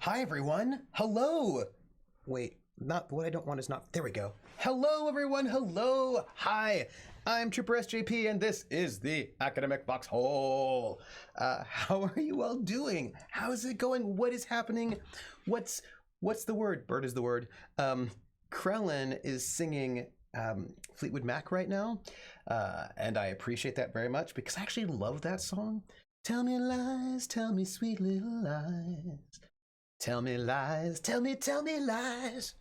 Hi, everyone. Hello. Wait, not what I don't want is not. There we go. Hello, everyone. Hello. Hi. I'm Trooper SJP, and this is the Academic Foxhole. How are you all doing? How is it going? What is happening? What's the word? Bird is the word. Krellin is singing Fleetwood Mac right now, and I appreciate that very much because I actually love that song. Tell me lies, tell me sweet little lies. Tell me lies, tell me lies.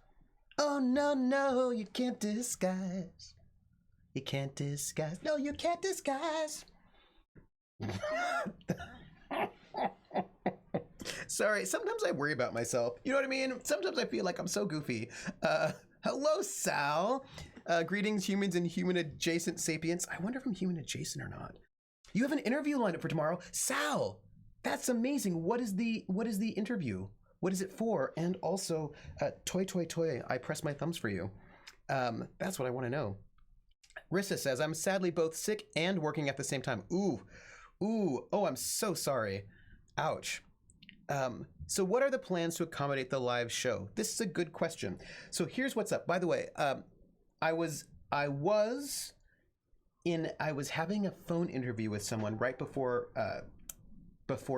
Oh, no, you can't disguise. You can't disguise. No, you can't disguise. Sorry, sometimes I worry about myself. You know what I mean? Sometimes I feel like I'm so goofy. Hello, Sal. Greetings, humans and human-adjacent sapients. I wonder if I'm human-adjacent or not. You have an interview lined up for tomorrow. Sal, that's amazing. What is the interview? What is it for? And also, toy, I press my thumbs for you. That's what I want to know. Rissa says, I'm sadly both sick and working at the same time. Ooh, oh, I'm so sorry. Ouch. So what are the plans to accommodate the live show? This is a good question. So here's what's up. By the way, I was having a phone interview with someone right before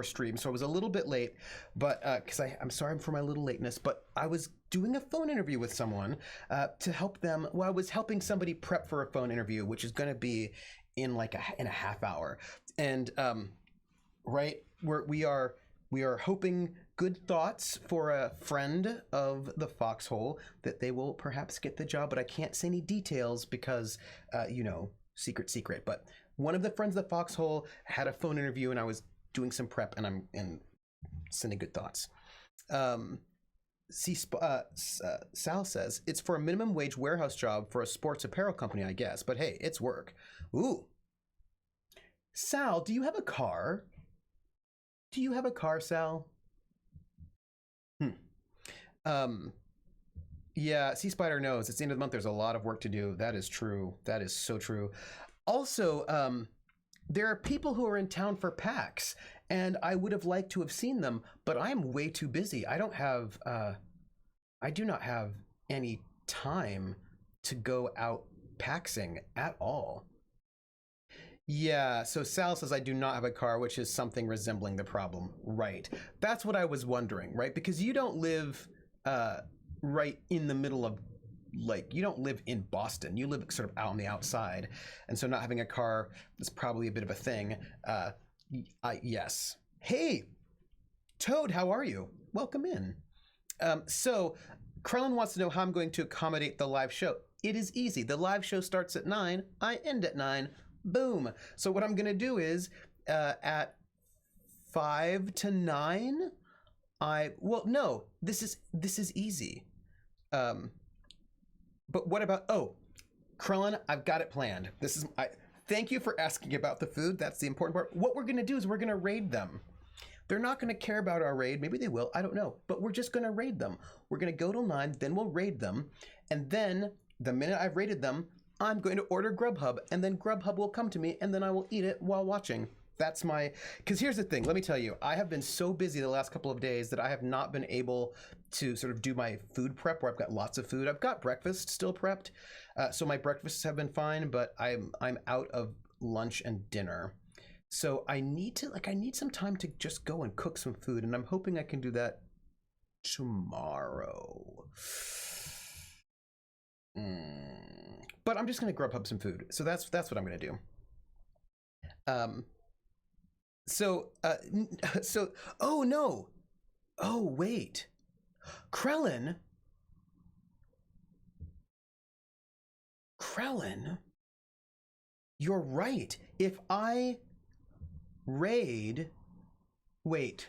stream, so I was a little bit late, but because I'm sorry for my little lateness, but I was doing a phone interview with someone to help them. Well, I was helping somebody prep for a phone interview, which is going to be in in a half hour, and right, we are hoping good thoughts for a friend of the Foxhole that they will perhaps get the job, but I can't say any details because secret. But one of the friends of the Foxhole had a phone interview, and I was doing some prep, and I'm sending good thoughts. Sal says it's for a minimum wage warehouse job for a sports apparel company, I guess. But hey, it's work. Ooh, Sal, do you have a car? Do you have a car, Sal? Yeah, Sea Spider knows it's the end of the month. There's a lot of work to do. That is true. That is so true. Also, there are people who are in town for PAX, and I would have liked to have seen them, but I'm way too busy. I do not have any time to go out PAXing at all. Yeah, so Sal says I do not have a car, which is something resembling the problem. Right. That's what I was wondering, right? Because you don't live right in the middle of, you don't live in Boston. You live sort of out on the outside. And so not having a car is probably a bit of a thing. Yes. Hey, Toad, how are you? Welcome in. So Krellin wants to know how I'm going to accommodate the live show. It is easy. The live show starts at 9. I end at 9. Boom. So what I'm going to do is at 5 to 9, this is easy. But what about, Krellin, I've got it planned. Thank you for asking about the food. That's the important part. What we're going to do is we're going to raid them. They're not going to care about our raid. Maybe they will. I don't know. But we're just going to raid them. We're going to go till 9, then we'll raid them. And then the minute I've raided them, I'm going to order Grubhub, and then Grubhub will come to me, and then I will eat it while watching. That's because here's the thing, let me tell you, I have been so busy the last couple of days that I have not been able to sort of do my food prep where I've got lots of food. I've got breakfast still prepped, so my breakfasts have been fine, but I'm out of lunch and dinner. So I need some time to just go and cook some food, and I'm hoping I can do that tomorrow. But I'm just going to Grubhub some food. So that's what I'm going to do. Oh no. Oh, wait. Krellin, you're right. If I raid, wait.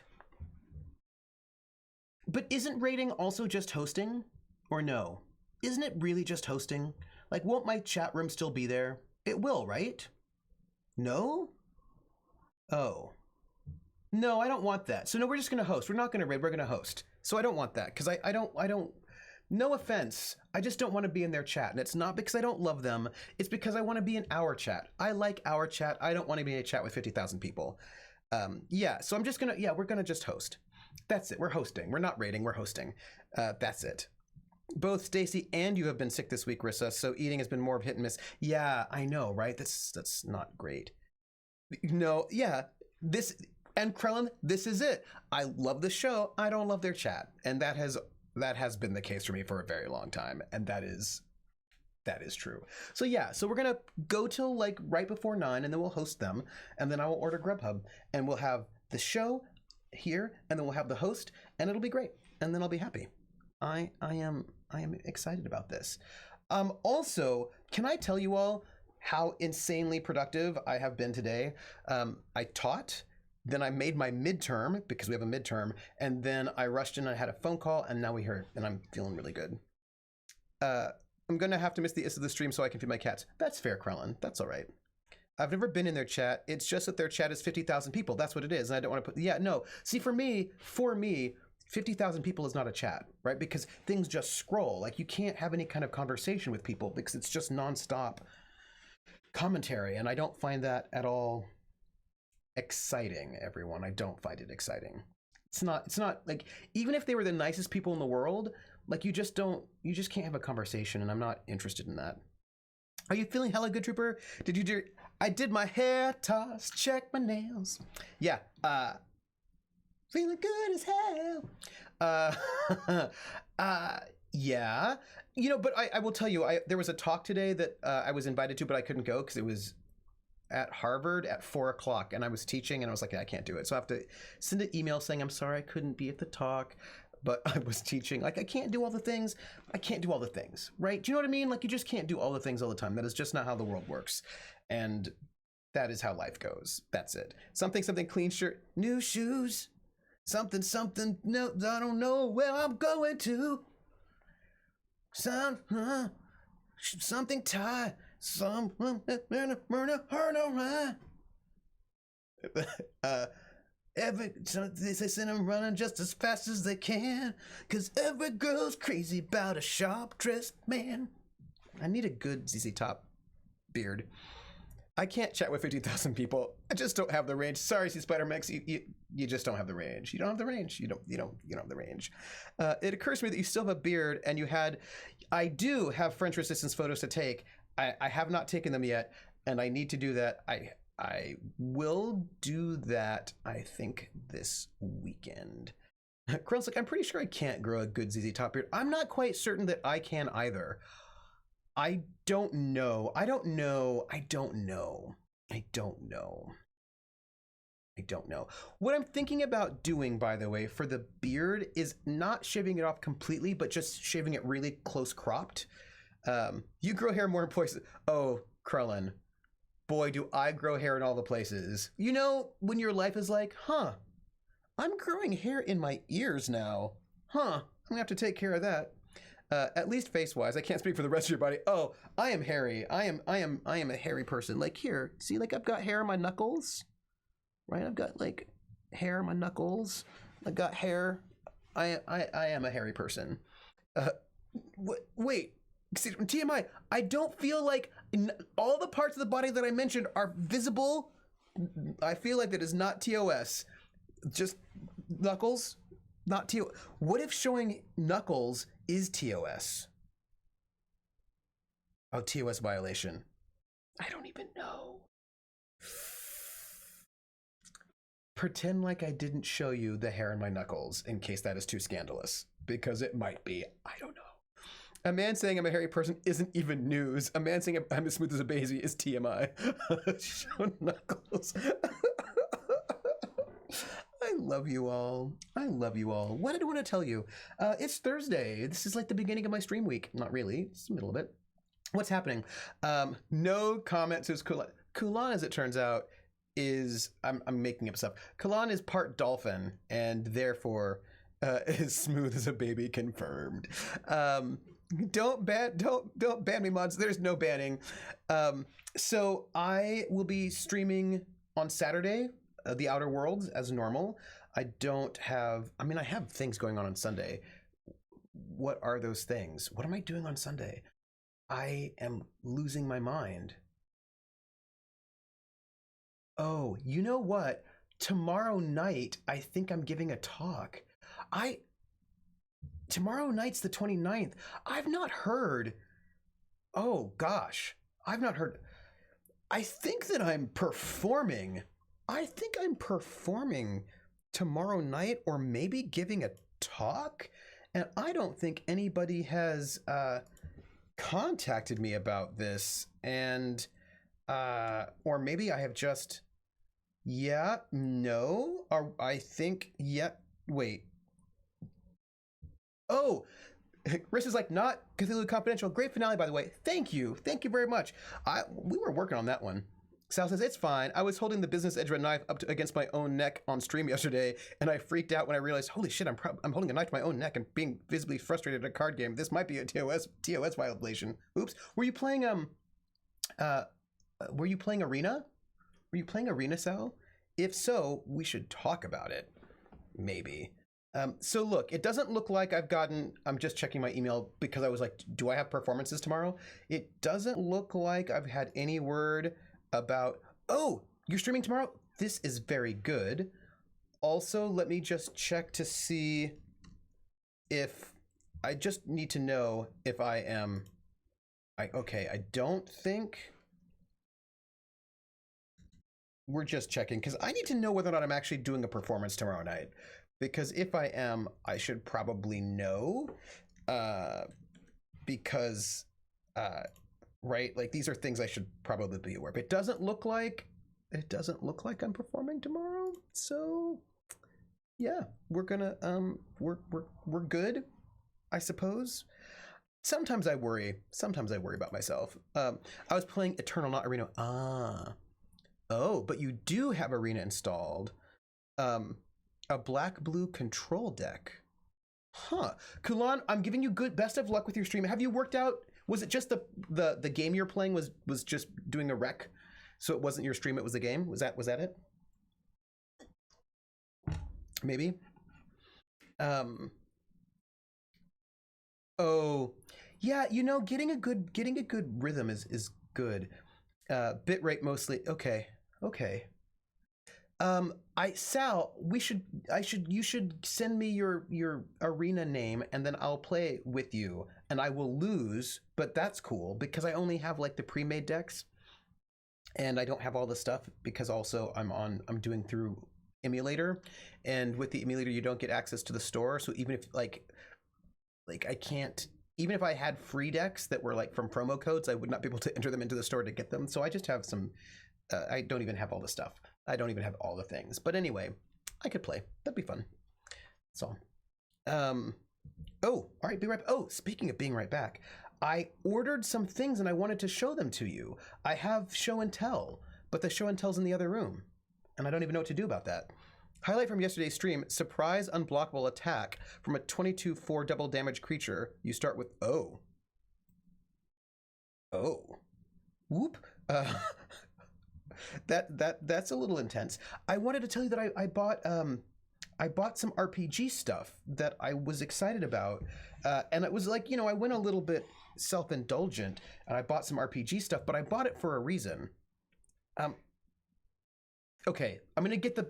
But isn't raiding also just hosting? Or no? Isn't it really just hosting? Won't my chat room still be there? It will, right? No? Oh. No, I don't want that. So no, we're just going to host. We're not going to raid. We're going to host. So I don't want that because I don't, no offense. I just don't want to be in their chat. And it's not because I don't love them. It's because I want to be in our chat. I like our chat. I don't want to be in a chat with 50,000 people. Yeah, so I'm just going to, we're going to just host. That's it. We're hosting. We're not rating. We're hosting. That's it. Both Stacy and you have been sick this week, Rissa, so eating has been more of hit and miss. Yeah, I know, right? That's not great. No, yeah. This and Krellin, this is it. I love the show. I don't love their chat. And that has been the case for me for a very long time. And that is true. So yeah, so we're gonna go till like right before 9 and then we'll host them. And then I will order Grubhub and we'll have the show here and then we'll have the host and it'll be great. And then I'll be happy. I am excited about this. Also, can I tell you all how insanely productive I have been today? I taught, then I made my midterm because we have a midterm, and then I rushed in and I had a phone call, and now we're here, and I'm feeling really good. I'm gonna have to miss the is of the stream so I can feed my cats. That's fair, Krellin. That's all right. I've never been in their chat. It's just that their chat is 50,000 people. That's what it is, and I don't want to put. Yeah, no. See, for me. 50,000 people is not a chat, right? Because things just scroll. Like you can't have any kind of conversation with people because it's just nonstop commentary. And I don't find that at all exciting, everyone. I don't find it exciting. It's not like, even if they were the nicest people in the world, like you just can't have a conversation and I'm not interested in that. Are you feeling hella good, Trooper? I did my hair toss, check my nails. Yeah, feeling good as hell. Yeah. You know, but I will tell you, there was a talk today that I was invited to, but I couldn't go because it was at Harvard at 4:00 and I was teaching and I was like, I can't do it. So I have to send an email saying, I'm sorry, I couldn't be at the talk, but I was teaching. Like, I can't do all the things. I can't do all the things, right? Do you know what I mean? Like, you just can't do all the things all the time. That is just not how the world works. And that is how life goes. That's it. Something, clean shirt, new shoes. Something, no, I don't know where I'm going to. Something tied. Someone they send them running just as fast as they can. Cause every girl's crazy about a sharp-dressed man. I need a good ZZ Top beard. I can't chat with 50,000 people. I just don't have the range. Sorry, C Spider Mix. You just don't have the range. You don't have the range. You don't have the range. It occurs to me that you still have a beard, and I do have French resistance photos to take. I have not taken them yet, and I need to do that. I will do that, I think, this weekend. Krell's like, I'm pretty sure I can't grow a good ZZ Top beard. I'm not quite certain that I can either. I don't know. What I'm thinking about doing, by the way, for the beard is not shaving it off completely, but just shaving it really close cropped. You grow hair more in places. Oh, Krellin. Boy, do I grow hair in all the places. You know, when your life is like, I'm growing hair in my ears now. I'm gonna have to take care of that. At least face-wise. I can't speak for the rest of your body. Oh, I am hairy. I am a hairy person. Like here, see, like I've got hair on my knuckles, right? I've got like hair on my knuckles. I've got hair. I am a hairy person. Wait, see, TMI. I don't feel like all the parts of the body that I mentioned are visible. I feel like that is not TOS. Just knuckles, not TOS. What if showing knuckles is TOS? Oh, TOS violation. I don't even know. Pretend like I didn't show you the hair in my knuckles in case that is too scandalous, because it might be. I don't know. A man saying I'm a hairy person isn't even news. A man saying I'm as smooth as a baby is TMI. Show knuckles. I love you all. What did I want to tell you? It's Thursday. This is like the beginning of my stream week. Not really. It's the middle of it. What's happening? No comment says Kulan. Kulan, as it turns out, is I'm making up stuff. Kulan is part dolphin and therefore is smooth as a baby confirmed. Don't ban me, mods. There's no banning. So I will be streaming on Saturday. The Outer Worlds as normal. I have things going on Sunday. What are those things? What am I doing on Sunday? I am losing my mind. Oh, you know what? tomorrow night, I think I'm giving a talk. Tomorrow night's the 29th. I've not heard. Oh gosh. I've not heard. I think that I'm performing. I think I'm performing tomorrow night, or maybe giving a talk. And I don't think anybody has contacted me about this. And or maybe I have just, yeah, no, or I think, yeah, wait. Oh, Riss is like, not Cthulhu Confidential. Great finale, by the way. Thank you very much. We were working on that one. Sal says, it's fine. I was holding the business edge of a knife against my own neck on stream yesterday, and I freaked out when I realized, holy shit, I'm holding a knife to my own neck and being visibly frustrated at a card game. This might be a TOS violation. Oops. Were you playing Arena? Were you playing Arena, Sal? If so, we should talk about it. Maybe. So look, it doesn't look like I'm just checking my email because I was like, do I have performances tomorrow? It doesn't look like I've had any word about, oh, you're streaming tomorrow? This is very good. Also, let me just check to see if, I just need to know if I am, okay, I don't think, we're just checking because I need to know whether or not I'm actually doing a performance tomorrow night. Because if I am, I should probably know, because, right, like these are things I should probably be aware of. It doesn't look like I'm performing tomorrow. So yeah, we're gonna, we're good, I suppose. Sometimes I worry about myself. I was playing Eternal, not Arena. Oh, but you do have Arena installed. A black-blue control deck. Huh. Kulan, I'm giving you best of luck with your stream. Have you worked out, was it just the game you're playing was just doing a rec? So it wasn't your stream, it was the game? Was that it? Maybe? Oh, yeah, you know, getting a good rhythm is good. Bitrate mostly, okay. Sal, you should send me your arena name and then I'll play with you and I will lose, but that's cool because I only have like the pre-made decks and I don't have all the stuff because also I'm doing through emulator, and with the emulator you don't get access to the store. So even if like I can't, even if I had free decks that were like from promo codes, I would not be able to enter them into the store to get them. So I just have some, I don't even have all the stuff. I don't even have all the things. But anyway, I could play. That'd be fun. So, oh, all right, be right back. Oh, speaking of being right back, I ordered some things and I wanted to show them to you. I have show and tell, but the show and tell's in the other room. And I don't even know what to do about that. Highlight from yesterday's stream, surprise unblockable attack from a 22/4 double damage creature. You start with O. Whoop. That's a little intense. I wanted to tell you that I bought some RPG stuff that I was excited about, and it was like, you know, I went a little bit self-indulgent and I bought some RPG stuff, but I bought it for a reason. Okay, I'm gonna get the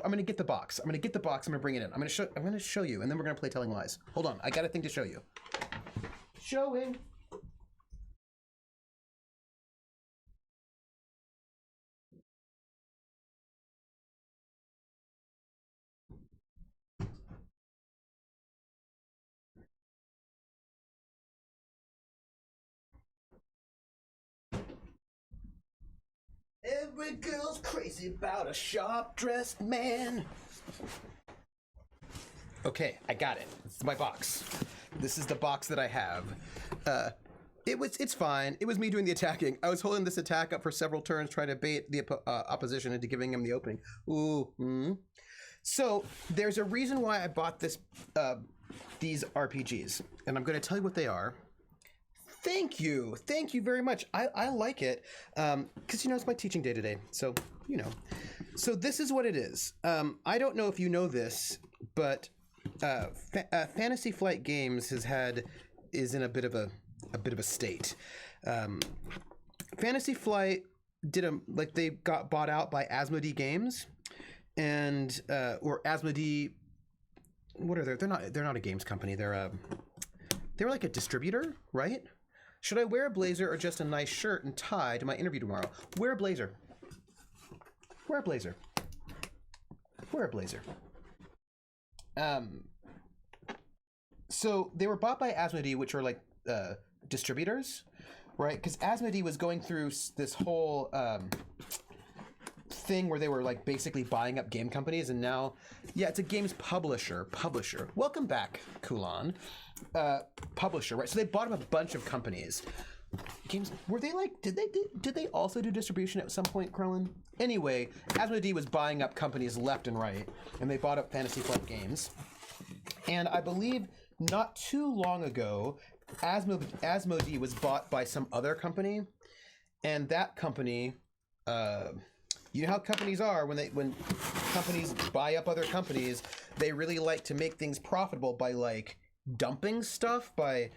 box. I'm gonna bring it in. I'm gonna show you, and then we're gonna play Telling Lies. Hold on, I got a thing to show you. Showing. Every girl's crazy about a sharp-dressed man. Okay, I got it. It's my box. This is the box that I have. It's fine. It was me doing the attacking. I was holding this attack up for several turns, trying to bait the opposition into giving him the opening. Ooh. So there's a reason why I bought these RPGs, and I'm going to tell you what they are. Thank you very much. I like it because, you know, it's my teaching day today, so you know. So this is what it is. I don't know if you know this, but Fantasy Flight Games is in a bit of a state. Fantasy Flight they got bought out by Asmodee Games, and or Asmodee. What are they? They're not a games company. They're like a distributor, right? Should I wear a blazer or just a nice shirt and tie to my interview tomorrow? Wear a blazer. Wear a blazer. Wear a blazer. So they were bought by Asmodee, which are like distributors, right? Because Asmodee was going through this whole thing where they were like basically buying up game companies, and now, yeah, it's a games publisher. Welcome back, Kulan. Publisher, right? So they bought up a bunch of companies. Games, were they like, did they also do distribution at some point, Krellin? Anyway, Asmodee was buying up companies left and right, and they bought up Fantasy Flight Games. And I believe not too long ago, Asmodee was bought by some other company, and that company, you know how companies are when companies buy up other companies, they really like to make things profitable by like dumping stuff, by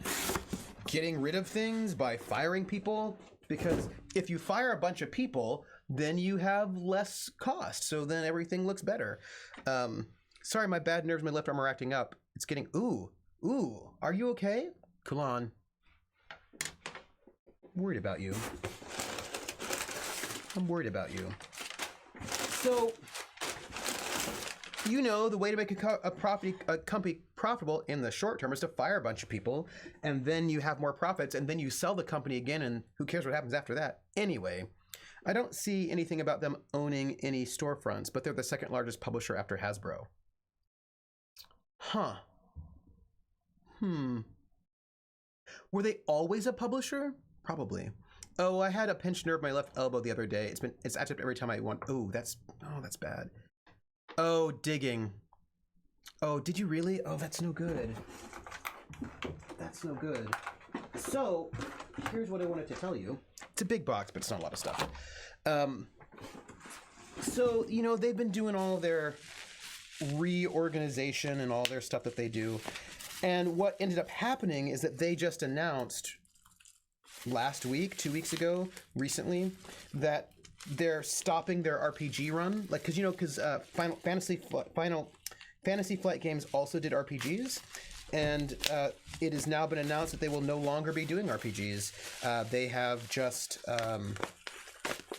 getting rid of things, by firing people, because if you fire a bunch of people, then you have less cost, so then everything looks better. Sorry, my bad nerves, my left arm are acting up. It's getting, ooh, are you okay? Kulan, worried about you. I'm worried about you. So, you know, the way to make a company profitable in the short term is to fire a bunch of people, and then you have more profits, and then you sell the company again, and who cares what happens after that? Anyway, I don't see anything about them owning any storefronts, but they're the second largest publisher after Hasbro. Huh. Were they always a publisher? Probably. Oh, I had a pinched nerve in my left elbow the other day. It's active every time I want. Oh, that's bad. Oh, digging. Oh, did you really? Oh, that's no good. That's no good. So, here's what I wanted to tell you. It's a big box, but it's not a lot of stuff. So, you know, they've been doing all their reorganization and all their stuff that they do. And what ended up happening is that they just announced last week, 2 weeks ago, recently, that they're stopping their RPG run. Like, because Fantasy Flight Games also did RPGs, and it has now been announced that they will no longer be doing RPGs. They have just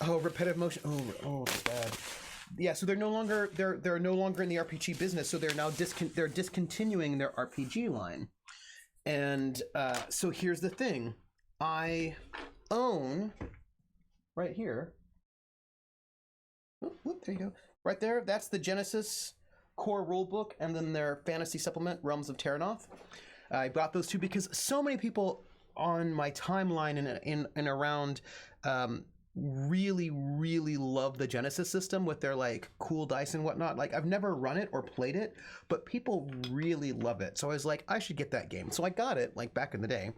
repetitive motion. Oh, that's bad. Yeah, so they're no longer in the RPG business. So they're now they're discontinuing their RPG line. And so here's the thing. I own right here. Whoop, there you go. Right there, that's the Genesis core rulebook, and then their fantasy supplement, Realms of Terranoth. I bought those two because so many people on my timeline and around really love the Genesis system with their like cool dice and whatnot. Like, I've never run it or played it, but people really love it. So I was like, I should get that game. So I got it like back in the day.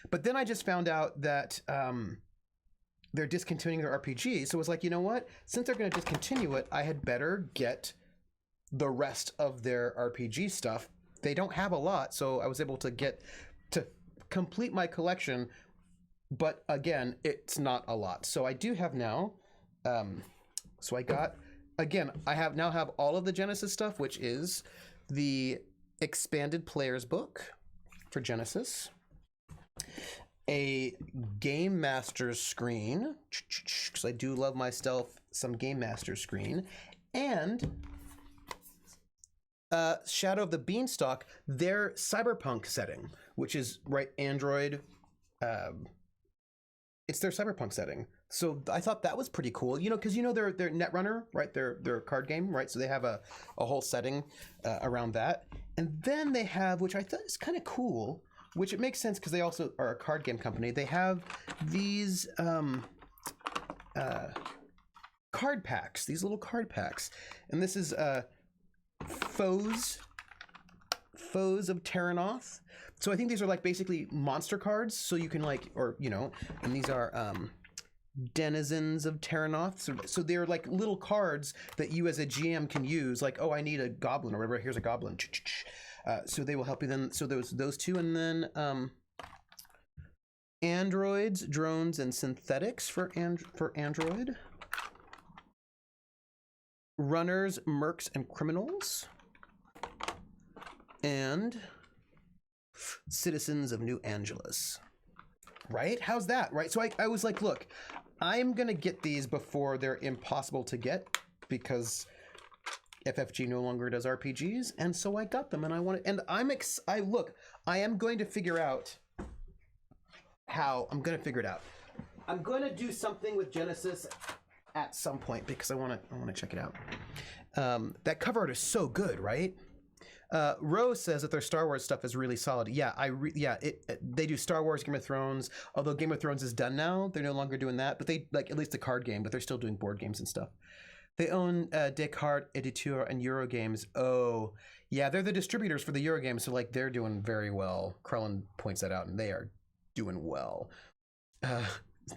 But then I just found out that they're discontinuing their RPG. So it was like, you know what? Since they're going to discontinue it, I had better get the rest of their RPG stuff. They don't have a lot, so I was able to complete my collection. But again, it's not a lot. So I do have now. So I got, again, I now have all of the Genesis stuff, which is the expanded players book for Genesis, a Game Master's screen, because I do love myself some Game Master screen, and Shadow of the Beanstalk, their cyberpunk setting, which is right Android. It's their cyberpunk setting. So I thought that was pretty cool, you know, because you know their Netrunner, right? Their card game, right? So they have a whole setting around that, and then they have, which I thought is kind of cool, which it makes sense because they also are a card game company. They have these card packs, these little card packs, and this is Foes of Terranoth. So I think these are like basically monster cards. So you can like, or you know, and these are Denizens of Terranoth. So they're like little cards that you as a GM can use. Like, oh, I need a goblin or whatever. Here's a goblin. So they will help you then. So those two, and then androids, drones, and synthetics for Android. Runners, Mercs, and Criminals. And Citizens of New Angeles. Right? How's that? Right? So I was like, look, I'm going to get these before they're impossible to get because FFG no longer does RPGs. And so I got them and I want to, and I am going to figure out how I'm going to figure it out. I'm going to do something with Genesis at some point because I want to check it out. That cover art is so good, right? Rose says that their Star Wars stuff is really solid. Yeah, they do Star Wars, Game of Thrones. Although Game of Thrones is done now, they're no longer doing that. But they like at least the card game, but they're still doing board games and stuff. They own Descartes, Editeur, and Eurogames. Oh, yeah, they're the distributors for the Eurogames, so like they're doing very well. Krellin points that out, and they are doing well.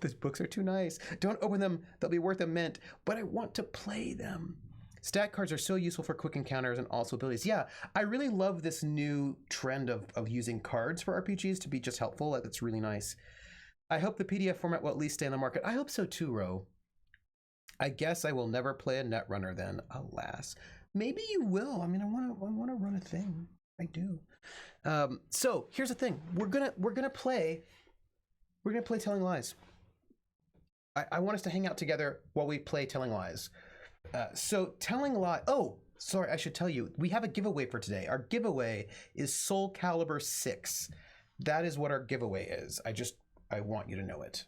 These books are too nice. Don't open them; they'll be worth a mint. But I want to play them. Stat cards are so useful for quick encounters and also abilities. Yeah, I really love this new trend of using cards for RPGs to be just helpful. That's really nice. I hope the PDF format will at least stay on the market. I hope so too, Ro. I guess I will never play a Netrunner then, alas. Maybe you will. I mean, I want to run a thing. I do. So here's the thing. We're gonna play Telling Lies. I want us to hang out together while we play Telling Lies. So Telling Lies. Oh, sorry, I should tell you. We have a giveaway for today. Our giveaway is Soul Calibur 6. That is what our giveaway is. I want you to know it.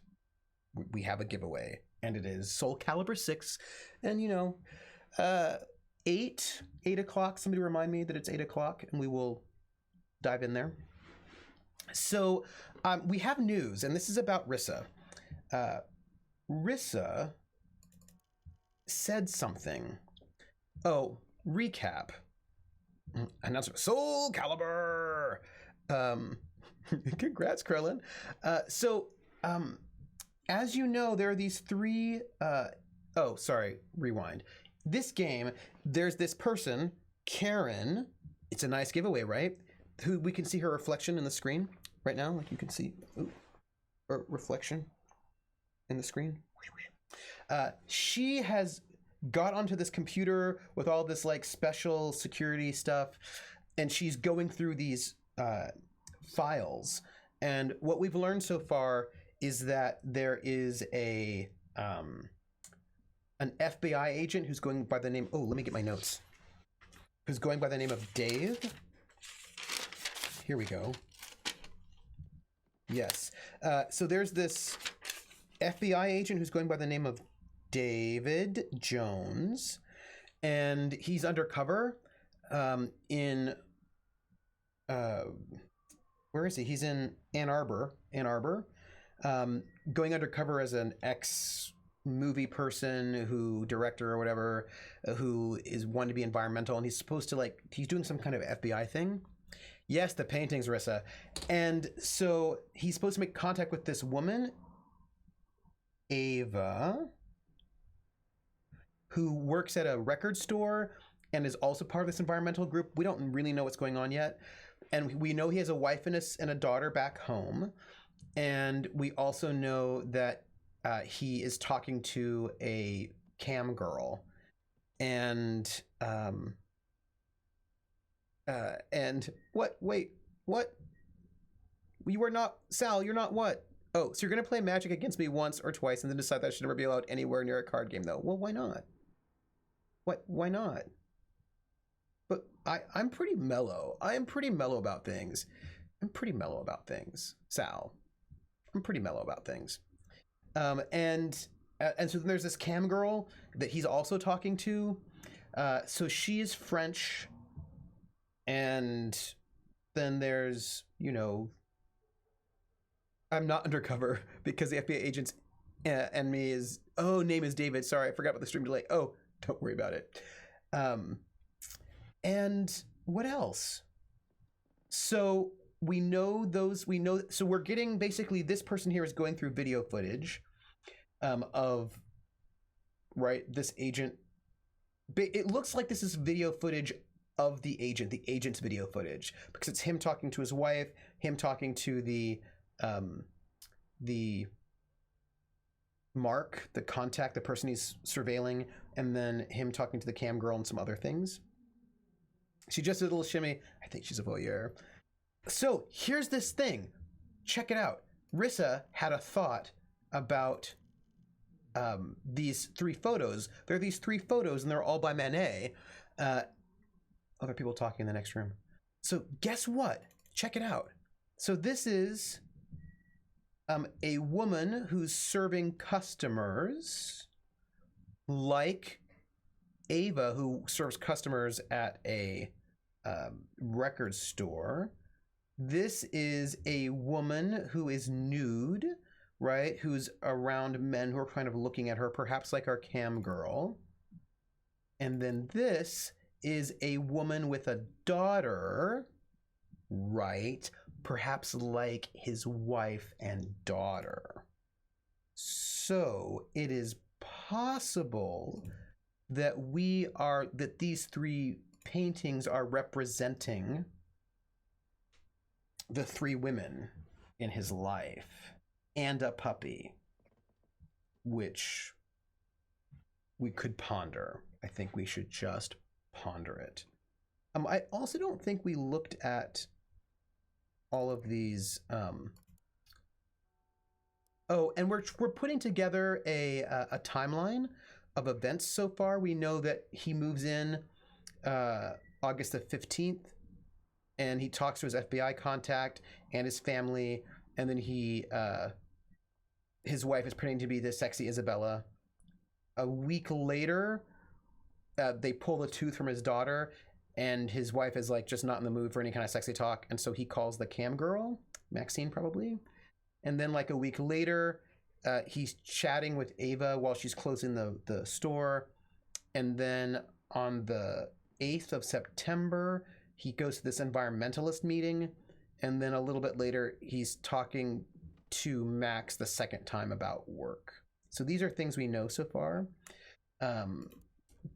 We have a giveaway, and it is Soul Calibur 6. And 8 o'clock. Somebody remind me that it's 8 o'clock, and we will dive in there. So we have news, and this is about Rissa. Rissa said something. Oh, recap. Announcer Soul Calibur. Congrats, Krellin. As you know, there are these 3. Oh, sorry. Rewind. This game, there's this person, Karen. It's a nice giveaway, right? Who we can see her reflection in the screen right now. Like you can see her reflection in the screen. She has got onto this computer with all this like special security stuff, and she's going through these files. And what we've learned so far is that there is an FBI agent who's going by the name. Oh, let me get my notes. Who's going by the name of Dave? Here we go. Yes. So there's this FBI agent who's going by the name of David Jones, and he's undercover in where is he? He's in Ann Arbor, going undercover as an ex-movie person, director or whatever, who is wanting to be environmental, and he's supposed to he's doing some kind of FBI thing. Yes, the paintings, Rissa. And so he's supposed to make contact with this woman, Ava, who works at a record store and is also part of this environmental group. We don't really know what's going on yet. And we know he has a wife and a daughter back home. And we also know that he is talking to a cam girl. And what? Wait, what? You are not, Sal, you're not what? Oh, so you're going to play Magic against me once or twice and then decide that I should never be allowed anywhere near a card game, though. Well, why not? Why not? But I'm pretty mellow. I am pretty mellow about things. Sal. I'm pretty mellow about things. And so then there's this cam girl that he's also talking to. So she's French. And then there's, I'm not undercover because the FBI agent's name is David. Sorry, I forgot about the stream delay. Oh, don't worry about it. And what else? So so we're getting basically this person here is going through video footage of, right, this agent. It looks like this is video footage of the agent's video footage, because it's him talking to his wife, him talking to the Mark, the contact, the person he's surveilling, and then him talking to the cam girl and some other things. She just did a little shimmy. I think she's a voyeur. So here's this thing. Check it out. Rissa had a thought about these 3 photos. There are these 3 photos, and they're all by Manet. Other people talking in the next room. So guess what? Check it out. So this is a woman who's serving customers like Ava, who serves customers at a record store. This is a woman who is nude, right? Who's around men who are kind of looking at her, perhaps like our cam girl. And then this is a woman with a daughter, right? Perhaps like his wife and daughter. So it is possible that these 3 paintings are representing the 3 women in his life and a puppy, which we could ponder. I think we should just ponder it. I also don't think we looked at all of these. Oh, and we're putting together a timeline of events so far. We know that he moves in August the 15th, and he talks to his FBI contact and his family, and then his wife is pretending to be the sexy Isabella. A week later, they pull the tooth from his daughter, and his wife is like just not in the mood for any kind of sexy talk, and so he calls the cam girl, Maxine probably. And then like a week later, he's chatting with Ava while she's closing the store. And then on the 8th of September, he goes to this environmentalist meeting. And then a little bit later, he's talking to Max the second time about work. So these are things we know so far.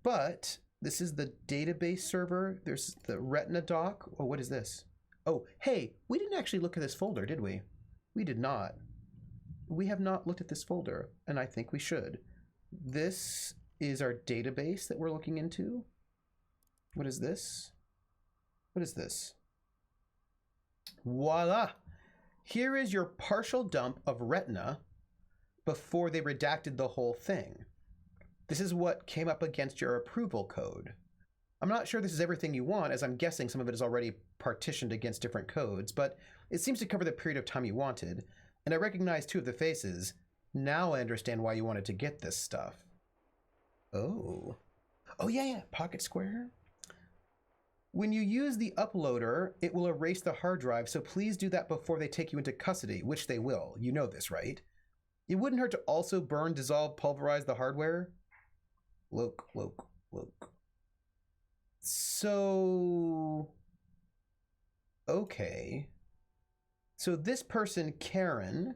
But this is the database server. There's the Retina doc. Oh, what is this? Oh, hey, we didn't actually look at this folder, did we? We did not. We have not looked at this folder, and I think we should. This is our database that we're looking into. What is this? What is this? Voila! Here is your partial dump of Retina before they redacted the whole thing. This is what came up against your approval code. I'm not sure this is everything you want, as I'm guessing some of it is already partitioned against different codes, but it seems to cover the period of time you wanted, and I recognize 2 of the faces. Now I understand why you wanted to get this stuff. Oh. Oh, yeah, Pocket Square. When you use the uploader, it will erase the hard drive, so please do that before they take you into custody, which they will. You know this, right? It wouldn't hurt to also burn, dissolve, pulverize the hardware. Look. So, okay. So this person, Karen,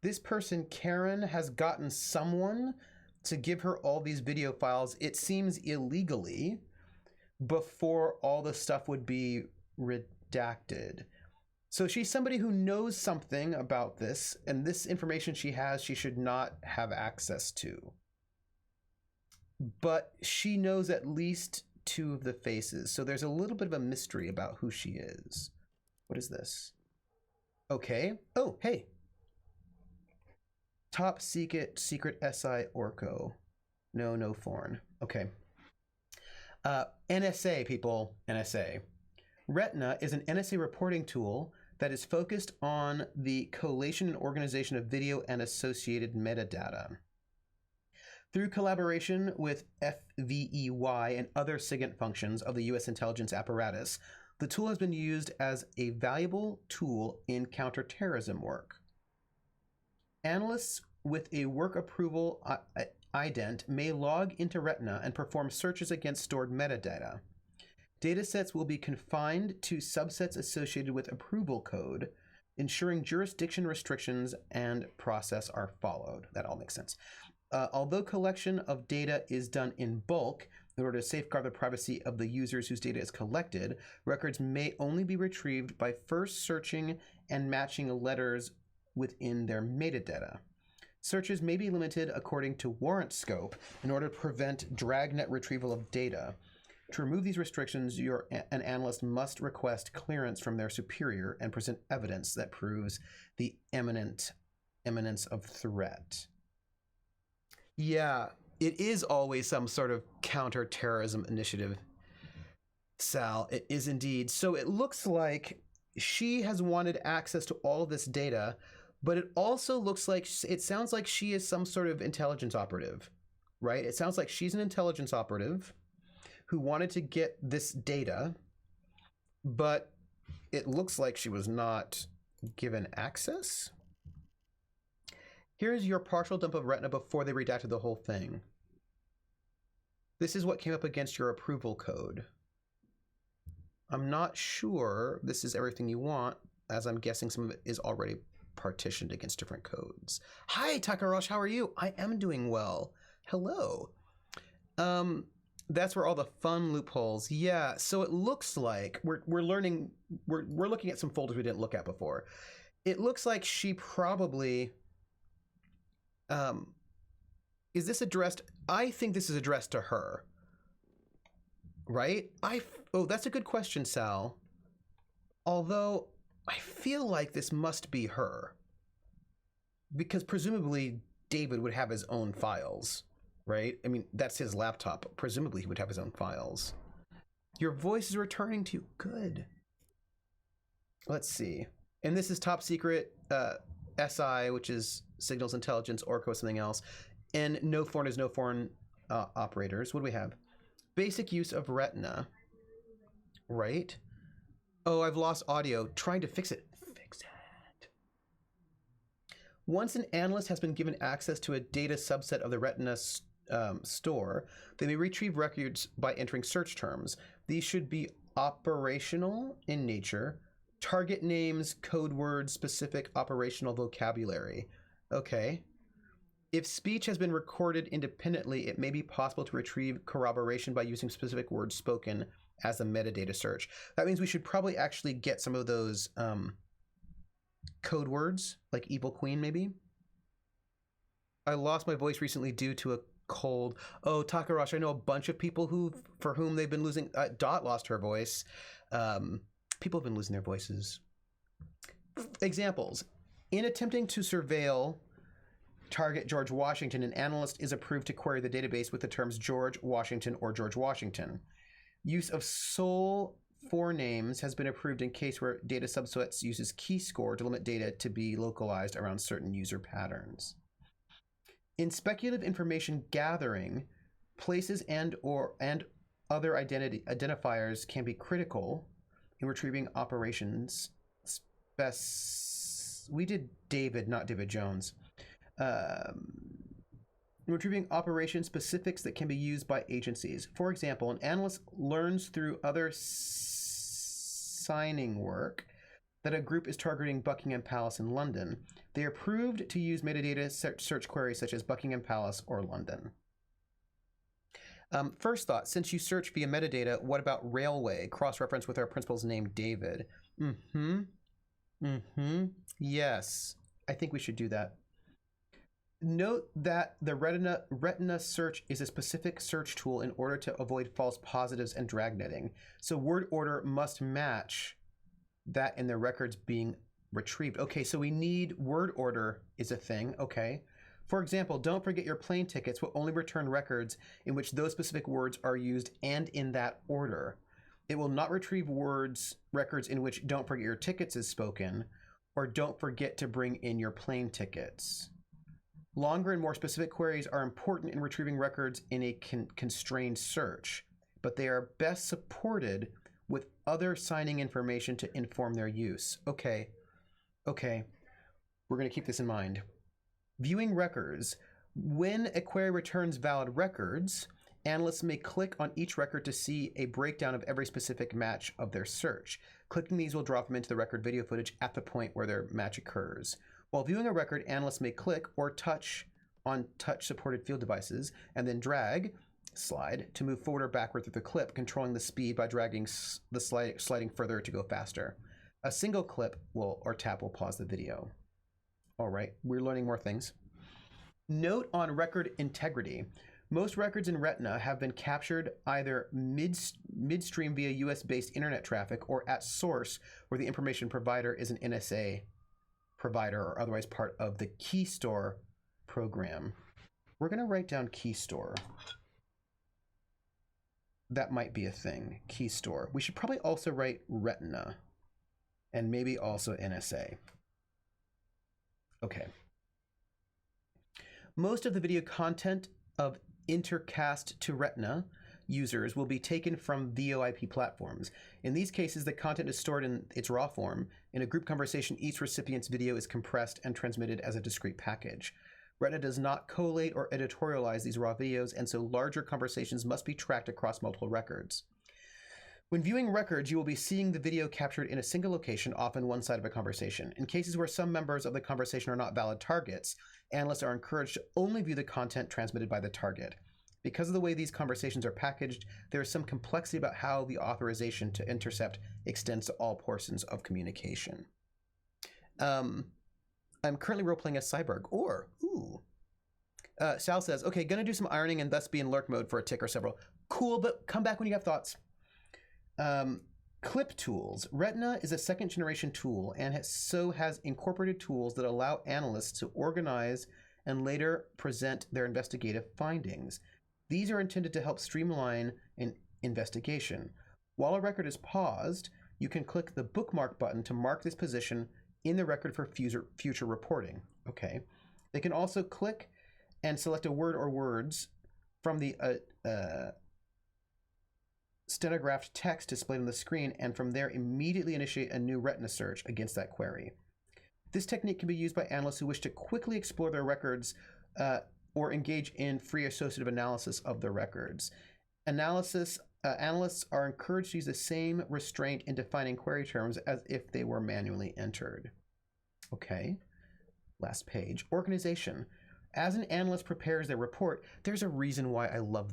has gotten someone to give her all these video files, it seems illegally, before all the stuff would be redacted. So she's somebody who knows something about this, and this information she has, she should not have access to. But she knows at least 2 of the faces, so there's a little bit of a mystery about who she is. What is this? Okay. Oh, hey. Top secret SI Orco. No foreign. Okay. NSA, people. NSA. Retina is an NSA reporting tool that is focused on the collation and organization of video and associated metadata. Through collaboration with FVEY and other SIGINT functions of the U.S. intelligence apparatus, the tool has been used as a valuable tool in counterterrorism work. Analysts with a work approval ident may log into Retina and perform searches against stored metadata. Datasets will be confined to subsets associated with approval code, ensuring jurisdiction restrictions and process are followed. That all makes sense. Although collection of data is done in bulk in order to safeguard the privacy of the users whose data is collected, records may only be retrieved by first searching and matching letters within their metadata. Searches may be limited according to warrant scope in order to prevent dragnet retrieval of data. To remove these restrictions, an analyst must request clearance from their superior and present evidence that proves the imminence of threat. Yeah, it is always some sort of counterterrorism initiative, Sal. It is indeed. So it looks like she has wanted access to all of this data, but it also looks like, it sounds like she is some sort of intelligence operative, right? It sounds like she's an intelligence operative who wanted to get this data, but it looks like she was not given access. Here's your partial dump of retina before they redacted the whole thing. This is what came up against your approval code. I'm not sure this is everything you want, as I'm guessing some of it is already partitioned against different codes. Hi, Takarosh, how are you? I am doing well. Hello. That's where all the fun loopholes. Yeah, so it looks like we're learning, we're looking at some folders we didn't look at before. It looks like she probably, is this addressed? I think this is addressed to her, right? Oh, that's a good question, Sal. Although I feel like this must be her, because presumably David would have his own files, right? I mean, that's his laptop. Presumably he would have his own files. Your voice is returning to you. Good. Let's see. And this is top secret SI, which is signals intelligence, Orco, something else. And no foreign is no foreign operators. What do we have? Basic use of retina, right? Oh, I've lost audio. Trying to fix it. Fix it. Once an analyst has been given access to a data subset of the retina store, they may retrieve records by entering search terms. These should be operational in nature. Target names, code words, specific operational vocabulary. Okay. If speech has been recorded independently, it may be possible to retrieve corroboration by using specific words spoken as a metadata search. That means we should probably actually get some of those code words, like Evil Queen, maybe. I lost my voice recently due to a cold. Oh, Takarosh, I know a bunch of people for whom they've been losing. Dot lost her voice. People have been losing their voices. Examples. In attempting to surveil target George Washington, an analyst is approved to query the database with the terms George Washington or George Washington. Use of sole forenames has been approved in case where data subsets uses key score to limit data to be localized around certain user patterns. In speculative information gathering, places and other identifiers can be critical in retrieving operations. We did David, not David Jones. Retrieving operation specifics that can be used by agencies. For example, an analyst learns through other signing work that a group is targeting Buckingham Palace in London. They are approved to use metadata search queries such as Buckingham Palace or London. First thought, since you search via metadata, what about railway? Cross-reference with our principal's name, David. Yes, I think we should do that. Note that the retina search is a specific search tool in order to avoid false positives and dragnetting. So word order must match that in the records being retrieved. Okay, so we need word order is a thing, okay. For example, don't forget your plane tickets will only return records in which those specific words are used and in that order. It will not retrieve records in which don't forget your tickets is spoken or don't forget to bring in your plane tickets. Longer and more specific queries are important in retrieving records in a constrained search, but they are best supported with other signing information to inform their use. Okay, we're going to keep this in mind. Viewing records. When a query returns valid records, analysts may click on each record to see a breakdown of every specific match of their search. Clicking these will drop them into the record video footage at the point where their match occurs. While viewing a record, analysts may click or touch on touch-supported field devices and then slide, to move forward or backward through the clip, controlling the speed by dragging the sliding further to go faster. A single clip or tap will pause the video. All right, we're learning more things. Note on record integrity. Most records in Retina have been captured either midstream via US-based internet traffic or at source where the information provider is an NSA provider or otherwise part of the key store program. We're going to write down key store. That might be a thing. Key store. We should probably also write Retina and maybe also NSA. Okay. Most of the video content of intercast to Retina users will be taken from VoIP platforms. In these cases, the content is stored in its raw form. In a group conversation, each recipient's video is compressed and transmitted as a discrete package. Retina does not collate or editorialize these raw videos, and so larger conversations must be tracked across multiple records. When viewing records, you will be seeing the video captured in a single location, often one side of a conversation. In cases where some members of the conversation are not valid targets, analysts are encouraged to only view the content transmitted by the target. Because of the way these conversations are packaged, there is some complexity about how the authorization to intercept extends to all portions of communication. I'm currently role-playing as Cyborg. Sal says, okay, gonna do some ironing and thus be in lurk mode for a tick or several. Cool, but come back when you have thoughts. Clip tools. Retina is a second-generation tool and has incorporated tools that allow analysts to organize and later present their investigative findings. These are intended to help streamline an investigation. While a record is paused, you can click the bookmark button to mark this position in the record for future reporting. Okay. They can also click and select a word or words from the stenographed text displayed on the screen, and from there immediately initiate a new Retina search against that query. This technique can be used by analysts who wish to quickly explore their records or engage in free associative analysis of the records. Analysts are encouraged to use the same restraint in defining query terms as if they were manually entered. Okay, last page. Organization. As an analyst prepares their report, there's a reason why I love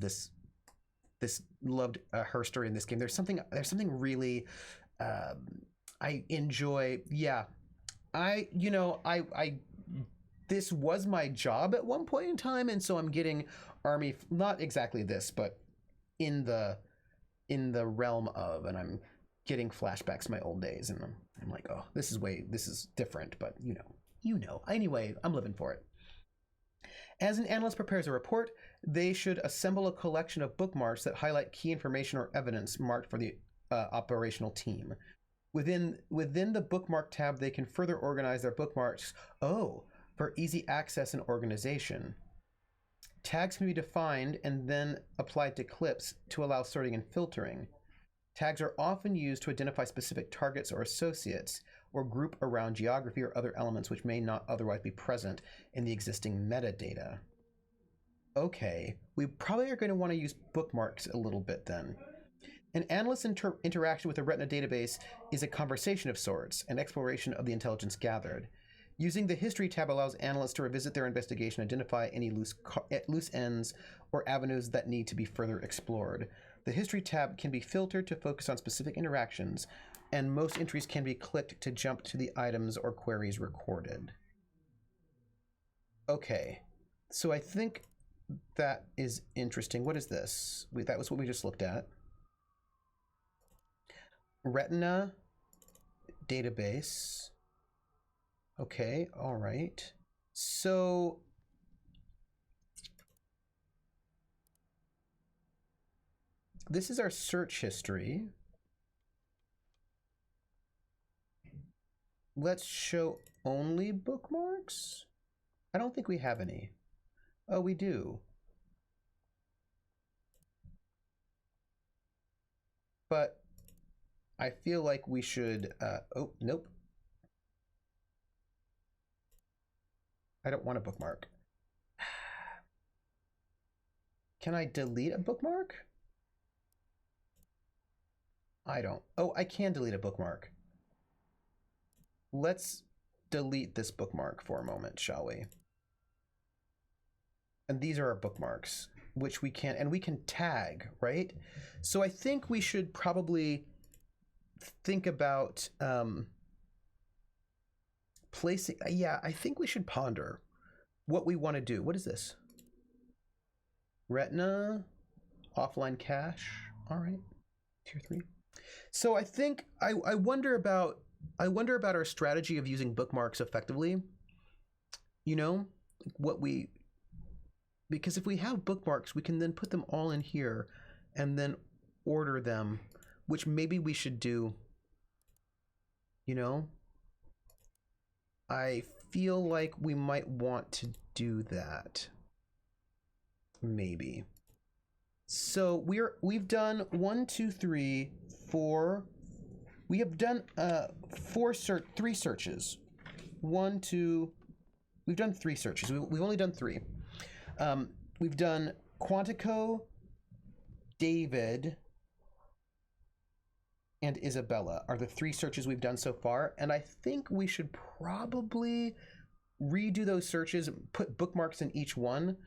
loved her story in this game. There's something really I enjoy. Yeah, this was my job at one point in time, and so I'm getting Army, not exactly this, but in the realm of, and I'm getting flashbacks to my old days, and I'm like, oh, this is different, but you know. Anyway, I'm living for it. As an analyst prepares a report, they should assemble a collection of bookmarks that highlight key information or evidence marked for the operational team. Within the bookmark tab, they can further organize their bookmarks for easy access and organization. Tags can be defined and then applied to clips to allow sorting and filtering. Tags are often used to identify specific targets or associates, or group around geography or other elements which may not otherwise be present in the existing metadata. Okay, we probably are going to want to use bookmarks a little bit then. An analyst's interaction with a Retina database is a conversation of sorts, an exploration of the intelligence gathered. Using the History tab allows analysts to revisit their investigation, identify any loose ends or avenues that need to be further explored. The History tab can be filtered to focus on specific interactions, and most entries can be clicked to jump to the items or queries recorded. Okay, so I think that is interesting. What is this? That was what we just looked at. Retina database. Okay, all right. So this is our search history. Let's show only bookmarks. I don't think we have any. Oh, we do. But I feel like we should, oh, nope. I don't want a bookmark. Can I delete a bookmark? I don't. Oh, I can delete a bookmark. Let's delete this bookmark for a moment, shall we? And these are our bookmarks, which we can tag, right? So I think we should probably think about placing, I think we should ponder what we want to do. What is this? Retina, offline cache. All right, tier 3. So I think I wonder about our strategy of using bookmarks effectively. You know, because if we have bookmarks, we can then put them all in here and then order them, which maybe we should do. You know, I feel like we might want to do that. Maybe. So we've done 1, 2, 3, 4. We have done 3 searches. 1, 2. We've done 3 searches. We've only done 3. We've done Quantico, David, and Isabella are the 3 searches we've done so far, and I think we should probably redo those searches, put bookmarks in each one,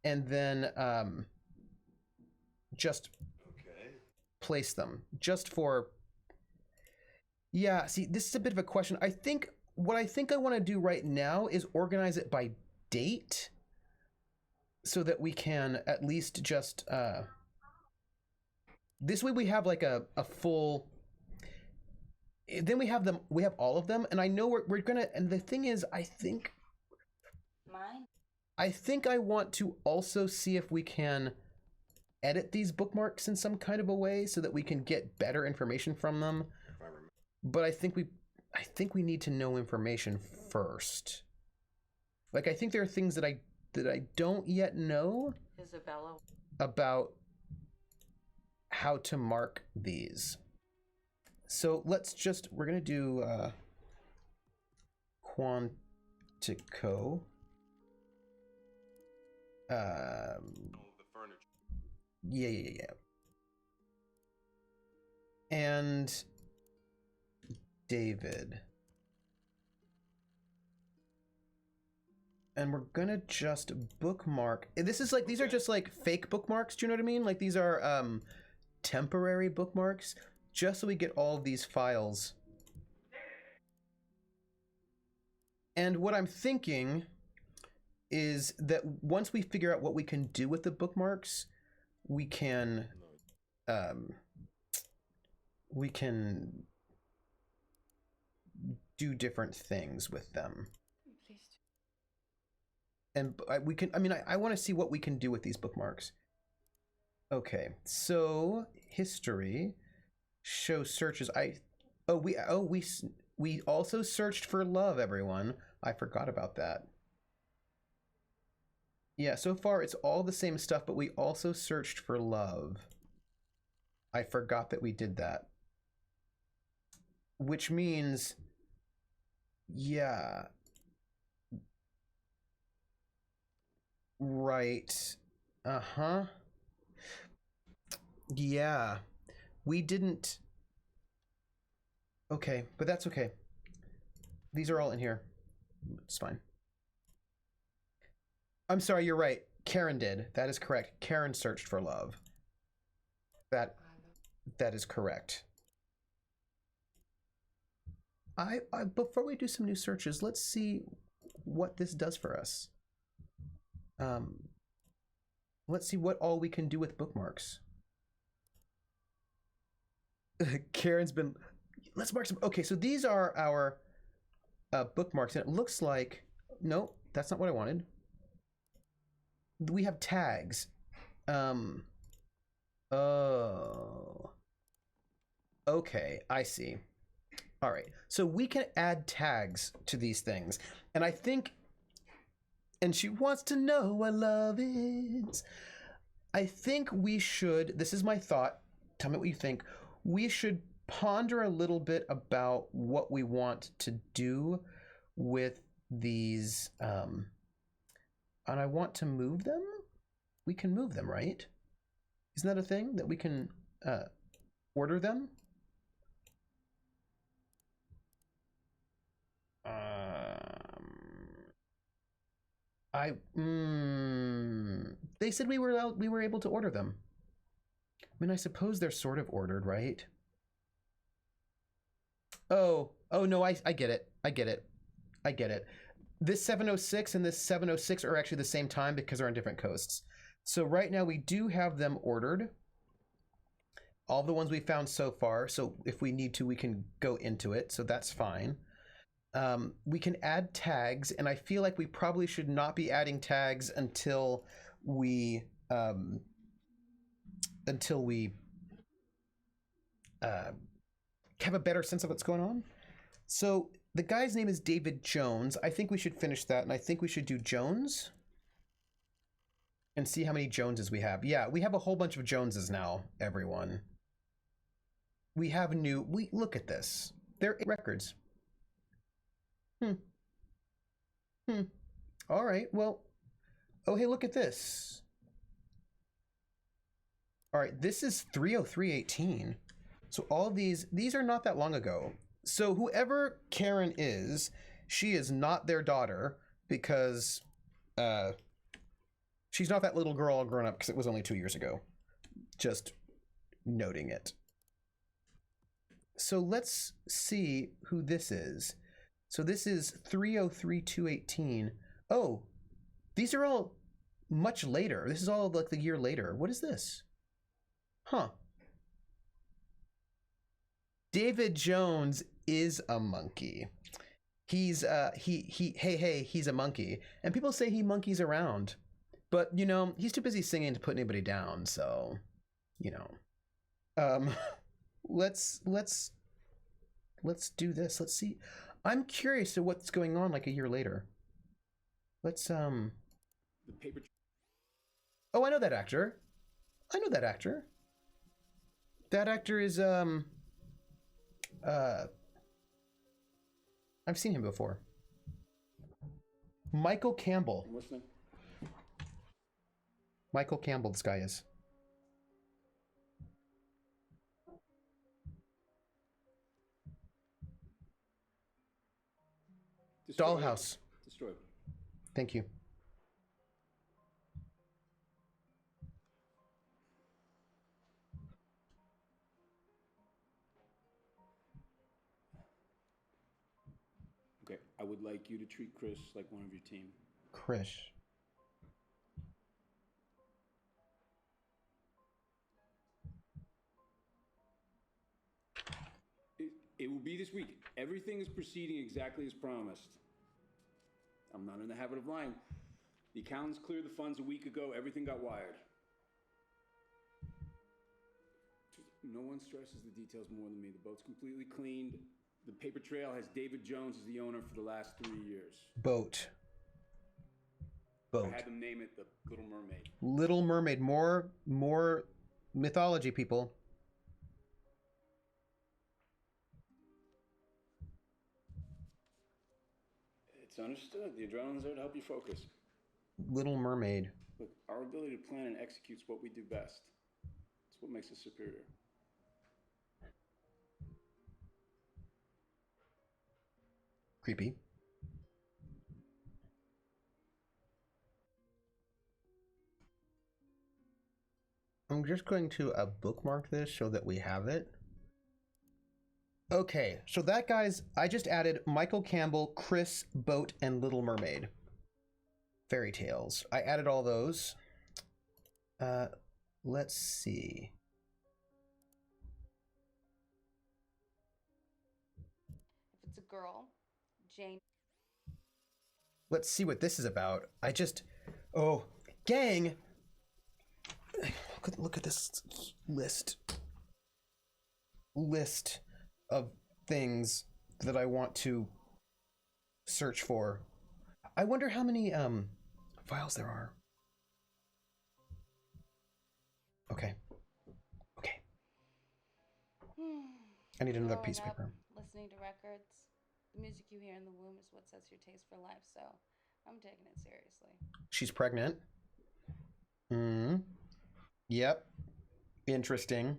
and then just place them just for. Yeah, see, this is a bit of a question. I think what I want to do right now is organize it by date so that we can at least just this way we have like a full. Then we have all of them, and I know we're gonna. And the thing is, I think I want to also see if we can edit these bookmarks in some kind of a way so that we can get better information from them. But I think we need to know information first. Like, I think there are things that I don't yet know, Isabella, about how to mark these. So we're gonna do Quantico. The furniture. Yeah. And David. And we're gonna just bookmark. This is like, these are just like fake bookmarks, do you know what I mean? Like, these are temporary bookmarks, just so we get all of these files. And what I'm thinking is that once we figure out what we can do with the bookmarks, we can do different things with them. And we can, I want to see what we can do with these bookmarks. Okay, so history, show searches. We also searched for love, everyone. I forgot about that. Yeah, so far it's all the same stuff, but we also searched for love. I forgot that we did that. Which means, yeah. Right. Uh-huh. Yeah. We didn't. Okay, but that's okay. These are all in here. It's fine. I'm sorry, you're right. Karen did. That is correct. Karen searched for love. That is correct. Before we do some new searches, let's see what this does for us. Let's see what all we can do with bookmarks. Karen's been. Let's mark some. Okay, so these are our bookmarks, and it looks like. No, that's not what I wanted. We have tags. Oh. Okay, I see. All right, so we can add tags to these things, and I think. And she wants to know what love is. I think we should. This is my thought. Tell me what you think. We should ponder a little bit about what we want to do with these. And I want to move them. We can move them, right? Isn't that a thing that we can order them? They said we were able to order them. I mean, I suppose they're sort of ordered, right? Oh no, I get it. I get it. this 706 and this 706 are actually the same time because they're on different coasts. So right now we do have them ordered. All the ones we found so far. So if we need to, we can go into it. So that's fine. We can add tags, and I feel like we probably should not be adding tags until we have a better sense of what's going on. So the guy's name is David Jones. I think we should finish that, and I think we should do Jones and see how many Joneses we have. Yeah, we have a whole bunch of Joneses now, everyone. We have we look at this. They're records. All right, well, oh, hey, look at this. All right, this is 30318. So all these are not that long ago. So whoever Karen is, she is not their daughter because she's not that little girl all grown up because it was only 2 years ago. Just noting it. So let's see who this is. So this is 303-218. Oh, these are all much later. This is all like the year later. What is this? Huh. David Jones is a monkey. He's he's a monkey. And people say he monkeys around. But, you know, he's too busy singing to put anybody down, so, you know. Let's do this. Let's see. I'm curious to what's going on like a year later. Let's the paper. Oh, I know that actor. That actor is I've seen him before. Michael Campbell. I'm listening. Michael Campbell, this guy is. Dollhouse. Destroyed. Thank you. Okay, I would like you to treat Chris like one of your team. Chris. It will be this week. Everything is proceeding exactly as promised. I'm not in the habit of lying. The accountants cleared the funds a week ago. Everything got wired. No one stresses the details more than me. The boat's completely cleaned. The paper trail has David Jones as the owner for the last 3 years. Boat. I had them name it the Little Mermaid. Little Mermaid. More mythology, people. It's understood. The adrenaline's there to help you focus. Little Mermaid. Look, our ability to plan and execute is what we do best. It's what makes us superior. Creepy. I'm just going to bookmark this so that we have it. Okay, so that guy's, I just added Michael Campbell, Chris, Boat, and Little Mermaid. Fairy tales. I added all those. Let's see. If it's a girl, Jane. Let's see what this is about. Oh, gang! Look at this list of things that I want to search for. I wonder how many files there are. Okay. I need another piece of paper. Listening to records. The music you hear in the womb is what sets your taste for life, so I'm taking it seriously. She's pregnant. Yep. Interesting.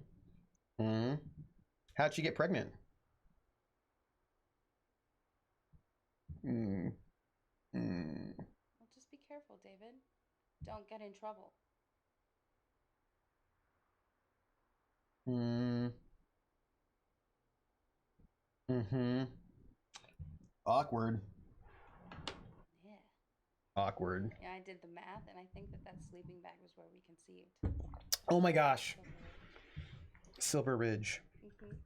How'd she get pregnant? Well, just be careful, David. Don't get in trouble. Awkward. awkward. Yeah, I did the math, and I think that sleeping bag was where we conceived. Oh my gosh. Silver Silver Ridge. Ridge. Mm-hmm.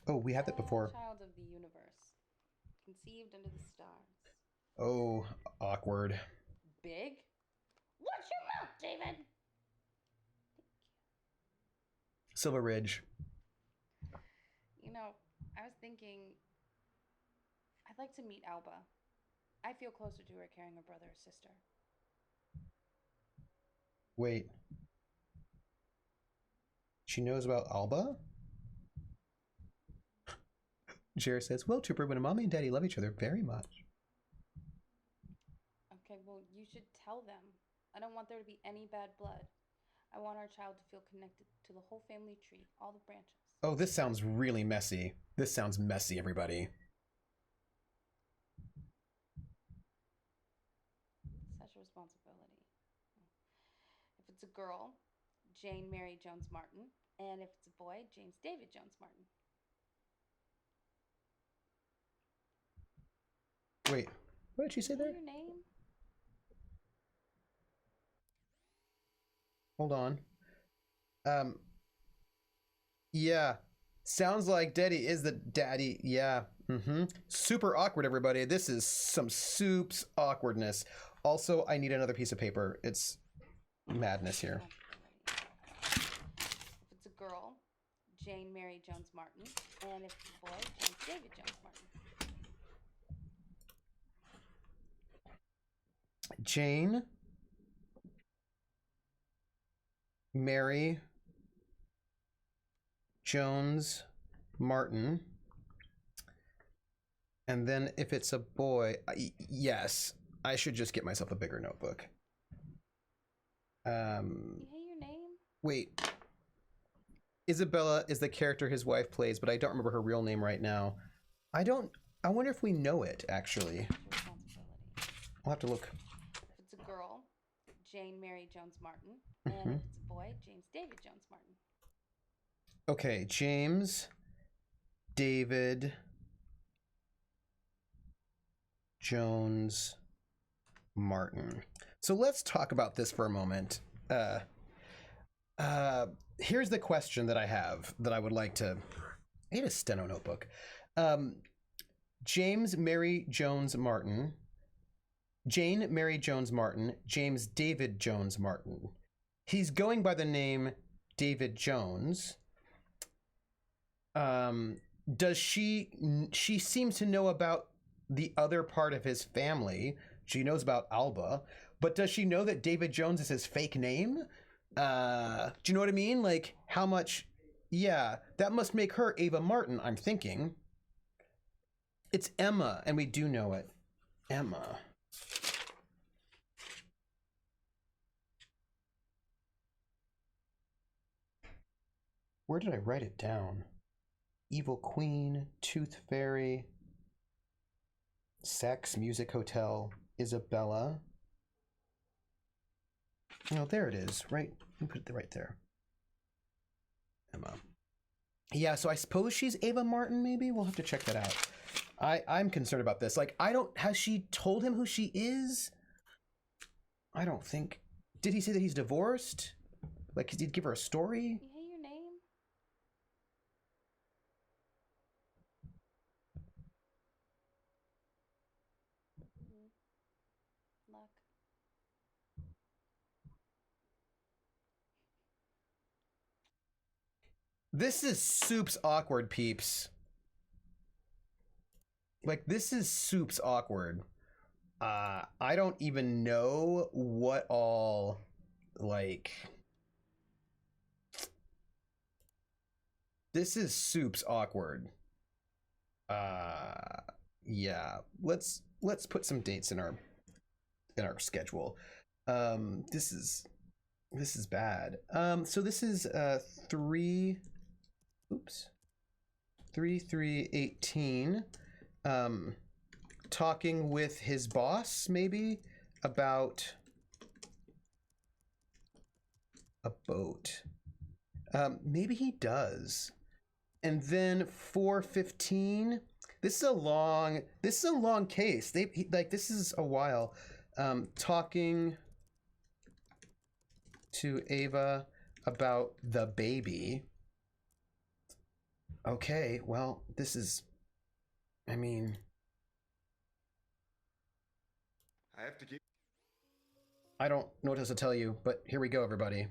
Oh, we had that before. Child of the universe, conceived under the stars. Oh, awkward. Big? Watch your mouth, David! Silver Ridge. You know, I was thinking I'd like to meet Alba. I feel closer to her carrying a brother or sister. Wait. She knows about Alba? Jared says, well, Trooper, when mommy and daddy love each other very much. Okay, well, you should tell them. I don't want there to be any bad blood. I want our child to feel connected to the whole family tree, all the branches. Oh, this sounds really messy. This sounds messy, everybody. Such a responsibility. If it's a girl, Jane Mary Jones Martin. And if it's a boy, James David Jones Martin. Wait, what did she say there? Your name? Hold on. Yeah. Sounds like Daddy is the daddy. Yeah. Super awkward, everybody. This is some soups awkwardness. Also, I need another piece of paper. It's madness here. If it's a girl, Jane Mary Jones Martin. And if it's a boy, James David Jones Martin. Jane, Mary, Jones, Martin. And then if it's a boy, yes, I should just get myself a bigger notebook. You hate your name? Wait. Isabella is the character his wife plays, but I don't remember her real name right now. I wonder if we know it, actually. I'll have to look. If it's a girl, Jane Mary Jones Martin. And if it's a boy, James David Jones Martin. Okay, James David Jones Martin. So let's talk about this for a moment. Here's the question that I have that I would like to... I need a steno notebook. James Mary Jones Martin. Jane Mary Jones Martin. James David Jones Martin. He's going by the name David Jones. Does she seems to know about the other part of his family. She knows about Alba, but does she know that David Jones is his fake name? Do you know what I mean? Like, how much? Yeah, that must make her Ava Martin, I'm thinking. It's Emma, and we do know it. Emma. Where did I write it down? Evil Queen, Tooth Fairy, Sex, Music Hotel, Isabella. Oh, there it is. Right. Let me put it right there. Emma. Yeah, so I suppose she's Ava Martin, maybe? We'll have to check that out. I'm concerned about this. Like, has she told him who she is? I don't think. Did he say that he's divorced? Like, did he give her a story? You hate your name? Luck. This is soups awkward, peeps. Like, this is soups awkward. I don't even know what all, like... This is soups awkward. Yeah. Let's put some dates in our schedule. This is bad. So this is 3/3/18. Talking with his boss, maybe, about a boat. Maybe he does. And then 4/15, This is a long case. This is a while. Talking to Ava about the baby. Okay, well, this is, I mean, I have to keep. I don't know what else to tell you, but here we go, everybody.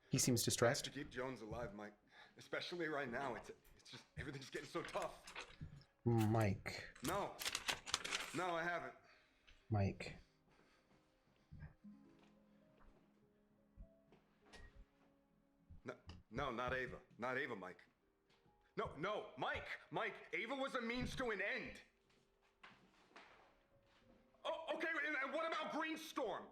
He seems I have distressed. to keep Jones alive, Mike. Especially right now. It's just everything's getting so tough. Mike. No, I haven't. Mike. No, not Ava. Not Ava, Mike. No, Mike. Ava was a means to an end. Oh, okay, and what about Greenstorm?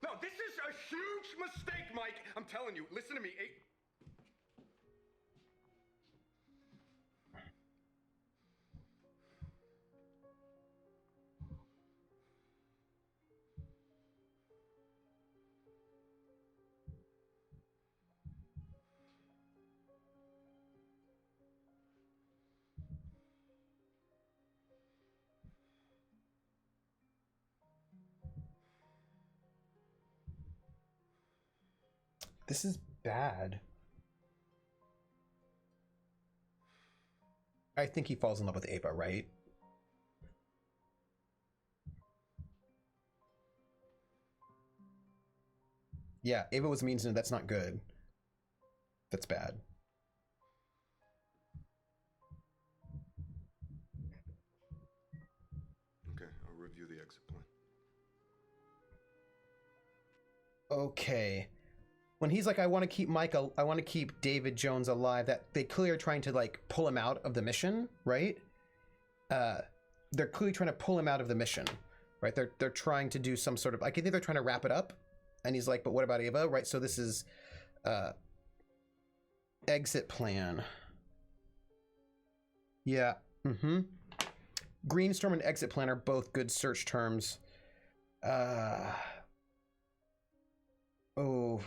No, this is a huge mistake, Mike. I'm telling you, listen to me. This is bad. I think he falls in love with Ava, right? Yeah, Ava was mean to him. That's not good. That's bad. Okay, I'll review the exit plan. Okay. When he's like, I want to keep I want to keep David Jones alive, that they clearly are trying to like pull him out of the mission, right? They're clearly trying to pull him out of the mission, right? They're trying to do some sort of, I think they're trying to wrap it up. And he's like, but what about Ava, right? So this is exit plan. Yeah. Mm-hmm. Greenstorm and exit plan are both good search terms. Oh.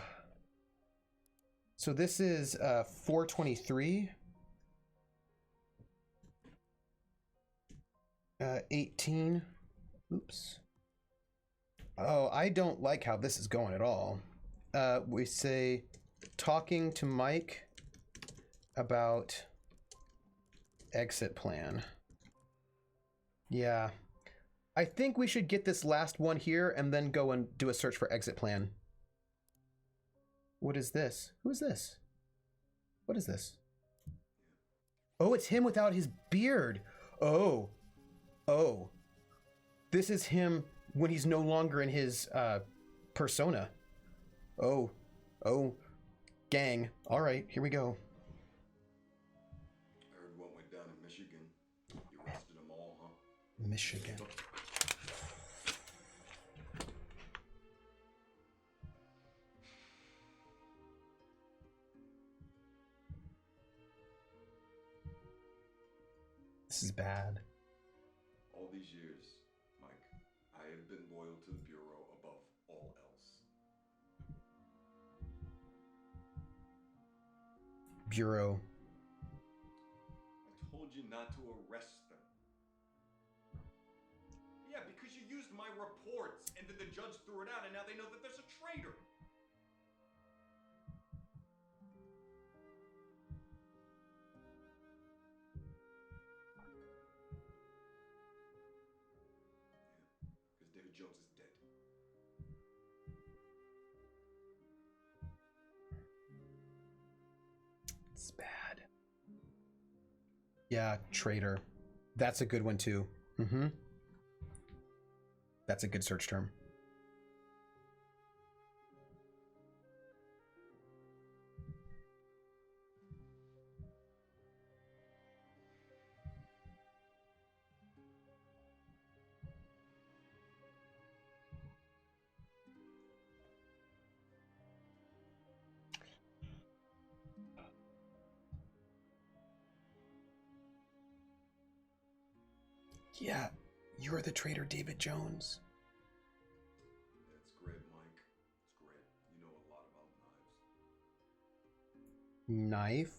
So this is 423. 18. Oops. Oh, I don't like how this is going at all. We say talking to Mike about exit plan. Yeah. I think we should get this last one here and then go and do a search for exit plan. What is this? Who is this? What is this? Oh, it's him without his beard. Oh. This is him when he's no longer in his persona. Oh. Gang. All right, here we go. I heard what went down in Michigan. You arrested them all, huh? Michigan. This is bad. All these years, Mike, I have been loyal to the Bureau above all else. Bureau. I told you not to arrest them. Yeah, because you used my reports, and then the judge threw it out, and now they know that there's a traitor. Because David Jones is dead. It's bad. Yeah, traitor. That's a good one too. Mm-hmm. That's a good search term. Yeah, you're the traitor, David Jones. That's great, Mike. It's great. You know a lot about knives. Knife.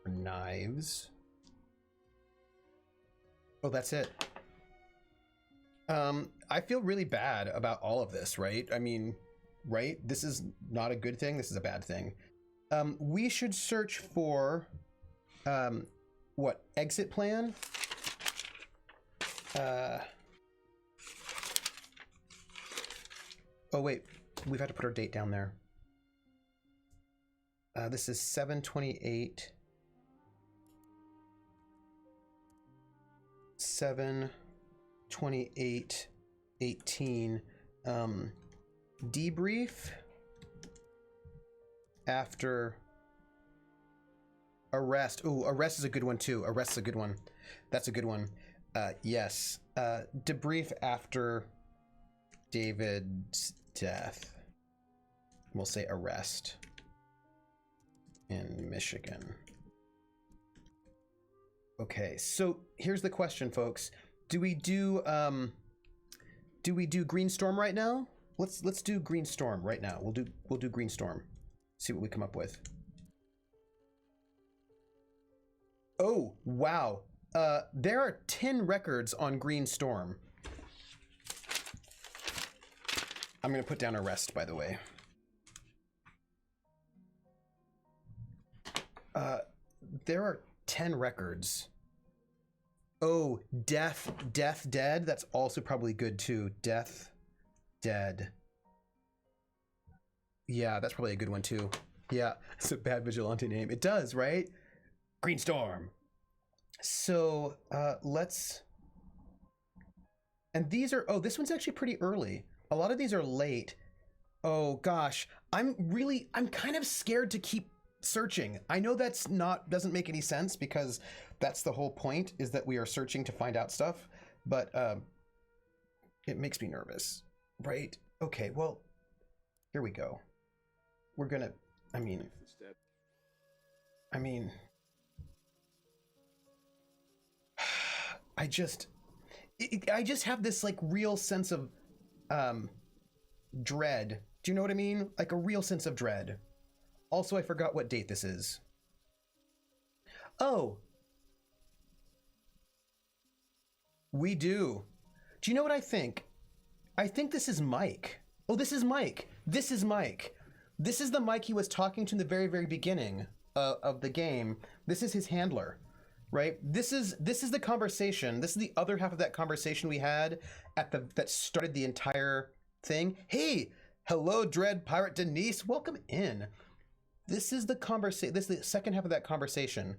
Knives. Oh, that's it. I feel really bad about all of this, right? I mean, right? This is not a good thing. This is a bad thing. We should search for, what? Exit plan? Oh, wait. We've had to put our date down there. This is 7/28. 7/28/18. Debrief after arrest. Oh, arrest is a good one too. Arrest is a good one. That's a good one. Yes. Debrief after David's death. We'll say arrest in Michigan. Okay, so here's the question, folks. Do we do Green Storm right now? Let's do Green Storm right now. We'll do Green Storm. See what we come up with. Oh, wow. There are 10 records on Green Storm. I'm going to put down arrest, by the way. There are 10 records. Oh, Death, Dead. That's also probably good too. Death, Dead. Yeah, that's probably a good one too. Yeah, it's a bad vigilante name. It does, right? Green Storm. So let's. And these are. Oh, this one's actually pretty early. A lot of these are late. Oh gosh, I'm kind of scared to keep searching. I know that's doesn't make any sense because that's the whole point, is that we are searching to find out stuff, but it makes me nervous, right? Okay, well, here we go. We're gonna, I mean, I just have this like real sense of dread. Do you know what I mean? Like a real sense of dread. Also, I forgot what date this is. Oh. We do. Do you know what I think? I think this is Mike. Oh, this is Mike. This is Mike. This is the Mike he was talking to in the very, very beginning of the game. This is his handler, right? This is the conversation. This is the other half of that conversation we had that started the entire thing. Hey, hello, Dread Pirate Denise. Welcome in. This is the conversation. This is the second half of that conversation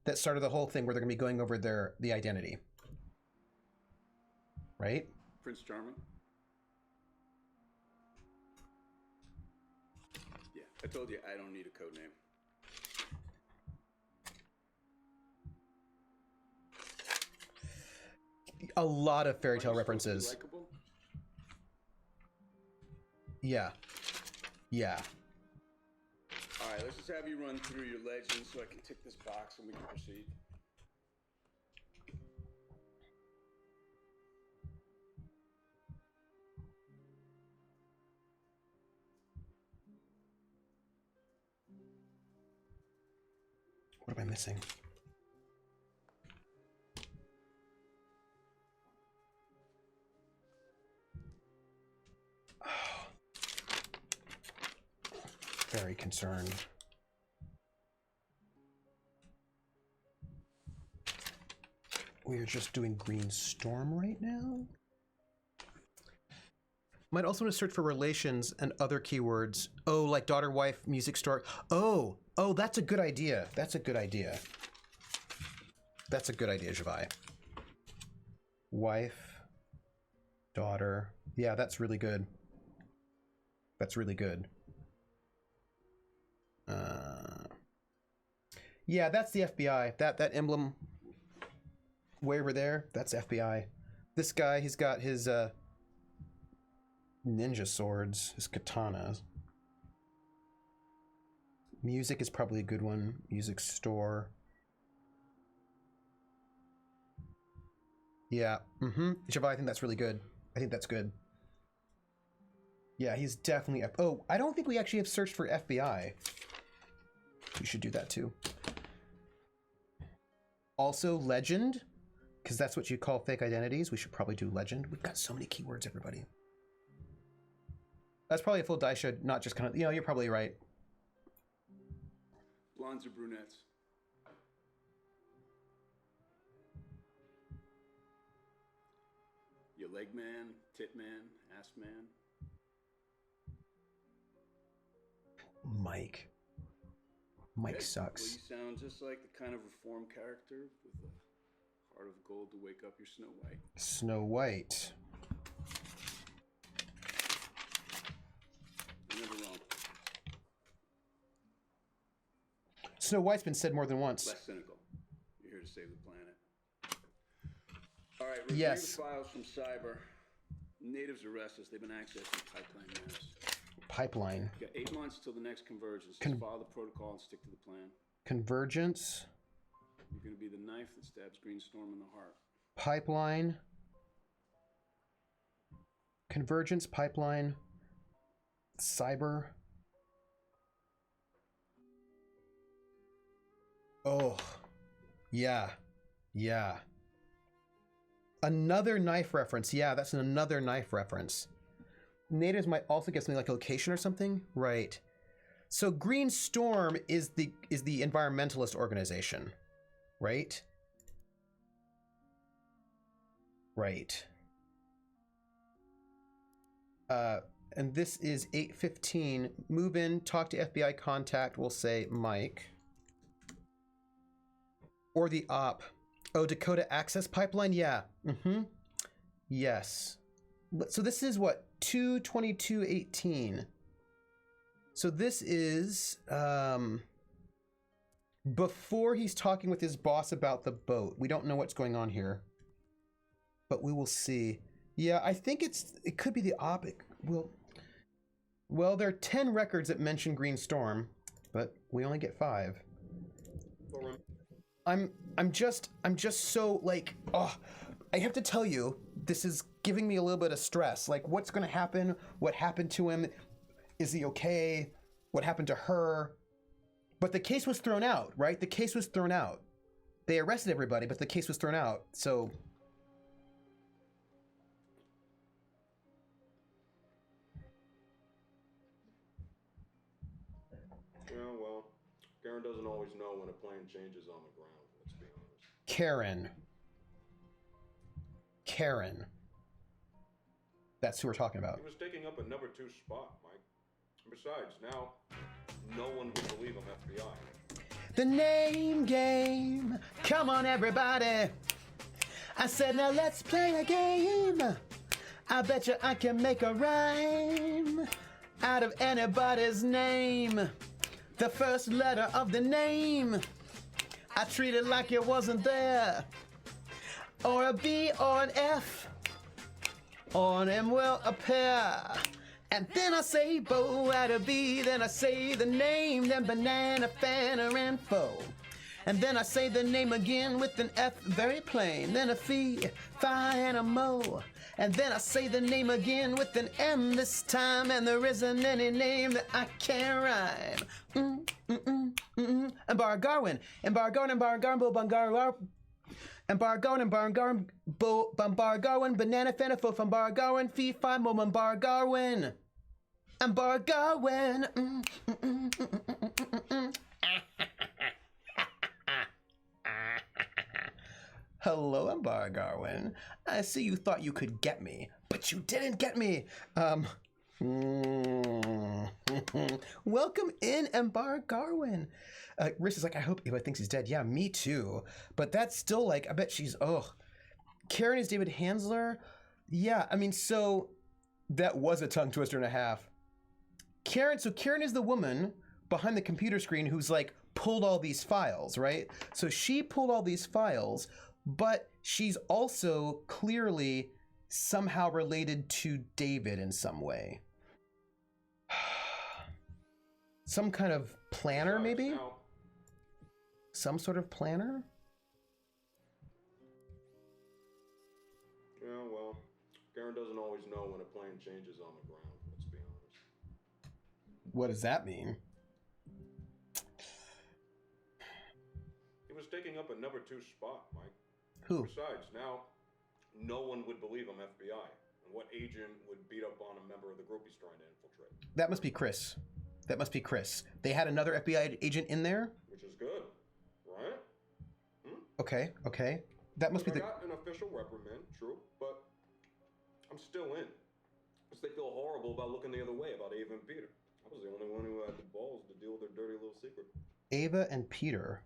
that started the whole thing, where they're going to be going over the identity. Right? Prince Charming? Yeah, I told you I don't need a code name. A lot of fairy tale references. Likeable? Yeah. Yeah. All right, let's just have you run through your legends so I can tick this box and we can proceed. What am I missing? Oh. Very concerned. We're just doing Green Storm right now. Might also want to search for relations and other keywords. Oh, like daughter, wife, music store. Oh, that's a good idea. That's a good idea. That's a good idea, Javai. Wife, daughter. Yeah, that's really good. That's really good. Yeah, that's the FBI. That emblem way over there, that's FBI. This guy, he's got his ninja swords, his katanas. Music is probably a good one. Music store. Yeah. Javai, I think that's really good. I think that's good. Yeah, he's definitely... Oh, I don't think we actually have searched for FBI. we should do that too. Also, legend, because that's what you call fake identities. We should probably do legend. We've got so many keywords, everybody. That's probably a full die should, not just kind of, you're probably right. Blondes or brunettes? You leg man, tit man, ass man? Mike. Mike Okay. sucks. Well, you sound just like the kind of reformed character with a heart of gold to wake up your Snow White. Snow White. You're never wrong. Snow White's been said more than once. Less cynical. You're here to save the planet. All right, review Yes. the files from Cyber. Natives arrest us. They've been accessing pipeline maps. Pipeline. You got 8 months till the next convergence. Just follow the protocol and stick to the plan. Convergence. You're going to be the knife that stabs Green Storm in the heart. Pipeline. Convergence, pipeline. Cyber. Oh. Yeah. Yeah. Another knife reference. Yeah, that's another knife reference. Natives might also get something like location or something. Right. So Green Storm is the environmentalist organization, right? Right. And this is 8:15. Move in, talk to FBI contact. We'll say Mike. Or the op. Oh, Dakota Access Pipeline? Yeah. Mm-hmm. Yes. So this is what? 2/22/18. So this is before he's talking with his boss about the boat. We don't know what's going on here, but we will see. Yeah, I think it could be the op. Well, there are 10 records that mention Green Storm, but we only get 5. I'm just so like, oh, I have to tell you, this is giving me a little bit of stress. Like, what's going to happen? What happened to him? Is he okay? What happened to her? But the case was thrown out, right? The case was thrown out. They arrested everybody, but the case was thrown out. So Yeah, well, Karen doesn't always know when a plane changes on the ground, let's be honest. Karen. That's who we're talking about. He was taking up a number 2 spot, Mike. Besides, now, no one would believe him FBI. The name game. Come on, everybody. I said, now let's play a game. I bet you I can make a rhyme out of anybody's name. The first letter of the name, I treat it like it wasn't there. Or a B or an F, or an M will appear. And then I say Bo at a B, then I say the name, then banana, fanner, and foe. And then I say the name again with an F, very plain. Then a fee, fi, and a mo. And then I say the name again with an M this time, and there isn't any name that I can't rhyme. And Bar Garwin, and Bar Garwin, and Bar Garwin, Bo Bungar, and Bar Garwin, and Bar Garwin, Bo Bar Garwin, banana, fanner, fo, from Bar Garwin, fee, fi, mo, and Bar Garwin. And Bar Garwin. Hello, I'm Bar Garwin. I see you thought you could get me, but you didn't get me. Welcome in, Embar Garwin. Riss is like, I hope Eva thinks he's dead. Yeah, me too. But that's still like, I bet she's, Karen is David Hansler. Yeah, I mean, so that was a tongue twister and a half. Karen is the woman behind the computer screen who's like pulled all these files, right? So she pulled all these files, but she's also clearly somehow related to David in some way. Some kind of planner, maybe? Now, Some sort of planner? yeah, well, Karen doesn't always know when a plane changes on the ground, let's be honest. What does that mean? He was taking up a number 2 spot, Mike. Who? Besides, now no one would believe him FBI. And what agent would beat up on a member of the group he's trying to infiltrate? That must be Chris. That must be Chris. They had another FBI agent in there? Which is good, right? Okay, okay. That must be I the... got an official reprimand, true, but I'm still in. Because they feel horrible about looking the other way about Ava and Peter. I was the only one who had the balls to deal with their dirty little secret. Ava and Peter.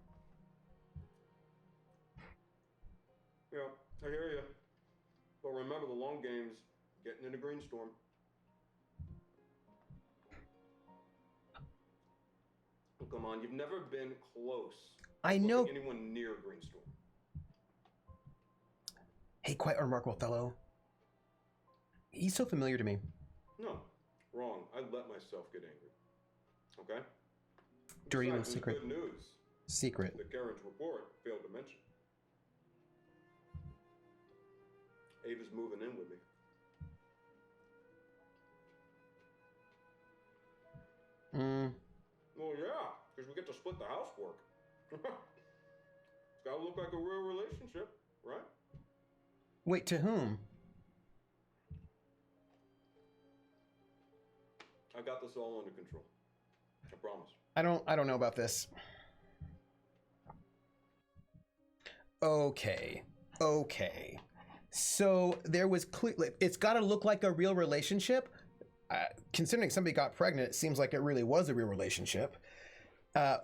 Yeah, I hear you. But remember, the long game's getting into Greenstorm. Oh, come on, you've never been close. I know. Anyone near Greenstorm. Hey, quite a remarkable fellow. He's so familiar to me. No, wrong. I let myself get angry. Okay? Dirty little Besides, secret. Good news. Secret. The Karen's report failed to mention. Ava's moving in with me. Well, yeah, because we get to split the housework. It's got to look like a real relationship, right? Wait, to whom? I got this all under control. I promise. I don't know about this. Okay. Okay. So there was it's got to look like a real relationship. Considering somebody got pregnant, it seems like it really was a real relationship. Does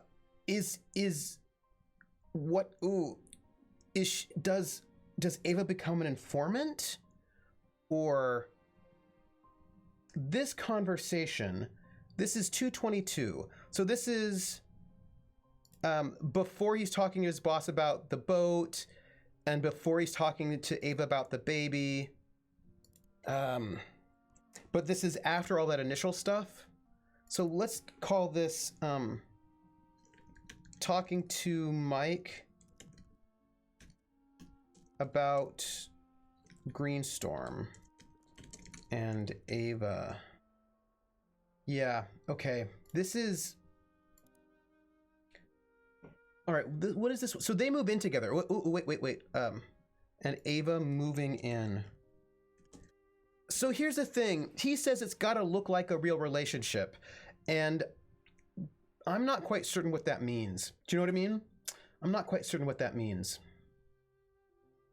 Ava become an informant? Or this conversation, this is 222. So this is before he's talking to his boss about the boat and before he's talking to Ava about the baby. But this is after all that initial stuff. So let's call this talking to Mike about Greenstorm and Ava. Yeah, okay. This is... All right, what is this? So they move in together. Wait. And Ava moving in. So here's the thing. He says it's got to look like a real relationship. And I'm not quite certain what that means. Do you know what I mean? I'm not quite certain what that means.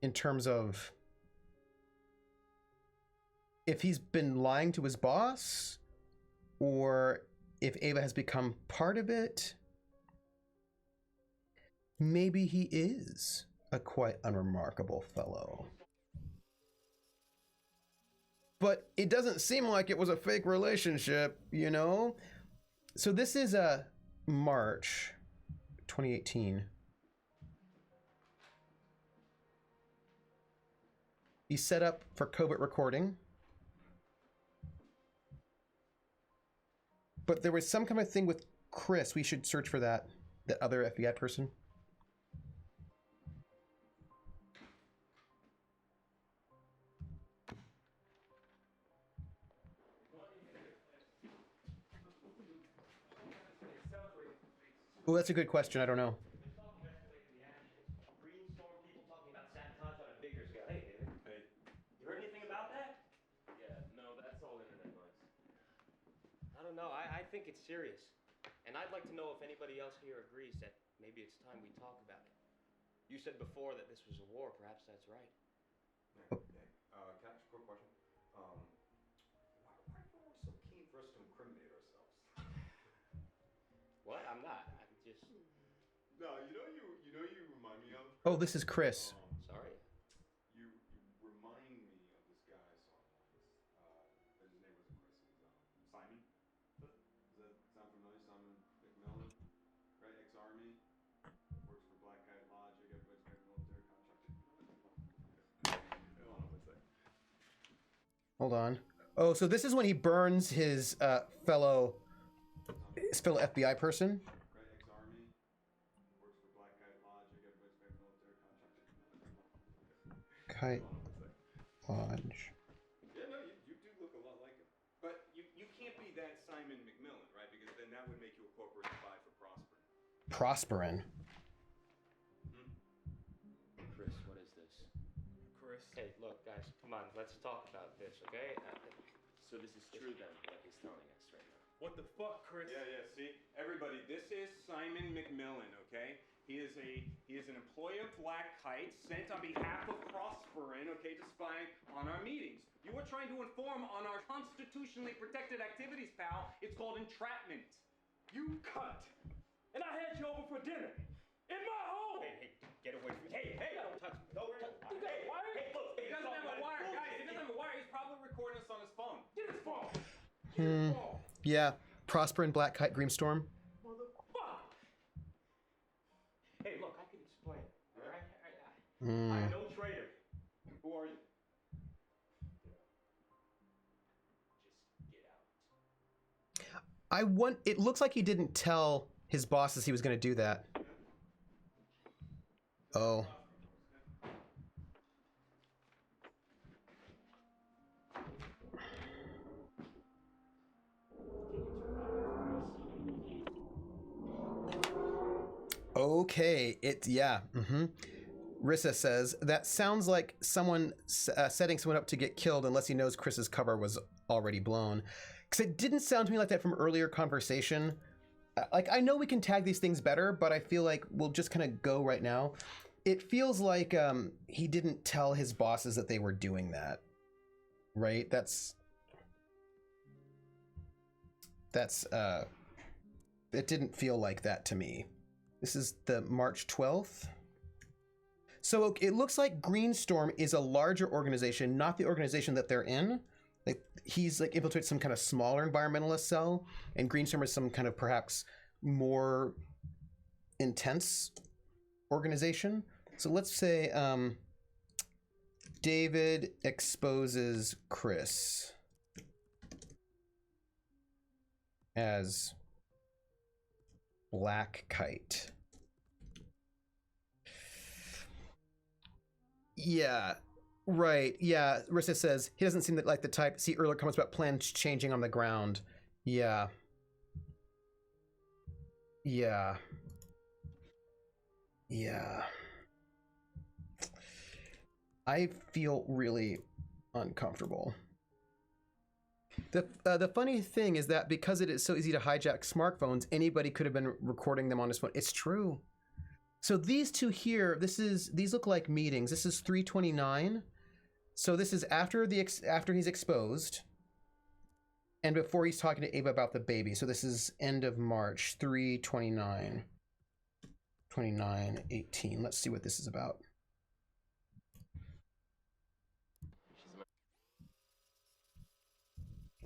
In terms of if he's been lying to his boss or if Ava has become part of it. Maybe he is a quite unremarkable fellow. But it doesn't seem like it was a fake relationship, you know? So this is March 2018. He's set up for covert recording. But there was some kind of thing with Chris. We should search for that other FBI person. Oh, that's a good question. I don't know. Greenstorm people talking about sabotage on a bigger scale. Hey, David. Hey. You heard anything about that? Yeah, no, that's all internet noise. I don't know. I think it's serious. And I'd like to know if anybody else here agrees that maybe it's time we talk about it. You said before that this was a war. Perhaps that's right. Can I ask a quick question? Why are you always so keen for us to incriminate ourselves? What? I'm not. I'm just... No, you remind me of. Oh, this is Chris. Sorry. You remind me of this guy I saw once. But his name wasn't Chris. It was Simon. Does that sound familiar? Simon McMillan, right? Ex-army, works for Black Kite Logic. Everybody's got a military contract. Hold on, what's that? Hold on. Oh, so this is when he burns his fellow FBI person. Right, ex-army, works for Black Kite Logic. Everybody's got a military contract. Kite Lodge. Yeah, no, you do look a lot like him. But you can't be that Simon McMillan, right? Because then that would make you a corporate spy for Prosperin. Prosperin. come on, let's talk about this, okay? So this is true then, what he's telling us right now. What the fuck, Chris? Yeah, see? Everybody, this is Simon McMillan, okay? He is an employee of Black Kite sent on behalf of Prosperin, okay, to spy on our meetings. You were trying to inform on our constitutionally protected activities, pal. It's called entrapment. You cut. And I had you over for dinner. In my home! Hey, get away from me. Hey, don't touch me. Don't touch me. You got a wire? Hey, look. He doesn't have a wire, guys. He doesn't have a wire. He's probably recording us on his phone. Get his phone. Get his phone. Yeah. Prosper and Black Kite Dreamstorm. Motherfucker. Hey, look, I can explain. All right? I'm no traitor. Who are you? Just get out. It looks like he didn't tell his bosses he was going to do that. Oh. Okay, yeah. Rissa says, that sounds like someone setting someone up to get killed unless he knows Chris's cover was already blown. Because it didn't sound to me like that from earlier conversation. Like, I know we can tag these things better, but I feel like we'll just kind of go right now. It feels like he didn't tell his bosses that they were doing that. Right? It didn't feel like that to me. This is the March 12th. So it looks like Greenstorm is a larger organization, not the organization that they're in. Like he's like infiltrated some kind of smaller environmentalist cell, and Greenstorm is some kind of perhaps more intense organization. So let's say David exposes Chris as Black Kite. Yeah, right. Yeah, Rissa says he doesn't seem like the type. See earlier comments about plans changing on the ground. Yeah. Yeah. Yeah. I feel really uncomfortable. The funny thing is that because it is so easy to hijack smartphones, anybody could have been recording them on his phone. It's true. So these two here, these look like meetings. This is 329. So this is after he's exposed and before he's talking to Ava about the baby. So this is end of March, 329, 29, 18. Let's see what this is about.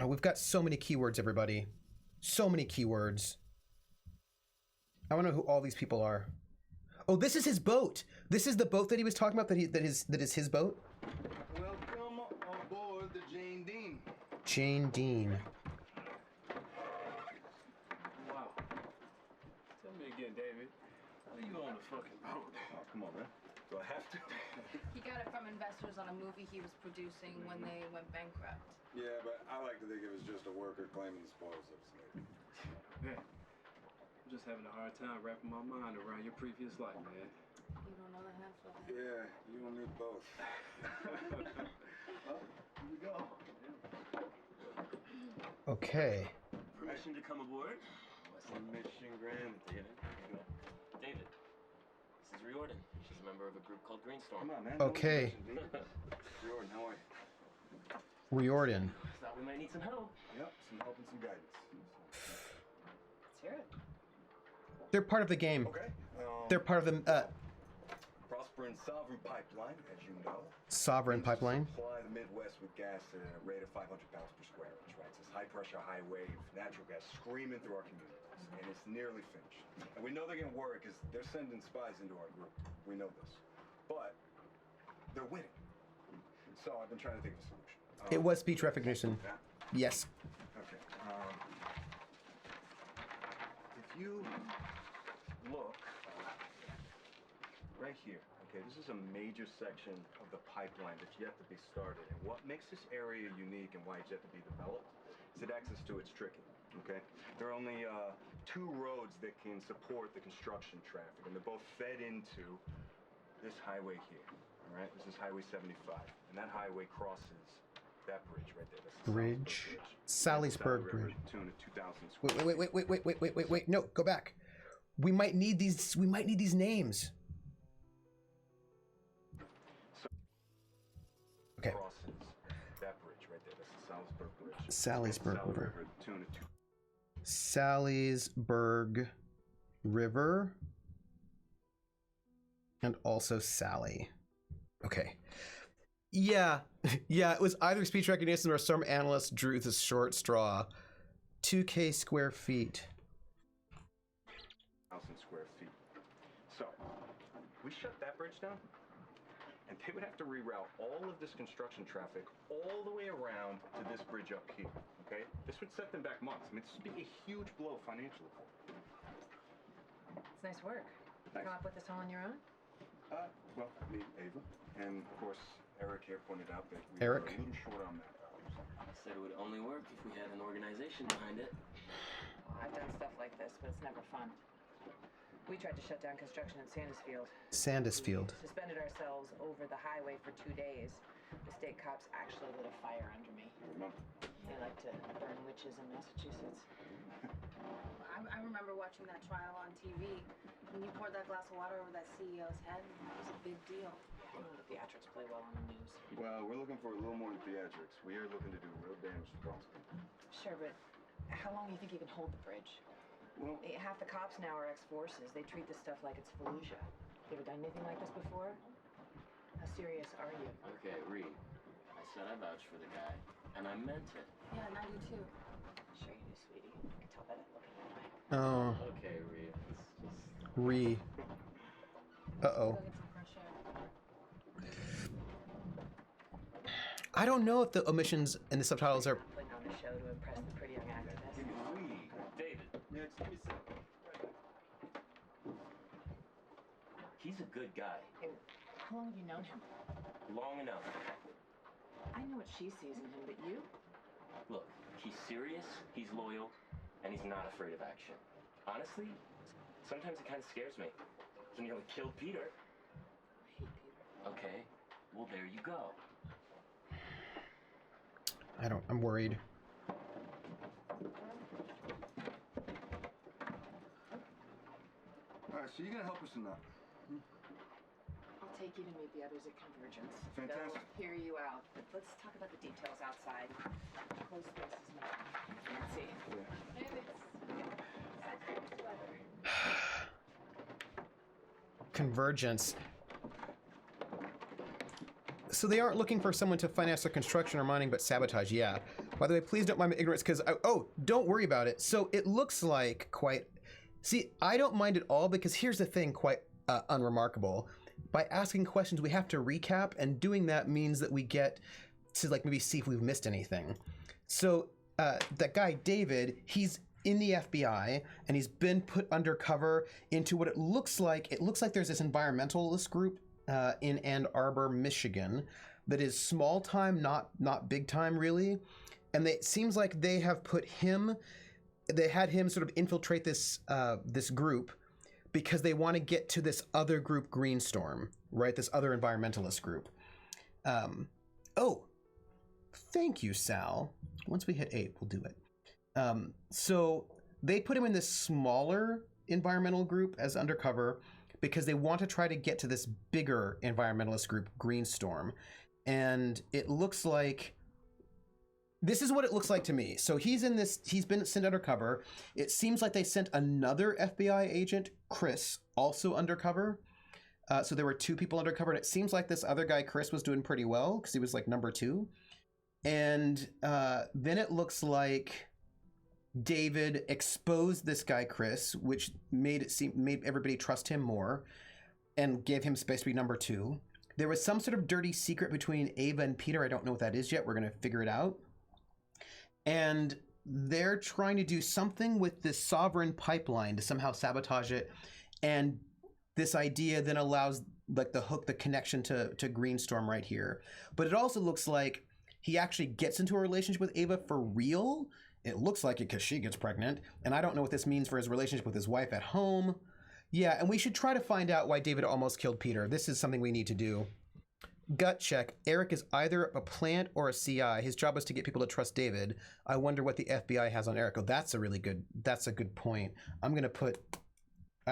Oh, we've got so many keywords, everybody. So many keywords. I want to know who all these people are. Oh, this is his boat. This is the boat that he was talking about. That is his boat. Welcome aboard the Jane Dean. Jane Dean. Wow. Tell me again, David. How are you on the fucking boat? Oh, come on, man. Do I have to? He got it from investors on a movie he was producing when they went bankrupt. Yeah, but I like to think it was just a worker claiming the spoils of slavery. Man, I'm just having a hard time wrapping my mind around your previous life, man. You don't know the half of it. Yeah, you and me both. Well, here we go. Okay. Permission to come aboard? Western Mission Grand Theater. Here you go. David, this is Riordan. She's a member of a group called Greenstorm. Come on, man. Okay. Jordan, how are you? Riordan. Thought we might need some help. Yep, some help and some guidance. Let's hear it. They're part of the game. Okay. They're part of the Prosperin Sovereign Pipeline, as you know. Sovereign Pipeline. Supply the Midwest with gas at a rate of 500 pounds per square inch, right? It's this high pressure, high wave natural gas screaming through our communities. And it's nearly finished. And we know they're going to work because they're sending spies into our group. We know this. But they're winning. So I've been trying to think of a solution. It was speech recognition. Yeah. Yes. Okay. If you look right here, okay, this is a major section of the pipeline that's yet to be started. And what makes this area unique and why it's yet to be developed is that access to it's tricky, okay? There are only two roads that can support the construction traffic, and they're both fed into this highway here, all all right? This is Highway 75, and that highway crosses that bridge right there. That's the Bridge. Salisbury Salisbury Bridge. River, 2,000 square Wait. No, go back. We might need these. We might need these names. Okay. crosses that bridge right there. That's the Salisbury Bridge. Salisbury Salisbury River. River, 2,000. Salisbury River. And also Sally. Okay. Yeah. Yeah, it was either speech recognition or some analyst drew the short straw. 2K square feet. 1,000 square feet. So, we shut that bridge down, and they would have to reroute all of this construction traffic all the way around to this bridge up here, okay? This would set them back months. I mean, this would be a huge blow financially for them. It's nice work. You Thanks. come up with this all on your own? Well, me, Ava, and of course, Eric here pointed out that we Eric? were a little short on manpower. I said it would only work if we had an organization behind it. I've done stuff like this, but it's never fun. We tried to shut down construction in Sandusfield. Sandusfield. Suspended ourselves over the highway for 2 days. The state cops actually lit a fire under me. I remember. They like to burn witches in Massachusetts. I remember watching that trial on TV. When you poured that glass of water over that CEO's head, it was a big deal. You know, the theatrics play well on the news. Well, we're looking for a little more than theatrics. We are looking to do real damage to Boston. Sure, but how long do you think you can hold the bridge? Well, Half the cops now are ex-forces. They treat this stuff like it's Fallujah. You ever done anything like this before? How serious are you? Okay, Reed. I said I vouched for the guy, and I meant it. Yeah, and I do too. Sure you do, sweetie. I can tell by that look in your eye. Oh, Okay, Reed. Let's just... Uh-oh. Go get some fresh air. I don't know if the omissions in the subtitles are... Putting on a show to impress the pretty young activist. Reed. David, Yeah, just give me a sec. he's a good guy. Hey, how long have you known him? Long enough. I know what she sees in him, but you? Look, he's serious, he's loyal, and he's not afraid of action. Honestly, sometimes it kind of scares me. He nearly killed Peter. I hate Peter. Okay, well, there you go. I'm worried. All right, so you're gonna help us in that? I'll take you to meet the others at Convergence. Fantastic. They'll hear you out, but let's talk about the details outside. Close space is not fancy. And it's such weather. Convergence. So they aren't looking for someone to finance their construction or mining, but sabotage. Yeah. By the way, please don't mind my ignorance, because don't worry about it. So it looks like quite. See, I don't mind at all, because here's the thing, quite unremarkable. By asking questions, we have to recap, and doing that means that we get to like maybe see if we've missed anything. So that guy David, he's in the FBI, and he's been put undercover into what it looks like. It looks like there's this environmentalist group in Ann Arbor, Michigan, that is small time, not big time really. And it seems like they have put him, they had him sort of infiltrate this this group because they want to get to this other group, Greenstorm, right? This other environmentalist group. Oh, thank you, Sal. Once we hit 8, we'll do it. So they put him in this smaller environmental group as undercover because they want to try to get to this bigger environmentalist group, Greenstorm. And it looks like, this is what it looks like to me. So he's in this, he's been sent undercover. It seems like they sent another FBI agent, Chris, also undercover. So there were 2 people undercover, and it seems like this other guy, Chris, was doing pretty well because he was like number 2. And then it looks like David exposed this guy, Chris, which made everybody trust him more and gave him space to be number 2. There was some sort of dirty secret between Ava and Peter. I don't know what that is yet. We're going to figure it out. And they're trying to do something with this sovereign pipeline to somehow sabotage it. And this idea then allows like the connection to Greenstorm right here. But it also looks like he actually gets into a relationship with Ava for real. It looks like it because she gets pregnant. And I don't know what this means for his relationship with his wife at home. Yeah, and we should try to find out why David almost killed Peter. This is something we need to do. Gut check. Eric is either a plant or a CI. His job was to get people to trust David. I wonder what the FBI has on Eric. Oh, that's a good point. I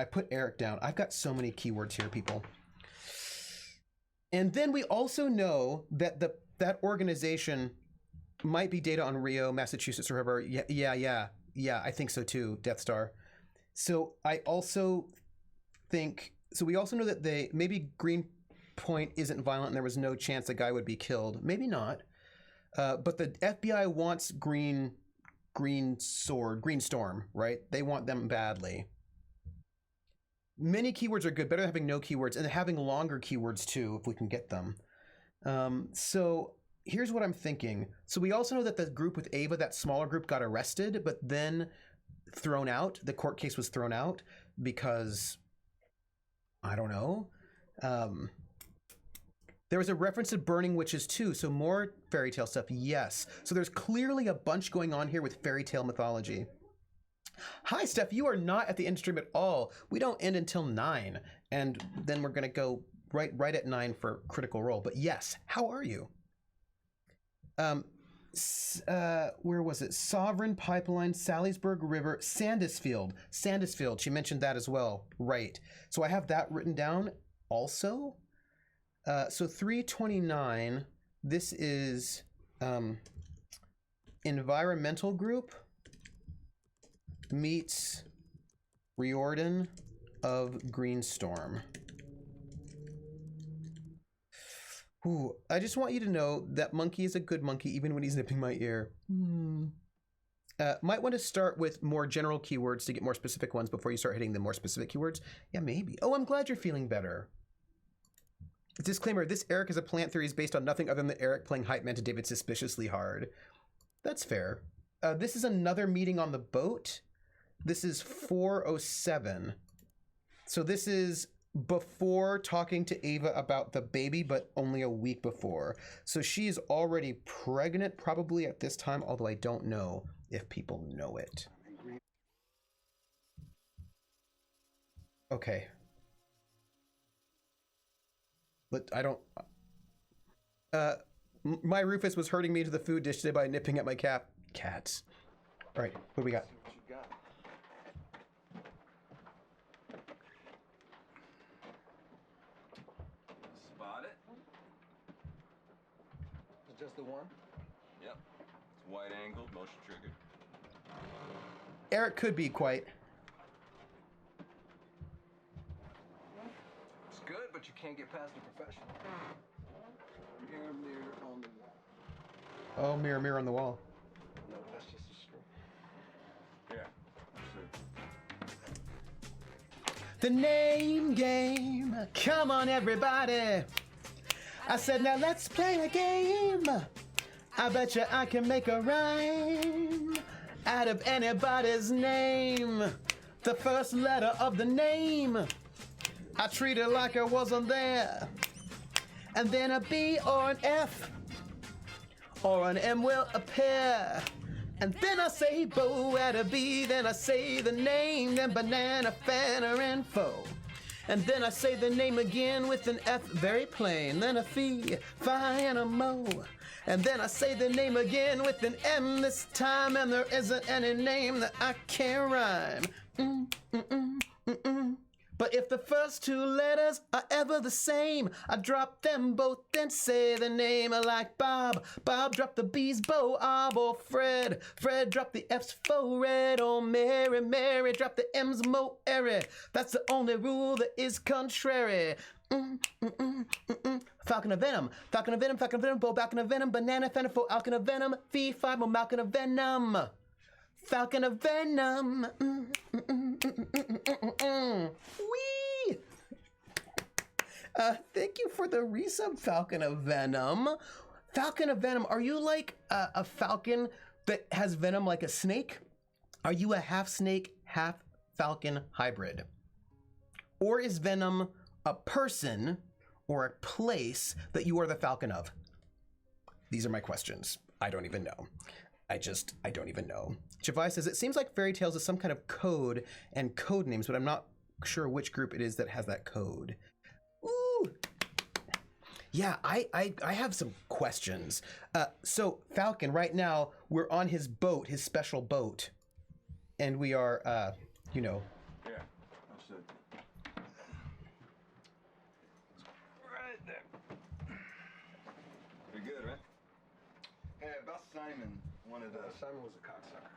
put Eric down. I've got so many keywords here, people. And then we also know that that organization might be data on Rio, Massachusetts, or wherever. Yeah, I think so too, Death Star. So I also think, so we also know that maybe Greenpoint isn't violent and there was no chance a guy would be killed. Maybe not. But the FBI wants Green Storm, right? They want them badly. Many keywords are good, better than having no keywords, and having longer keywords too, if we can get them. So here's what I'm thinking. So we also know that the group with Ava, that smaller group, got arrested, but then thrown out. The court case was thrown out because, I don't know. There was a reference to burning witches too, so more fairy tale stuff, yes. So there's clearly a bunch going on here with fairy tale mythology. Hi, Steph, you are not at the end stream at all. We don't end until 9, and then we're going to go right at 9 for Critical Role. But yes, how are you? Where was it? Sovereign Pipeline, Salisbury River, Sandusfield. She mentioned that as well. Right. So I have that written down also. So 329, this is environmental group meets Riordan of Greenstorm. Ooh, I just want you to know that monkey is a good monkey even when he's nipping my ear. Might want to start with more general keywords to get more specific ones before you start hitting the more specific keywords. Yeah, maybe. Oh, I'm glad you're feeling better. Disclaimer, this Eric is a plant theory is based on nothing other than Eric playing hype man to David suspiciously hard. That's fair. This is another meeting on the boat. This is 407. So this is before talking to Ava about the baby, but only a week before. So she is already pregnant probably at this time, although I don't know if people know it. Okay. But I don't... my Rufus was hurting me to the food dish today by nipping at my cats. All right, what do we got? Spot it? Is just the one? Yep. It's wide angled, motion triggered. Eric could be quite. It's good, but you can't get past the professional. Mirror, mirror on the wall. Oh, mirror, mirror on the wall. No, that's just a screw. Yeah. The name game. Come on, everybody. I said, now let's play a game. I bet you I can make a rhyme out of anybody's name. The first letter of the name, I treat it like I wasn't there. And then a B or an F or an M will appear. And then I say Bo at a B, then I say the name, then banana, fana, info. And then I say the name again with an F, very plain, then a fee, fi, and a mo. And then I say the name again with an M this time, and there isn't any name that I can't rhyme. But if the first two letters are ever the same, I drop them both and say the name. Like Bob, Bob drop the B's, Bo, or Fred, Fred drop the F's for Red, or Mary, Mary drop the M's, Mo, Eri. That's the only rule that is contrary. Falcon of Venom, Falcon of Venom, Falcon of Venom, Bo, Falcon of Venom, Banana, Fenifo, Falcon of Venom, Fee, Five, Mo, Falcon of Venom. Falcon of Venom. Wee! Thank you for the resub, Falcon of Venom. Falcon of Venom, are you like a falcon that has venom like a snake? Are you a half snake, half falcon hybrid? Or is Venom a person or a place that you are the falcon of? These are my questions. I don't even know. I don't even know. Javai says, it seems like Fairy Tales is some kind of code and code names, but I'm not sure which group it is that has that code. Ooh! Yeah, I have some questions. So Falcon, right now we're on his boat, his special boat, and we are, you know. Yeah, understood. Right there. Pretty good, right? Hey, about Simon, Simon was a cocksucker.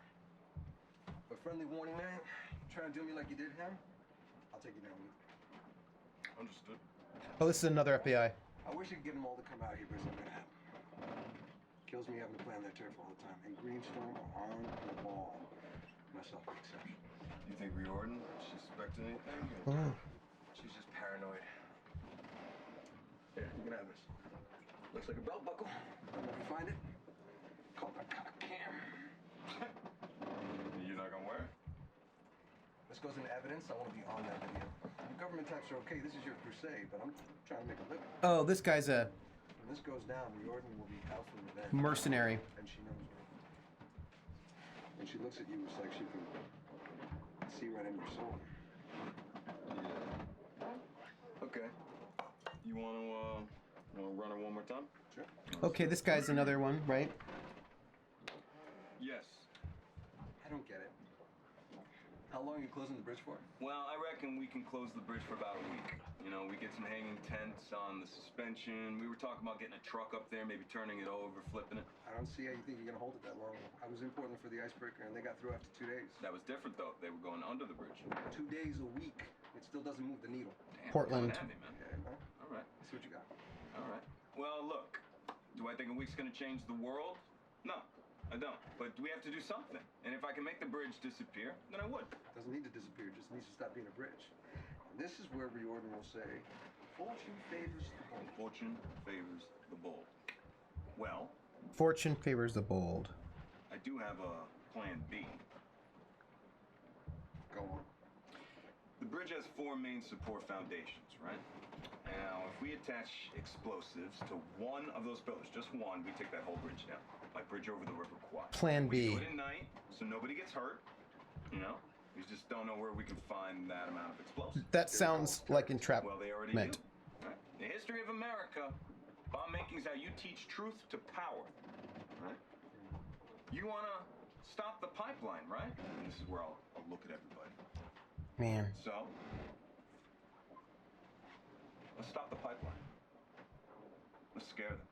A friendly warning, man. You trying to do me like you did him? I'll take you down with you. Understood. Oh, this is another FBI. I wish I could get them all to come out here, but it's not gonna happen. Kills me having to play on their turf all the time. And Greenstone are on the ball. Myself the exception. You think Riordan suspected anything? Oh. She's just paranoid. Here, you can have this. Looks like a belt buckle. If you find it, call it a cock cam. You're not gonna wear it? This goes into evidence. I want to be on that video. Your government types are okay. This is your crusade, but I'm trying to make a living. Oh, this guy's a When this goes down, Riordan will be out for revenge. mercenary. And she knows it. When she looks at you, it's like she can see right in your soul. Yeah. Okay. You wanna run her one more time? Sure. Okay, this guy's another one, right? Yes. I don't get it. How long are you closing the bridge for? Well, I reckon we can close the bridge for about a week. You know, we get some hanging tents on the suspension. We were talking about getting a truck up there, maybe turning it over, flipping it. I don't see how you think you're gonna hold it that long. I was in Portland for the icebreaker, and they got through after 2 days. That was different, though. They were going under the bridge. 2 days a week. It still doesn't move the needle. Damn, Portland. coming at me, man. Yeah, no? All right. Let's see what you got. All right. Well, look. Do I think a week's gonna change the world? No, I don't. But we have to do something. And if I can make the bridge disappear, then I would. Doesn't need to disappear, just needs to stop being a bridge. And this is where Riordan will say, fortune favors the bold. Fortune favors the bold. Well, Fortune favors the bold. I do have a plan B. Go on. The bridge has 4 main support foundations, right? Now, if we attach explosives to one of those pillars, just one, we take that whole bridge down. Like bridge over the river Kwai. Plan We B. do it at night, so nobody gets hurt. You know, we just don't know where we can find that amount of explosives. That sounds like entrapment. Well, they already do. Right? The history of America, bomb making is how you teach truth to power. Right? You wanna stop the pipeline, right? And this is where I'll look at everybody. Man. So, let's stop the pipeline. Let's scare them.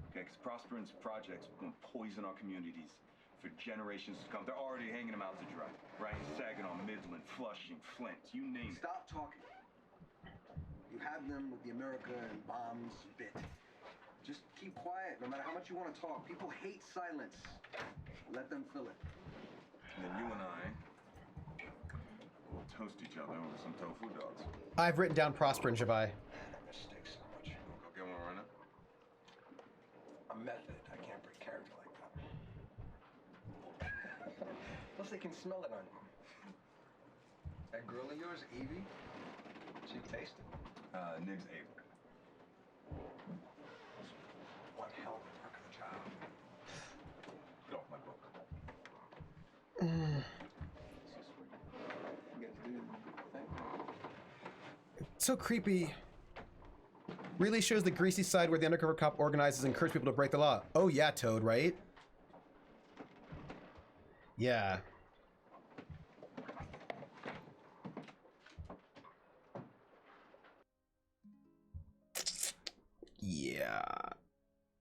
Okay, because Prosperon's projects are going to poison our communities for generations to come. They're already hanging them out to dry. Right? Saginaw, Midland, Flushing, Flint, you name it. Stop talking. You had them with the America and bombs bit. Just keep quiet, no matter how much you want to talk. People hate silence. Let them fill it. And then you and I will toast each other over some tofu dogs. I've written down Prosper and Javai. Mistake so much. Go get one right now. I'm method. I can't break character like that. Plus, they can smell it on you. That girl of yours, Evie, she tasted. Nig's Ava. One hell of a work of the job. Get off my book. So sweet. You guys do the thing. So creepy. Really shows the greasy side where the undercover cop organizes and encourages people to break the law. Oh yeah, Toad, right? Yeah. Yeah.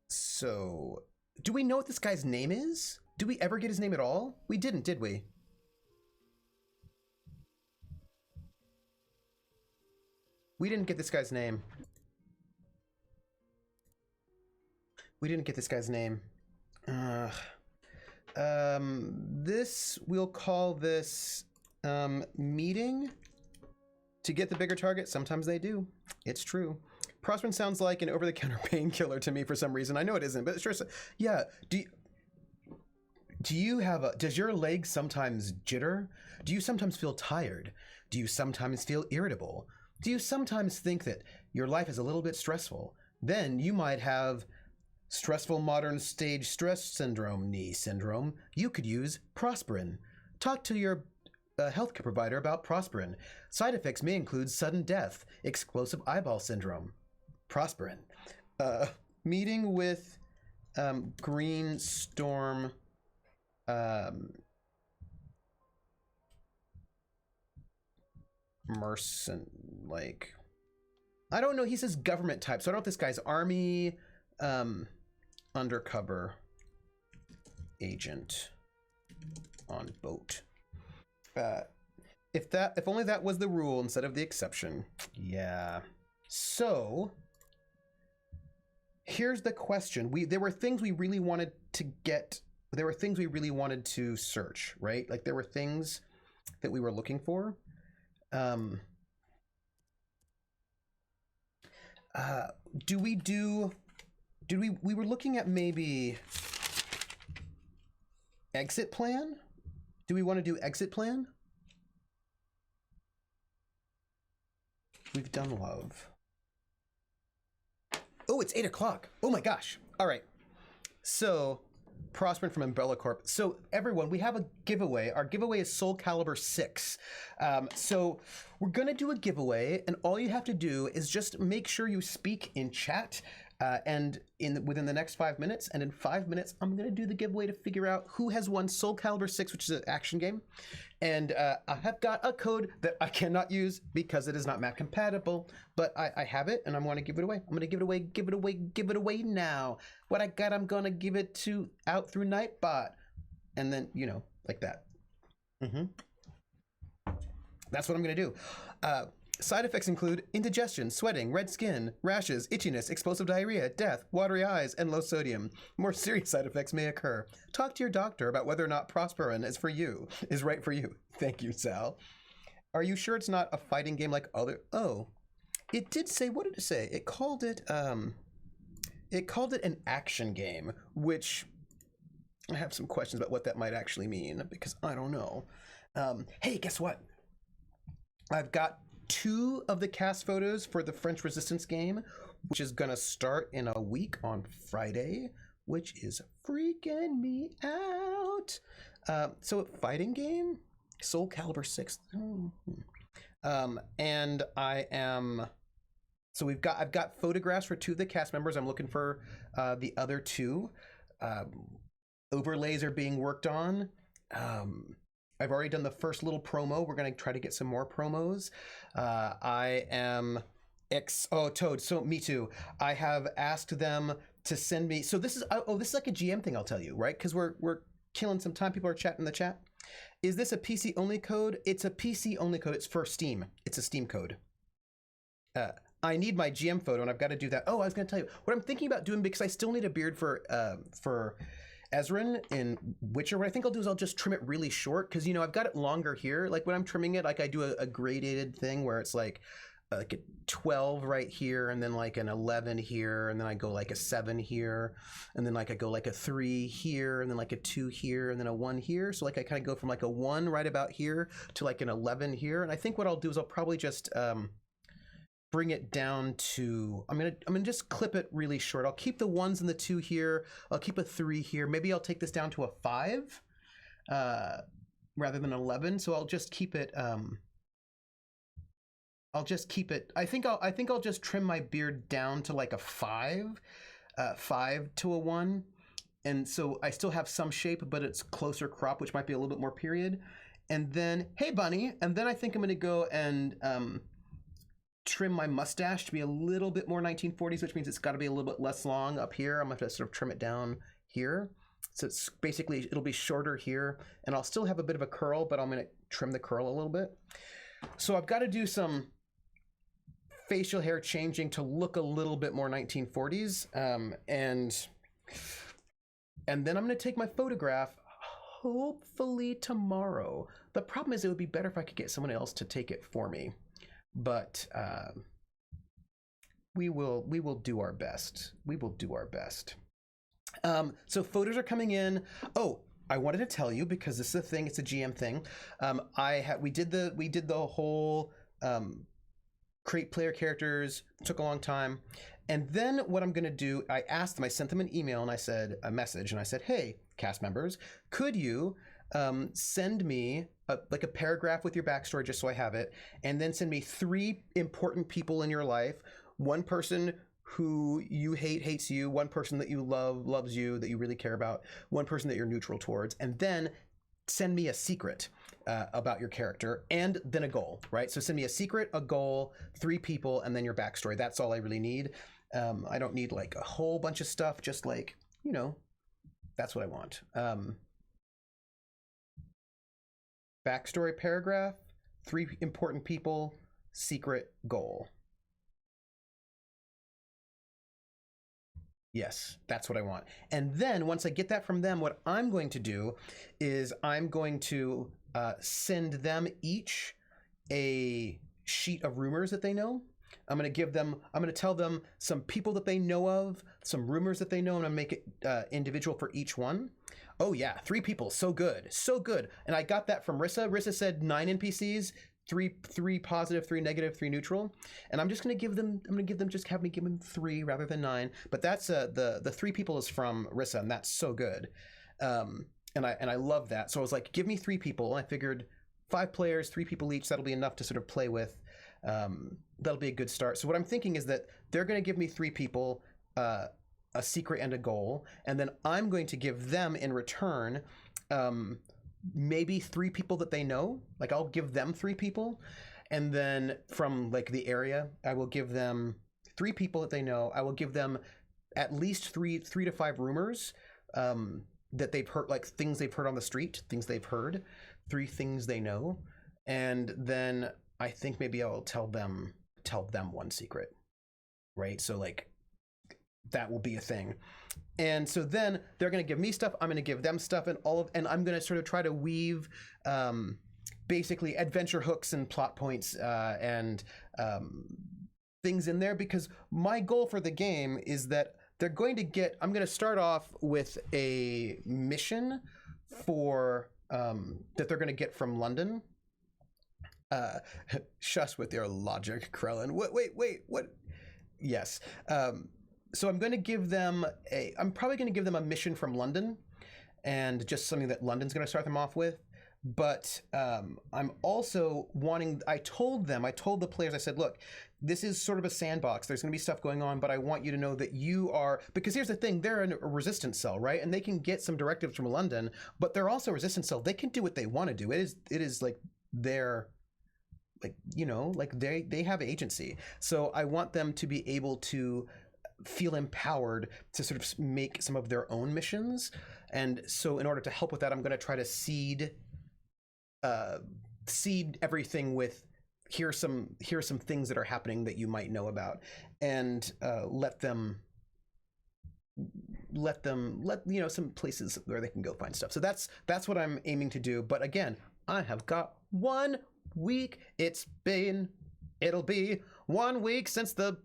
So, do we know what this guy's name is? Do we ever get his name at all? We didn't, did we? We didn't get this guy's name. We didn't get this guy's name. This, we'll call this meeting to get the bigger target. Sometimes they do. It's true. Prosperin sounds like an over-the-counter painkiller to me for some reason. I know it isn't, but it's sure. Yeah. Do you have a? Does your leg sometimes jitter? Do you sometimes feel tired? Do you sometimes feel irritable? Do you sometimes think that your life is a little bit stressful? Then you might have stressful modern stage stress syndrome, knee syndrome. You could use Prosperin. Talk to your healthcare provider about Prosperin. Side effects may include sudden death, explosive eyeball syndrome. Prosperin. Meeting with Green Storm Mercen, like, I don't know. He says government type, so I don't know if this guy's army, undercover agent on boat. If only that was the rule instead of the exception. Yeah. So here's the question. There were things we really wanted to get. There were things we really wanted to search, right? Like there were things that we were looking for. We were looking at maybe exit plan? Do we want to do exit plan? We've done love. Oh, it's 8 o'clock. Oh my gosh. All right. So, Prosperin from Umbrella Corp. So, everyone, we have a giveaway. Our giveaway is Soul Calibur 6. So, we're going to do a giveaway, and all you have to do is just make sure you speak in chat and within the next 5 minutes. And in 5 minutes, I'm going to do the giveaway to figure out who has won Soul Calibur 6, which is an action game. And I have got a code that I cannot use because it is not Mac compatible, but I have it and I want to give it away. I'm going to give it away now. What I got, I'm going to give it out through Nightbot. And then, like that. That's what I'm going to do. Side effects include indigestion, sweating, red skin, rashes, itchiness, explosive diarrhea, death, watery eyes, and low sodium. More serious side effects may occur. Talk to your doctor about whether or not Prosperin is right for you. Thank you, Sal. Are you sure it's not a fighting game like other? Oh, it did say. What did it say? It called it an action game, which I have some questions about what that might actually mean because I don't know. Hey, guess what? I've got 2 of the cast photos for the French Resistance game, which is gonna start in a week on Friday, which is freaking me out. So fighting game, Soul Calibur 6. And I am. So I've got photographs for 2 of the cast members. I'm looking for the other 2. Overlays are being worked on. I've already done the first little promo. We're going to try to get some more promos. I am Toad. So me too. I have asked them to send me. So this is like a GM thing, I'll tell you, right? Because we're killing some time. People are chatting in the chat. Is this a PC only code? It's a PC only code. It's for Steam. It's a Steam code. I need my GM photo, and I've got to do that. Oh, I was going to tell you what I'm thinking about doing because I still need a beard for Ezrin in Witcher. What I think I'll do is I'll just trim it really short because I've got it longer here. Like when I'm trimming it, like I do a gradated thing where it's like a 12 right here, and then like an 11 here, and then I go like a 7 here, and then like I go like a 3 here, and then like a 2 here, and then a 1 here. So like I kind of go from like a 1 right about here to like an 11 here. And I think what I'll do is I'll probably just bring it down to, I'm gonna just clip it really short. I'll keep the 1s and the 2 here. I'll keep a 3 here. Maybe I'll take this down to a 5 rather than 11. So I'll just keep it. I think I'll just trim my beard down to like a 5 to a 1, and so I still have some shape, but it's closer crop, which might be a little bit more period. And then, hey bunny, and then I think I'm gonna go and trim my mustache to be a little bit more 1940s, which means it's got to be a little bit less long up here. I'm gonna have to sort of trim it down here. So it's basically, it'll be shorter here, and I'll still have a bit of a curl, but I'm gonna trim the curl a little bit. So I've got to do some facial hair changing to look a little bit more 1940s. And then I'm gonna take my photograph hopefully tomorrow. The problem is it would be better if I could get someone else to take it for me. But we will do our best. We will do our best. So photos are coming in. Oh, I wanted to tell you because this is a thing. It's a GM thing. We did the whole create player characters. Took a long time, and then what I'm gonna do? I asked them. I sent them an email and I said a message and I said, "Hey, cast members, could you send me a paragraph with your backstory just so I have it, and then send me 3 important people in your life, 1 person who you hate hates you, one person that you love loves you, that you really care about, one person that you're neutral towards, and then send me a secret about your character, and then a goal, right? So send me a secret, a goal, 3 people, and then your backstory. That's all I really need. I don't need like a whole bunch of stuff, just like, you know, that's what I want. Backstory paragraph, 3 important people, secret, goal. Yes, that's what I want. And then once I get that from them, what I'm going to do is I'm going to send them each a sheet of rumors that they know. I'm going to tell them some people that they know of, some rumors that they know, and I'm going to make it individual for each one. Oh yeah, 3 people, so good, so good. And I got that from Rissa. Rissa said 9 NPCs, 3 positive, 3 negative, 3 neutral, and I'm just gonna give them. Just have me give them 3 rather than 9. But that's the 3 people is from Rissa, and that's so good, and I love that. So I was like, give me 3 people. And I figured 5 players, 3 people each. That'll be enough to sort of play with. That'll be a good start. So what I'm thinking is that they're gonna give me 3 people, a secret and a goal, and then I'm going to give them in return. Maybe 3 people that they know. Like I'll give them 3 people, and then from like the area, I will give them 3 people that they know. I will give them at least 3 to 5 rumors that they've heard, like things they've heard on the street, things they've heard, 3 things they know, and then I think maybe I'll tell them 1 secret, right? So like that will be a thing. And so then they're going to give me stuff, I'm going to give them stuff, and I'm going to sort of try to weave basically adventure hooks and plot points and things in there, because my goal for the game is that I'm going to start off with a mission for that they're going to get from London. Shush with your logic, Krellin. Wait, what? Yes. So I'm probably going to give them a mission from London, and just something that London's going to start them off with. But I'm also I told the players, I said, look, this is sort of a sandbox. There's going to be stuff going on, but I want you to know that you are, because here's the thing, they're a resistance cell, right? And they can get some directives from London, but they're also a resistance cell. They can do what they want to do. It is like their, like, you know, like they have agency. So I want them to be able to feel empowered to sort of make some of their own missions. And so in order to help with that, I'm going to try to seed everything with here's some things that are happening that you might know about, and let you know some places where they can go find stuff. So that's what I'm aiming to do. But again, I have got 1 week. It'll be 1 week since the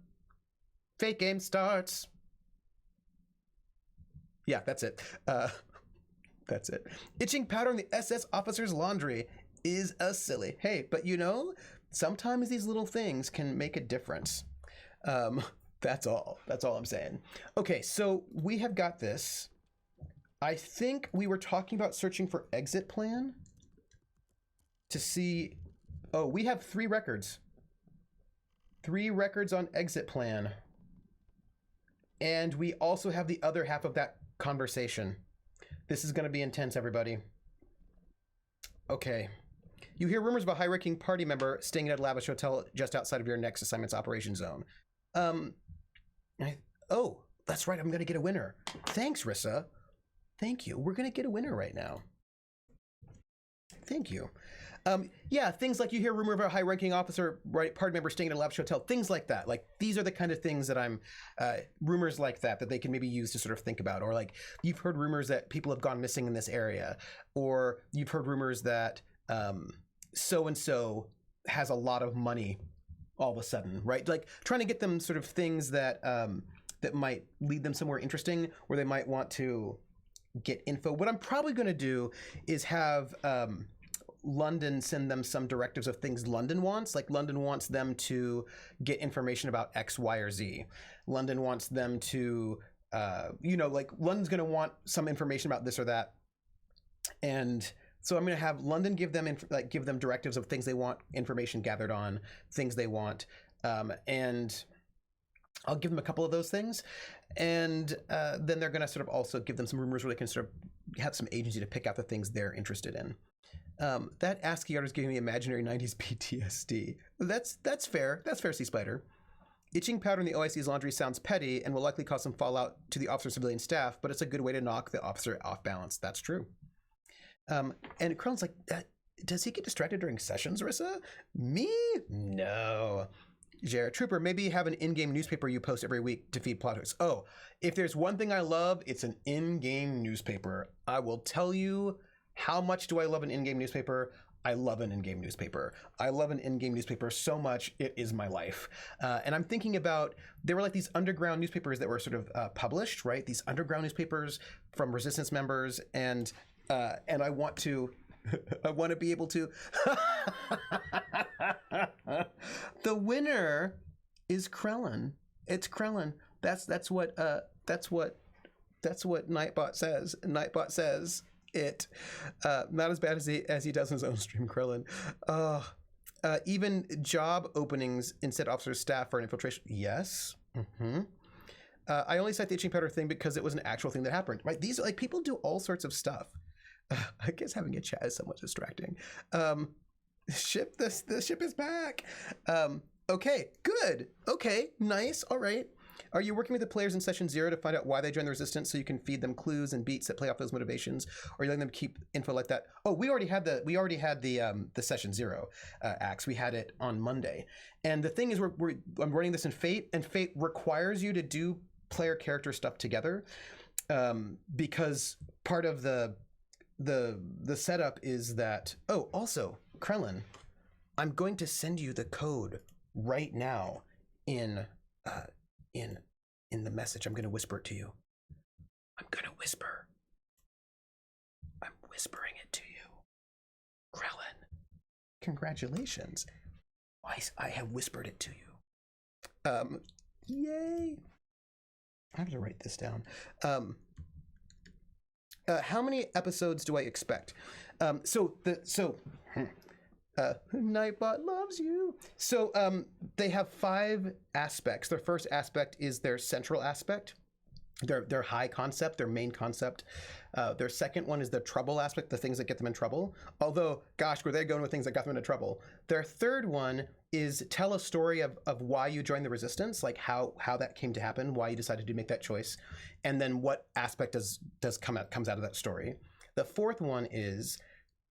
fake game starts. Yeah, that's it. That's it. Itching powder in the SS officer's laundry is a silly. Hey, but you know, sometimes these little things can make a difference. That's all I'm saying. Okay, so we have got this. I think we were talking about searching for exit plan to see. Oh, we have 3 records. 3 records on exit plan. And we also have the other half of that conversation. This is going to be intense, everybody. Okay. You hear rumors of a high-ranking party member staying at a lavish hotel just outside of your next assignment's operation zone. Oh, that's right. I'm going to get a winner. Thanks, Rissa. Thank you. We're going to get a winner right now. Thank you. Yeah, things like you hear rumor of a high-ranking officer, right, party member staying at a lavish hotel, things like that. Like, these are the kind of things that I'm, rumors like that they can maybe use to sort of think about. Or like, you've heard rumors that people have gone missing in this area. Or you've heard rumors that so-and-so has a lot of money all of a sudden, right? Like, trying to get them sort of things that, that might lead them somewhere interesting, where they might want to get info. What I'm probably going to do is have, London send them some directives of things London wants. Like, London wants them to get information about X, Y, or Z. London wants them to, you know, like, London's going to want some information about this or that. And so I'm going to have London give them directives of things they want information gathered on, things they want. And I'll give them a couple of those things, and then they're going to sort of also give them some rumors where they can sort of have some agency to pick out the things they're interested in. That ASCII art is giving me imaginary 90s PTSD. That's fair. That's fair, Sea Spider. Itching powder in the OIC's laundry sounds petty and will likely cause some fallout to the officer civilian staff, but it's a good way to knock the officer off balance. That's true. And Kron's like, does he get distracted during sessions, Rissa? Me? No. Jared, Trooper, maybe have an in-game newspaper you post every week to feed plot hooks. Oh, if there's one thing I love, it's an in-game newspaper. I will tell you, how much do I love an in-game newspaper? I love an in-game newspaper. I love an in-game newspaper so much, it is my life. And I'm thinking about, there were like these underground newspapers that were sort of published, right? These underground newspapers from Resistance members, and I want to, I want to be able to. The winner is Krellin. It's Krellin. That's what Nightbot says. Nightbot says it. Not as bad as he does in his own stream, Krellin. Even job openings instead officers staff for an infiltration. Yes. Mm-hmm. I only cite the itching powder thing because it was an actual thing that happened. Right? These like people do all sorts of stuff. I guess having a chat is somewhat distracting. The ship is back. Okay, good. Okay, nice. All right. Are you working with the players in session 0 to find out why they joined the resistance so you can feed them clues and beats that play off those motivations, or are you letting them keep info like that? Oh, we already had the session 0 acts. We had it on Monday. And the thing is I'm running this in Fate, and Fate requires you to do player character stuff together. Because part of the setup is that, oh, also, Krellin, I'm going to send you the code right now in the message. I'm going to whisper it to you. I'm going to whisper. I'm whispering it to you. Krellin, congratulations. I have whispered it to you. Yay. I have to write this down. How many episodes do I expect? Nightbot loves you. So they have 5 aspects. Their first aspect is their central aspect, their high concept, their main concept. Their second one is the trouble aspect, the things that get them in trouble. Although, gosh, were they going with things that got them into trouble? Their third one is tell a story of why you joined the resistance, like how that came to happen, why you decided to make that choice, and then what aspect comes out of that story. The fourth one is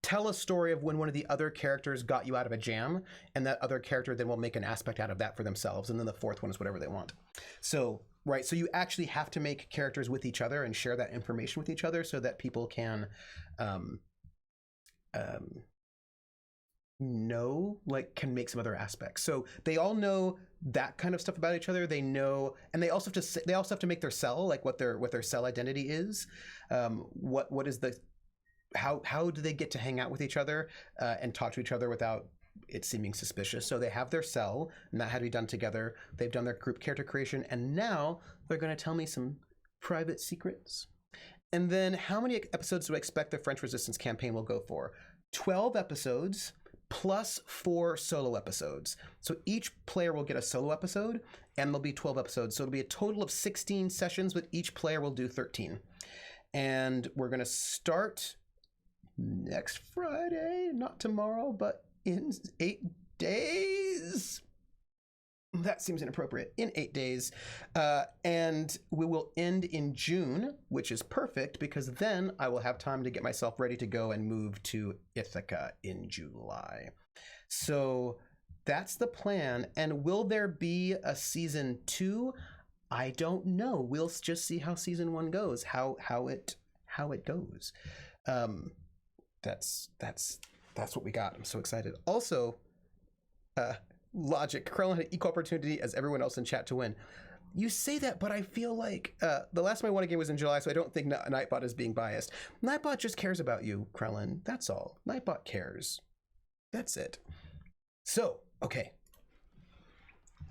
tell a story of when one of the other characters got you out of a jam, and that other character then will make an aspect out of that for themselves. And then the fourth one is whatever they want. So, right. So you actually have to make characters with each other and share that information with each other so that people can can make some other aspects. So they all know that kind of stuff about each other. They know, and they also have to make their cell, like what their cell identity is. What is the how do they get to hang out with each other and talk to each other without it seeming suspicious? So they have their cell, and that had to be done together. They've done their group character creation, and now they're going to tell me some private secrets. And then how many episodes do I expect the French Resistance campaign will go for? 12 episodes plus 4 solo episodes. So each player will get a solo episode, and there'll be 12 episodes. So it'll be a total of 16 sessions, but each player will do 13. And we're going to start next Friday, not tomorrow, but in 8 days. That seems inappropriate. In 8 days. And we will end in June, which is perfect because then I will have time to get myself ready to go and move to Ithaca in July. So that's the plan. And will there be a season 2? I don't know. We'll just see how season 1 goes, how it goes. That's what we got. I'm so excited. Also, logic. Krellin had equal opportunity as everyone else in chat to win. You say that, but I feel like the last time I won a game was in July, so I don't think Nightbot is being biased. Nightbot just cares about you, Krellin. That's all. Nightbot cares. That's it. So, okay.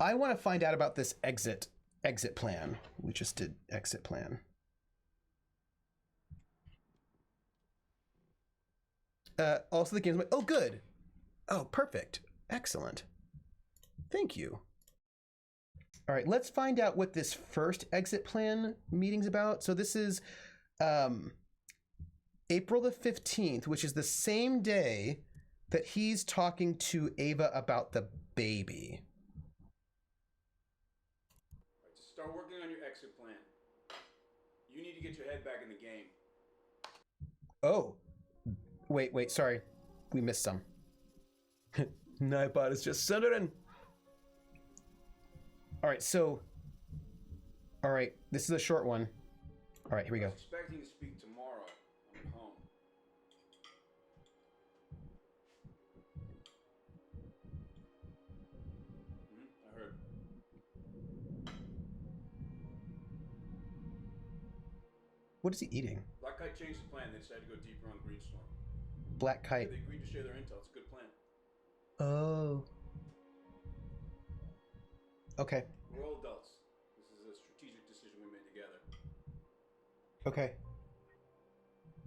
I want to find out about this exit plan. We just did exit plan. Also, the game's like, oh, good. Oh, perfect. Excellent. Thank you. All right, let's find out what this first exit plan meeting's about. So this is April the 15th, which is the same day that he's talking to Ava about the baby. All right, to start working on your exit plan, you need to get your head back in the game. Oh, wait, sorry. We missed some. Nightbot is just centering. All right, so... All right, this is a short one. All right, here we I go. was expecting to speak tomorrow. I'm at home. I heard. What is he eating? Black Kite changed the plan. They decided to go deeper on Greenstorm. Black Kite. They agreed to share their intel. It's a good plan. Oh. Okay. We're all adults. This is a strategic decision we made together. Okay.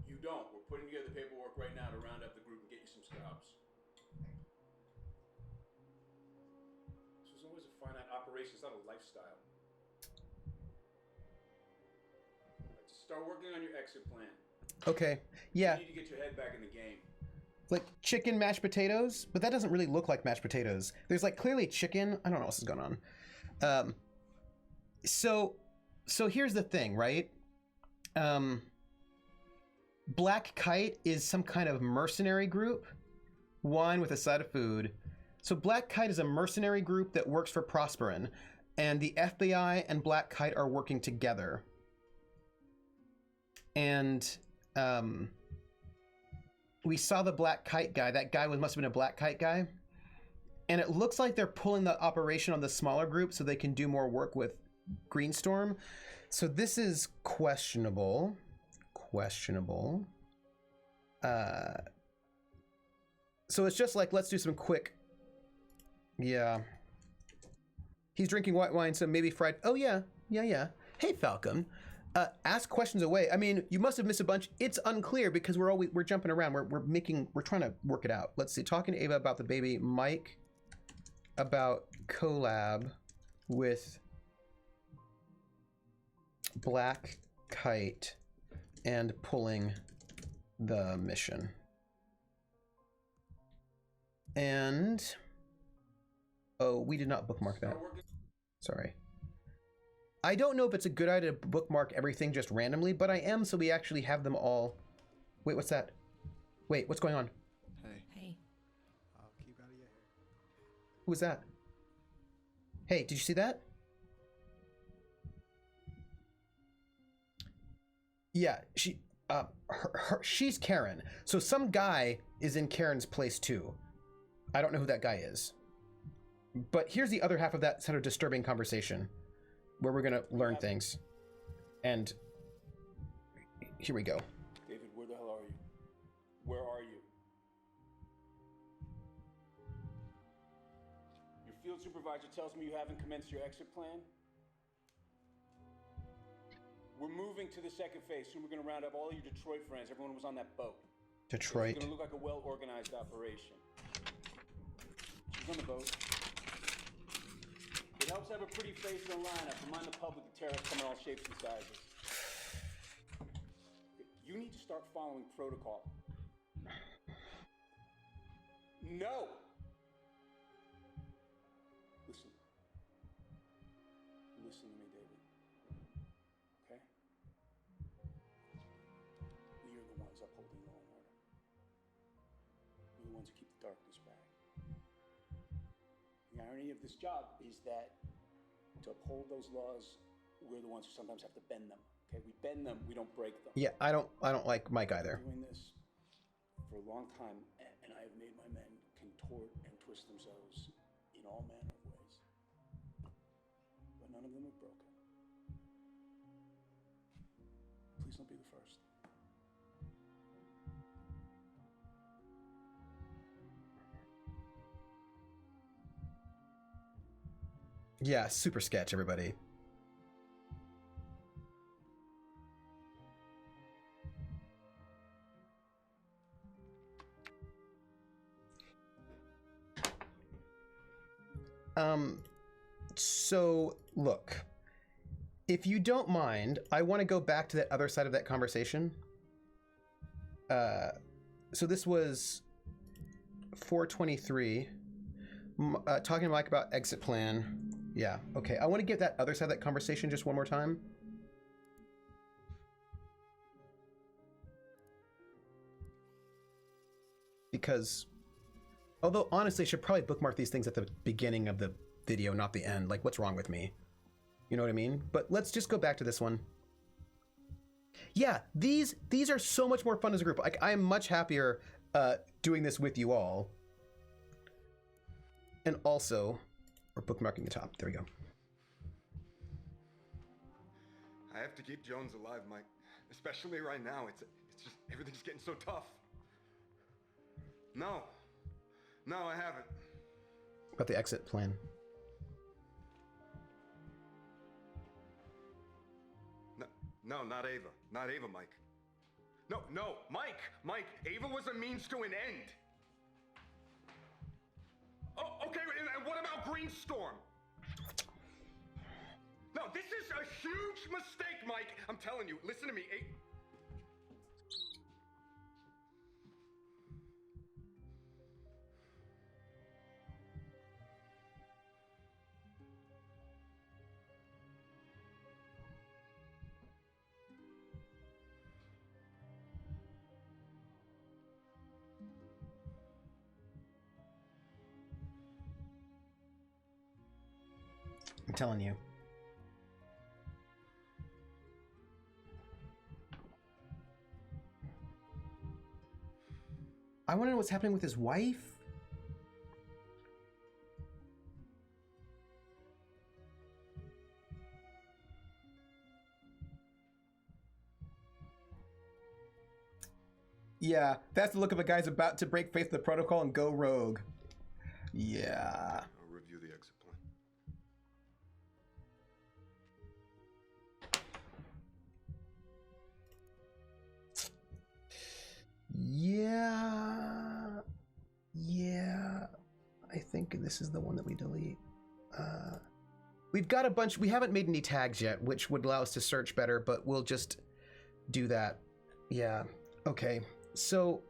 You don't. We're putting together the paperwork right now to round up the group and get you some scalps. This was always a finite operation. It's not a lifestyle. Right, to start working on your exit plan. Okay. Yeah. You need to get your head back in the game. Like chicken mashed potatoes, but that doesn't really look like mashed potatoes. There's like clearly chicken. I don't know what else is going on. So here's the thing, right? Black Kite is some kind of mercenary group. Wine with a side of food. So Black Kite is a mercenary group that works for Prosperin, and the FBI and Black Kite are working together. And we saw the Black Kite guy. That guy must have been a Black Kite guy. And it looks like they're pulling the operation on the smaller group so they can do more work with Greenstorm. So this is questionable. So it's just like, let's do some quick. Yeah. He's drinking white wine, so maybe fried. Oh, yeah. Hey, Falcon. Ask questions away. I mean, you must have missed a bunch. It's unclear because we're jumping around. We're trying to work it out. Let's see. Talking to Ava about the baby. Mike about collab with Black Kite and pulling the mission. And oh, we did not bookmark that. Sorry. I don't know if it's a good idea to bookmark everything just randomly, but I am, so we actually have them all. Wait, what's that? Wait, what's going on? Hey. I'll keep out of your hair. Who was that? Hey, did you see that? Yeah, she's Karen. So some guy is in Karen's place too. I don't know who that guy is. But here's the other half of that sort of disturbing conversation where we're gonna learn things. And here we go. David, where the hell are you? Where are you? Your field supervisor tells me you haven't commenced your exit plan. We're moving to the second phase. Soon we're going to round up all your Detroit friends. Everyone was on that boat. Detroit. It's going to look like a well-organized operation. She's on the boat. It helps have a pretty face in the lineup. Remind the public that terrorists come in all shapes and sizes. You need to start following protocol. No! Listen to me, David. Okay? We are the ones upholding law and order. We're the ones who keep the darkness back. The irony of this job is that to uphold those laws, we're the ones who sometimes have to bend them. Okay? We bend them, we don't break them. Yeah, I don't like Mike either. I've been doing this for a long time, and I have made my men contort and twist themselves in all manner of ways. But none of them have broken. Please don't be the first. Yeah, super sketch, everybody. So, look, if you don't mind, I want to go back to that other side of that conversation. So this was 423, talking to Mike about exit plan. Yeah, okay. I want to get that other side of that conversation just one more time. Because, although honestly, I should probably bookmark these things at the beginning of the video, not the end. Like, what's wrong with me? You know what I mean? But let's just go back to this one. Yeah, these are so much more fun as a group. Like, I am much happier doing this with you all. And also, we're bookmarking the top. There we go. I have to keep Jones alive, Mike. Especially right now. It's just, everything's getting so tough. No, I haven't. About the exit plan. No, not Ava. Not Ava, Mike. No, Mike, Ava was a means to an end. Oh, okay, and what about Greenstorm? No, this is a huge mistake, Mike. I'm telling you, listen to me. I'm telling you. I want to know what's happening with his wife. Yeah, that's the look of a guy's about to break faith with the protocol and go rogue. Yeah. I'll review the exit plan. Yeah, I think this is the one that we delete. We've got a bunch. We haven't made any tags yet, which would allow us to search better, but we'll just do that. Yeah, okay. So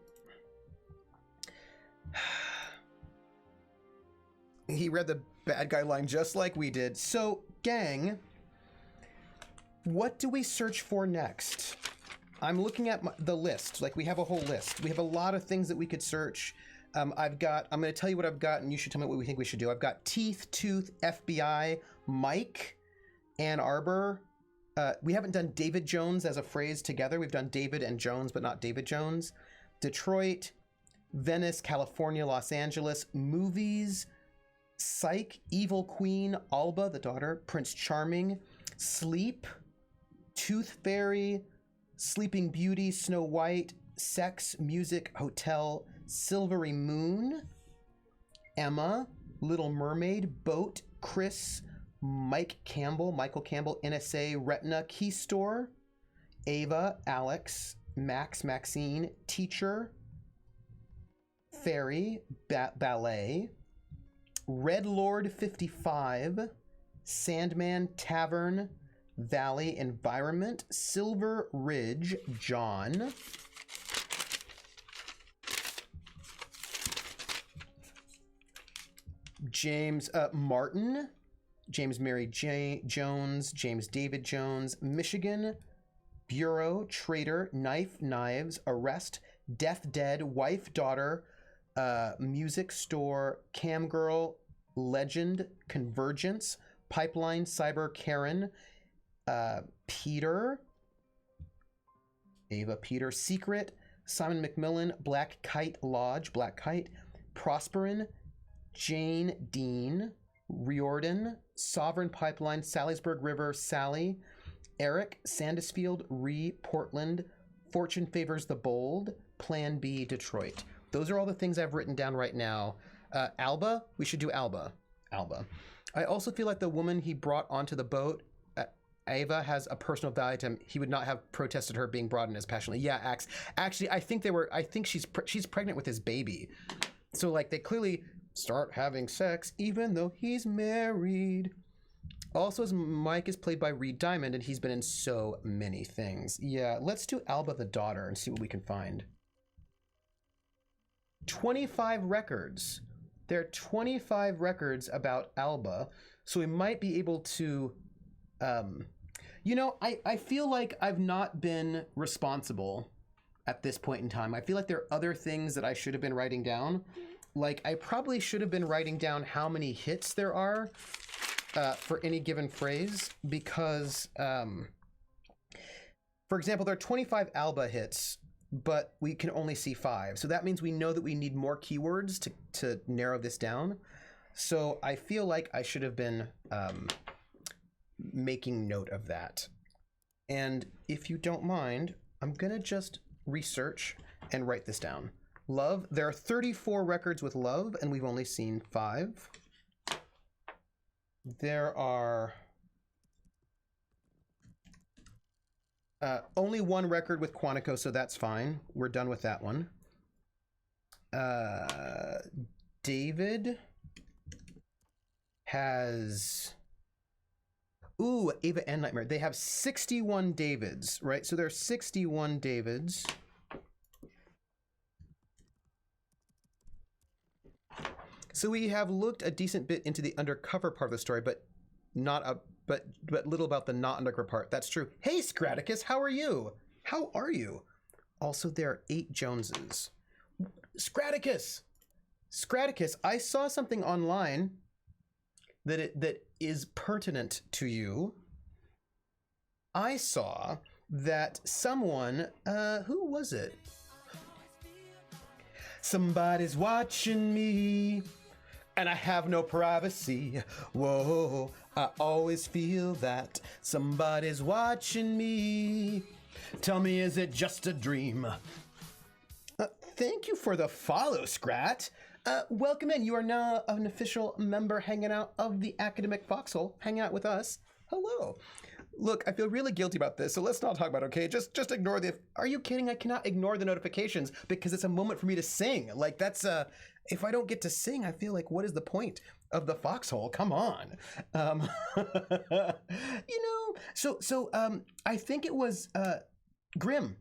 he read the bad guy line just like we did. So, gang, what do we search for next? I'm looking at the list. Like, we have a whole list. We have a lot of things that we could search. I'm going to tell you what I've got, and you should tell me what we think we should do. I've got teeth, tooth, FBI, Mike, Ann Arbor. We haven't done David Jones as a phrase together. We've done David and Jones, but not David Jones. Detroit, Venice, California, Los Angeles, movies, Psych, Evil Queen, Alba, the daughter, Prince Charming, Sleep, Tooth Fairy, Sleeping Beauty, Snow White, Sex, Music, Hotel, Silvery Moon, Emma, Little Mermaid, Boat, Chris, Michael Campbell, NSA, Retina, Key Store, Ava, Alex, Max, Maxine, Teacher, Fairy, Ballet, Red Lord 55, Sandman, Tavern, Valley, Environment, Silver Ridge, John, James Martin, James Mary Jones, James David Jones, Michigan, Bureau, Traitor, Knife, Knives, Arrest, Death Dead, Wife, Daughter, Music Store, Cam Girl, Legend, Convergence, Pipeline, Cyber, Karen, Peter, Ava, Peter, Secret, Simon McMillan, Black Kite Lodge, Black Kite, Prosperin, Jane Dean, Riordan, Sovereign Pipeline, Salisbury River, Sally, Eric, Sandusfield, Portland, Fortune Favors the Bold, Plan B, Detroit. Those are all the things I've written down right now. Alba, we should do Alba. I also feel like the woman he brought onto the boat, Ava, has a personal value to him. He would not have protested her being brought in as passionately. Yeah, Axe. Actually, I think she's pregnant with his baby. So like they clearly start having sex even though he's married. Also, his Mike is played by Reed Diamond, and he's been in so many things. Yeah, let's do Alba the daughter and see what we can find. 25 records. There are 25 records about Alba, so we might be able to... you know, I feel like I've not been responsible at this point in time. I feel like there are other things that I should have been writing down. Like, I probably should have been writing down how many hits there are for any given phrase, because, for example, there are 25 Alba hits, but we can only see 5. So that means we know that we need more keywords to narrow this down. So I feel like I should have been making note of that. And if you don't mind, I'm going to just research and write this down. Love. There are 34 records with Love, and we've only seen 5. There are only 1 record with Quantico, so that's fine. We're done with that one. David has... Ooh, Ava and Nightmare. They have 61 Davids, right? So there are 61 Davids. So we have looked a decent bit into the undercover part of the story, but little about the not undercover part. That's true. Hey, Scraticus, how are you? How are you? Also, there are 8 Joneses. Scraticus, I saw something online that is pertinent to you. I saw that someone, who was it? Somebody's watching me, and I have no privacy. Whoa, I always feel that somebody's watching me. Tell me, is it just a dream? Thank you for the follow, Scrat. Welcome in. You are now an official member hanging out of the Academic Foxhole. Hang out with us. Hello. Look, I feel really guilty about this, so let's not talk about it, okay? Just ignore the... Are you kidding? I cannot ignore the notifications because it's a moment for me to sing. Like, that's... If I don't get to sing, I feel like, what is the point of the Foxhole? Come on. You know, so I think it was Grim.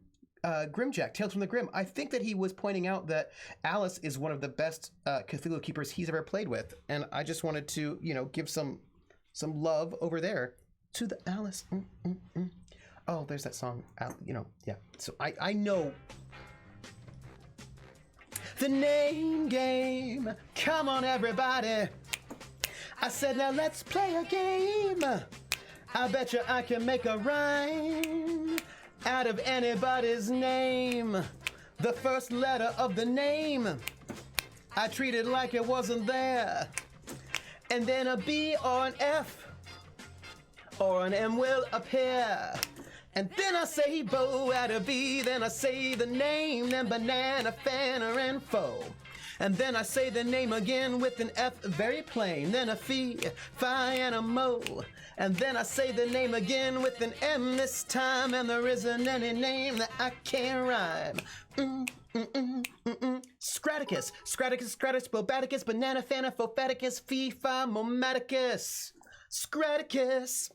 Grimjack, Tales from the Grim. I think that he was pointing out that Alice is one of the best Cthulhu keepers he's ever played with, and I just wanted to, you know, give some love over there to the Alice. Oh, there's that song. You know, yeah. So I know. The name game. Come on, everybody. I said, now let's play a game. I bet you I can make a rhyme out of anybody's name. The first letter of the name I treat it like it wasn't there. And then a B or an F or an M will appear. And then I say bow at a B, then I say the name, then banana, fanner, and foe. And then I say the name again with an F, very plain, then a fee, fi, and a mo. And then I say the name again with an M this time, and there isn't any name that I can't rhyme. Scraticus, Bobaticus, banana, fanna, phopaticus, fee, fi, momaticus. Scraticus.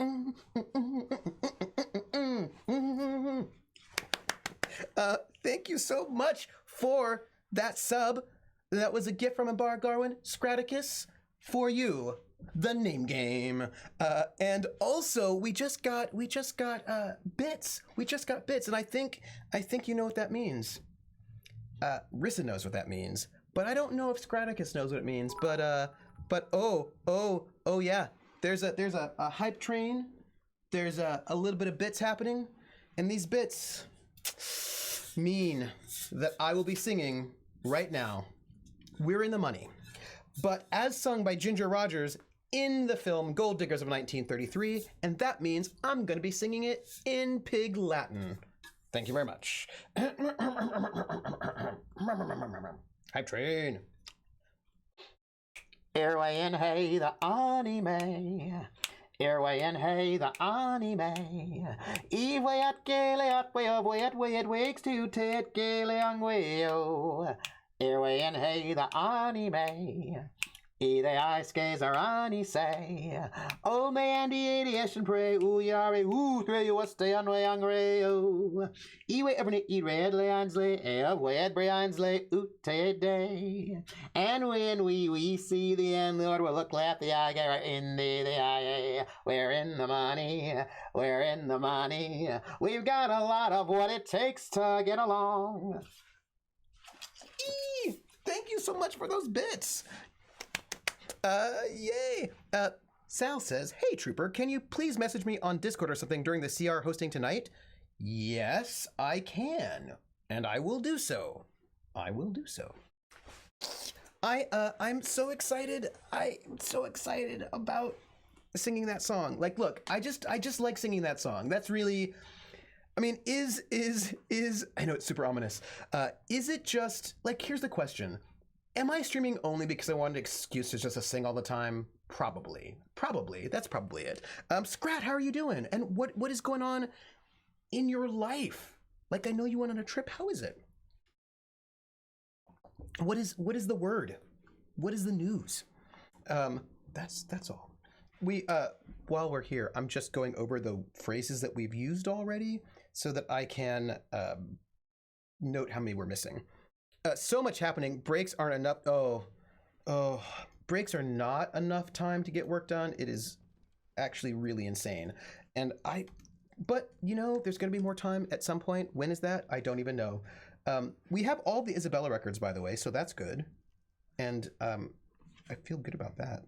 Thank you so much for that sub. That was a gift from Ambar Garwin. Scraticus, for you, the name game. And also, we just got bits. We just got bits, and I think you know what that means. Rissa knows what that means, but I don't know if Scraticus knows what it means. But oh yeah. There's a hype train. There's a little bit of bits happening, and these bits mean that I will be singing right now. We're in the money. But as sung by Ginger Rogers in the film Gold Diggers of 1933, and that means I'm going to be singing it in Pig Latin. Thank you very much. Hype train. Airway and hey, the anime. Airway and hey, the anime. Eve way at gale at way of way at wakes to tit gale young way oh. Airway and hey, the anime. The ice skates are on, he say. Oh, man, the aviation pray. Ooh, yare, ooh, three, what's the unway, hungry, oh. Ewe, every eat red, leansley, wed, briansley, oot, day. And when we see the end, Lord, we'll look at the eye, in the eye. We're in the money, we're in the money. We've got a lot of what it takes to get along. Eee, thank you so much for those bits. Yay. Sal says, hey, Trooper, can you please message me on Discord or something during the CR hosting tonight? Yes, I can. And I will do so. I will do so. I'm so excited. I'm so excited about singing that song. Like, look, I just like singing that song. That's really, I mean, is, I know it's super ominous. Is it just, like, here's the question. Am I streaming only because I wanted excuses just to sing all the time? Probably. That's probably it. Scrat, how are you doing? And what is going on in your life? Like, I know you went on a trip. How is it? What is the word? What is the news? That's all. We while we're here, I'm just going over the phrases that we've used already so that I can note how many we're missing. So much happening. Breaks aren't enough. Oh, breaks are not enough time to get work done. It is actually really insane. But you know, there's going to be more time at some point. When is that? I don't even know. We have all the Isabella records, by the way, so that's good. And I feel good about that.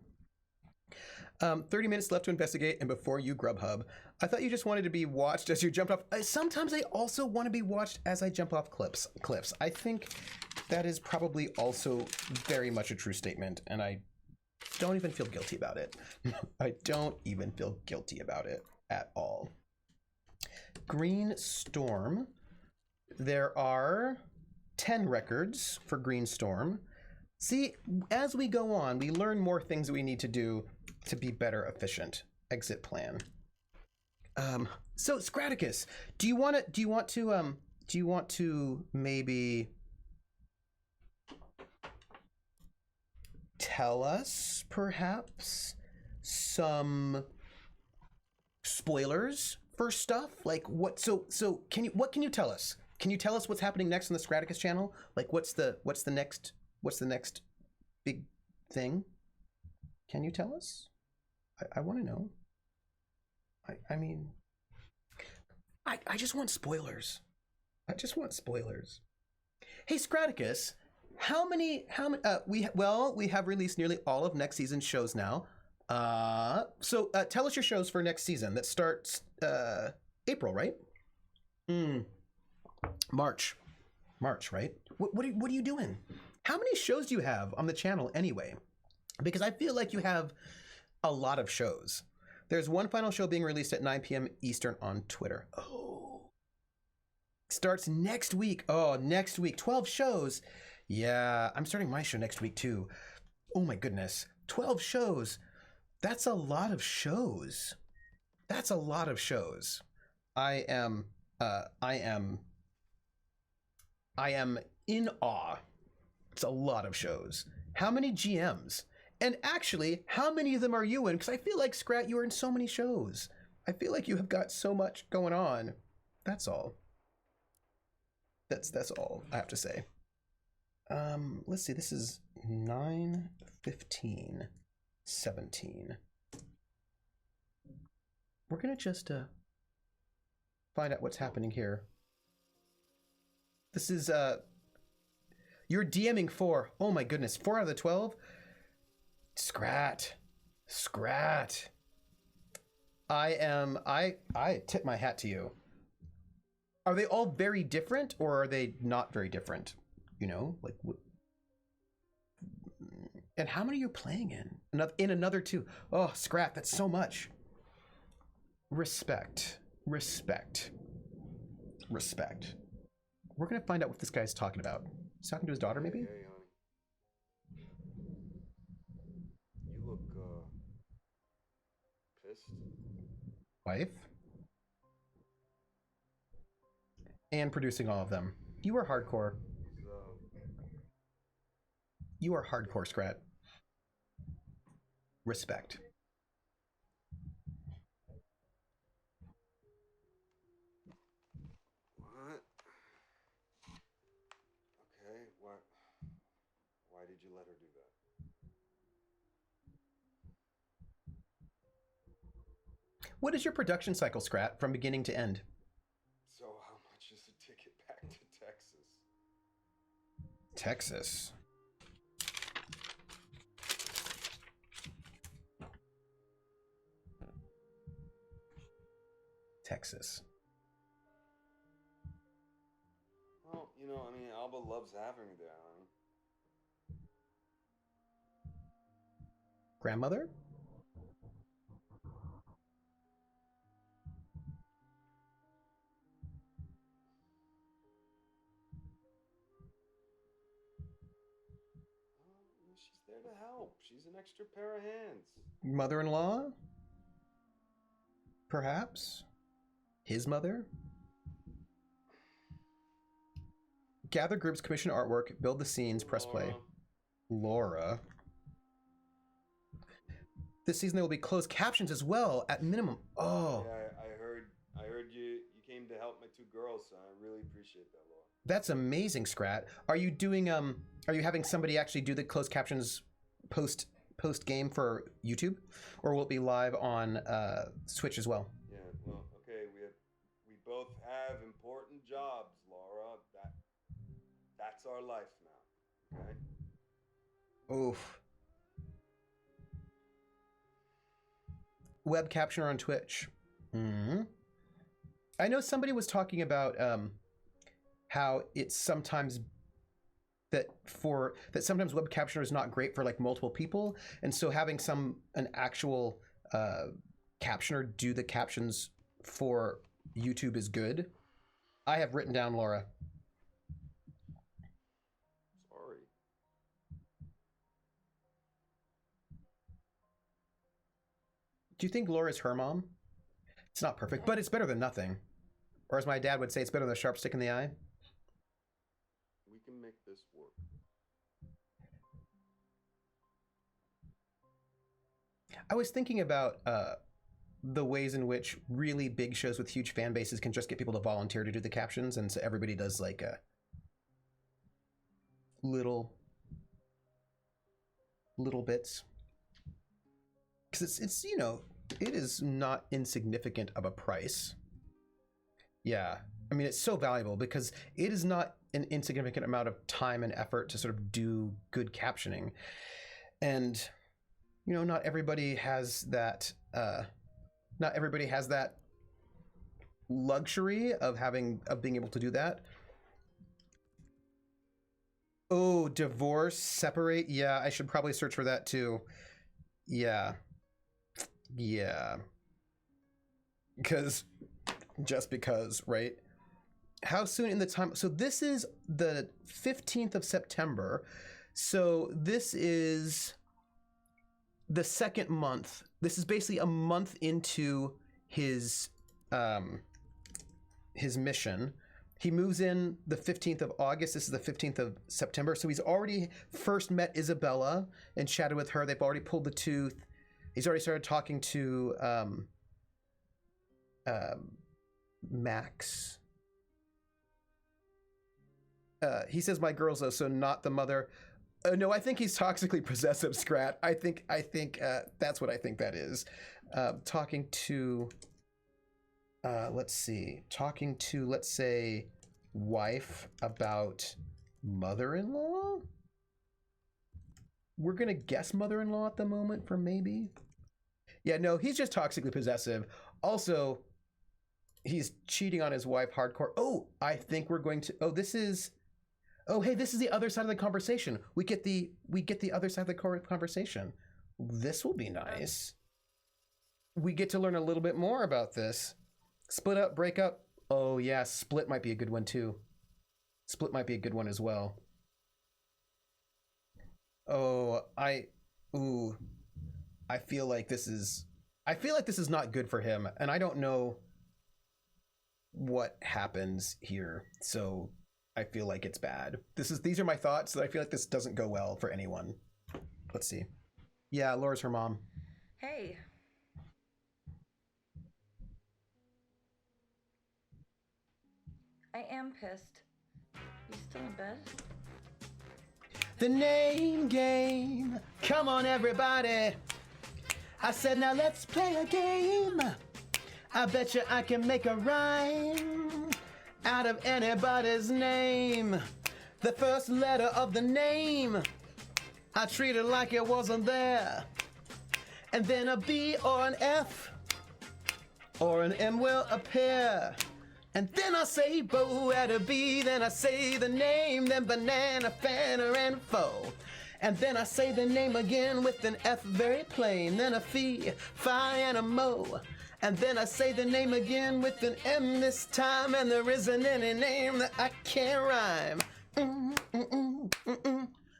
30 minutes left to investigate, and before you Grubhub. I thought you just wanted to be watched as you jumped off. Sometimes I also want to be watched as I jump off cliffs. I think that is probably also very much a true statement, and I don't even feel guilty about it. I don't even feel guilty about it at all. Green Storm. There are 10 records for Green Storm. See, as we go on, we learn more things that we need to do to be better efficient. Exit plan. So Scraticus, do you want to maybe tell us perhaps some spoilers for stuff? Like what so can you tell us? Can you tell us what's happening next on the Scraticus channel? Like what's the next big thing? Can you tell us? I want to know. I mean, I just want spoilers. I just want spoilers. Hey, Scraticus, we have released nearly all of next season's shows now. So tell us your shows for next season that starts April, right? March, right? What are you doing? How many shows do you have on the channel anyway? Because I feel like you have a lot of shows. There's one final show being released at 9 p.m. Eastern on Twitter. Oh. Starts next week. Oh, next week. 12 shows. Yeah, I'm starting my show next week too. Oh my goodness. 12 shows. That's a lot of shows. That's a lot of shows. I am in awe. It's a lot of shows. How many GMs? And actually, how many of them are you in? Because I feel like, Scrat, you are in so many shows. I feel like you have got so much going on. That's all. That's all I have to say. Let's see. This is 9, 15, 17. We're going to just find out what's happening here. This is... You're DMing 4. Oh my goodness. 4 out of the 12? Scrat. I tip my hat to you. Are they all very different or are they not very different? You know, like, and how many are you playing in? In another 2. Oh, Scrat, that's so much. Respect. We're gonna find out what this guy's talking about. He's talking to his daughter, maybe? Hey, honey. You look, pissed. Wife? And producing all of them. You are hardcore. You are hardcore, Scrat. respect. What? Okay, why did you let her do that? What is your production cycle, Scrat, from beginning to end? So how much is a ticket back to Texas? Texas. Texas. Well, you know, I mean, Alba loves having me there, honey. Grandmother? Well, you know, she's there to help. She's an extra pair of hands. Mother-in-law? Perhaps? His mother? Gather groups, commission artwork, build the scenes, press play. Laura. This season there will be closed captions as well, at minimum. Oh. Yeah, I heard you came to help my two girls, so I really appreciate that, Laura. That's amazing, Scrat. Are you doing are you having somebody actually do the closed captions post game for YouTube, or will it be live on Switch as well? Yeah, well, okay, we both have important jobs, Laura. That's our life now, okay? Oof. Web captioner on Twitch. Mm-hmm. I know somebody was talking about how it's sometimes sometimes web captioner is not great for like multiple people, and so having an actual captioner do the captions for YouTube is good. I have written down Laura. Sorry. Do you think Laura's her mom? It's not perfect, but it's better than nothing. Or as my dad would say, it's better than a sharp stick in the eye. We can make this work. I was thinking about the ways in which really big shows with huge fan bases can just get people to volunteer to do the captions, and so everybody does like a little bits. Because it's you know, it is not insignificant of a price. Yeah, I mean, it's so valuable because it is not an insignificant amount of time and effort to sort of do good captioning. And, you know, not everybody has that luxury of being able to do that. Oh, divorce, separate. Yeah, I should probably search for that too. Yeah. Because, right? How soon in the time? So this is the 15th of September. So this is the second month. This is basically a month into his mission. He moves in the 15th of August. This is the 15th of September. So he's already first met Isabella and chatted with her. They've already pulled the tooth. He's already started talking to Max. He says my girls though, so not the mother. No, I think he's toxically possessive, Scrat. I think that's what I think that is. Talking to let's say wife about mother-in-law. We're gonna guess mother-in-law at the moment for maybe. Yeah, no, he's just toxically possessive. Also, he's cheating on his wife hardcore. Oh, I think we're going to. Oh, hey, this is the other side of the conversation. We get the other side of the conversation. This will be nice. We get to learn a little bit more about this. Split up, break up. Oh yeah, split might be a good one too. Split might be a good one as well. Oh, I feel like this is not good for him, and I don't know what happens here. So I feel like it's bad. These are my thoughts, that I feel like this doesn't go well for anyone. Let's see. Yeah, Laura's her mom. Hey. I am pissed. You still in bed? The name game. Come on, everybody. I said, now let's play a game. I bet you I can make a rhyme out of anybody's name. The first letter of the name, I treat it like it wasn't there. And then a B or an F or an M will appear. And then I say Bo at a B, then I say the name, then banana, fanner, and foe. And then I say the name again with an F very plain, then a fee, fi, and a mo. And then I say the name again with an M this time, and there isn't any name that I can't rhyme.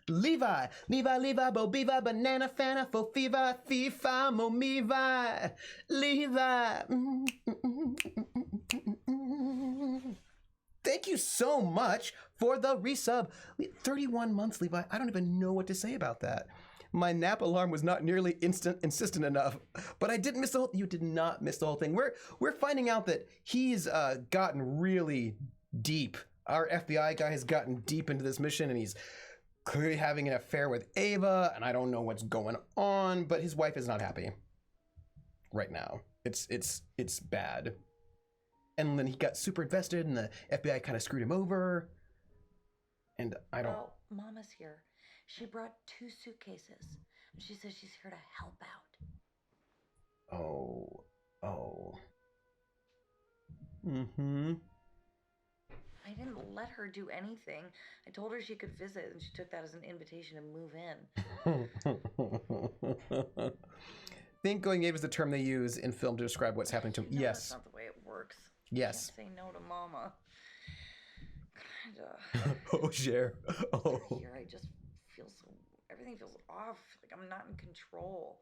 Levi, Levi, Levi, Bo, Bevi, banana, fana, fo, fevi, fee, fi, mo, me, vi. Levi. Thank you so much for the resub. 31 months, Levi. I don't even know what to say about that. My nap alarm was not nearly insistent enough, but I didn't miss the whole. You did not miss the whole thing. We're finding out that he's gotten really deep. Our FBI guy has gotten deep into this mission, and he's clearly having an affair with Ava, and I don't know what's going on, but his wife is not happy right now. It's bad. And then he got super invested, and the FBI kind of screwed him over. And I don't. Well, Mama's here. She brought 2 suitcases. And she says she's here to help out. Oh. Mm-hmm. I didn't let her do anything. I told her she could visit, and she took that as an invitation to move in. Think going in is the term they use in film to describe what's happening to him. No, Yes. That's not the way it works. Yes. You can't say no to Mama. Kinda. Oh, Cher. Oh. Here, I just feel so. Everything feels off. Like I'm not in control.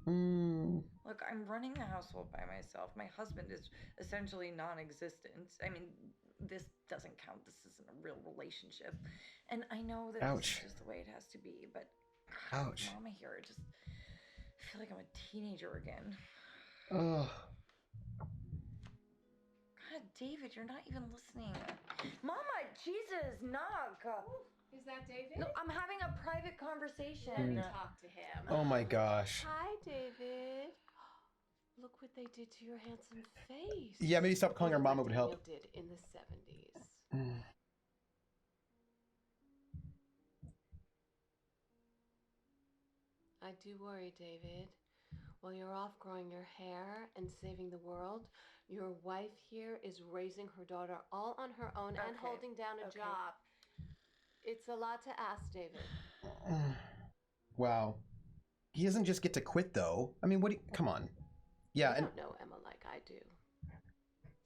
Look, I'm running the household by myself. My husband is essentially non-existent. I mean, this doesn't count. This isn't a real relationship. And I know that Ouch. this is just the way it has to be, but Ouch. Mama here, I just feel like I'm a teenager again. Oh. God, David, you're not even listening. Mama, Jesus, knock. Is that David? No, I'm having a private conversation. Let me talk to him. Oh my gosh. Hi, David. Look what they did to your handsome face. Yeah, maybe stop calling her Mama would help. Daniel did in the 70s. I do worry, David. While you're off growing your hair and saving the world, your wife here is raising her daughter all on her own and holding down a job. It's a lot to ask, David. Wow. He doesn't just get to quit, though. I mean, come on. Yeah, You and don't know Emma like I do.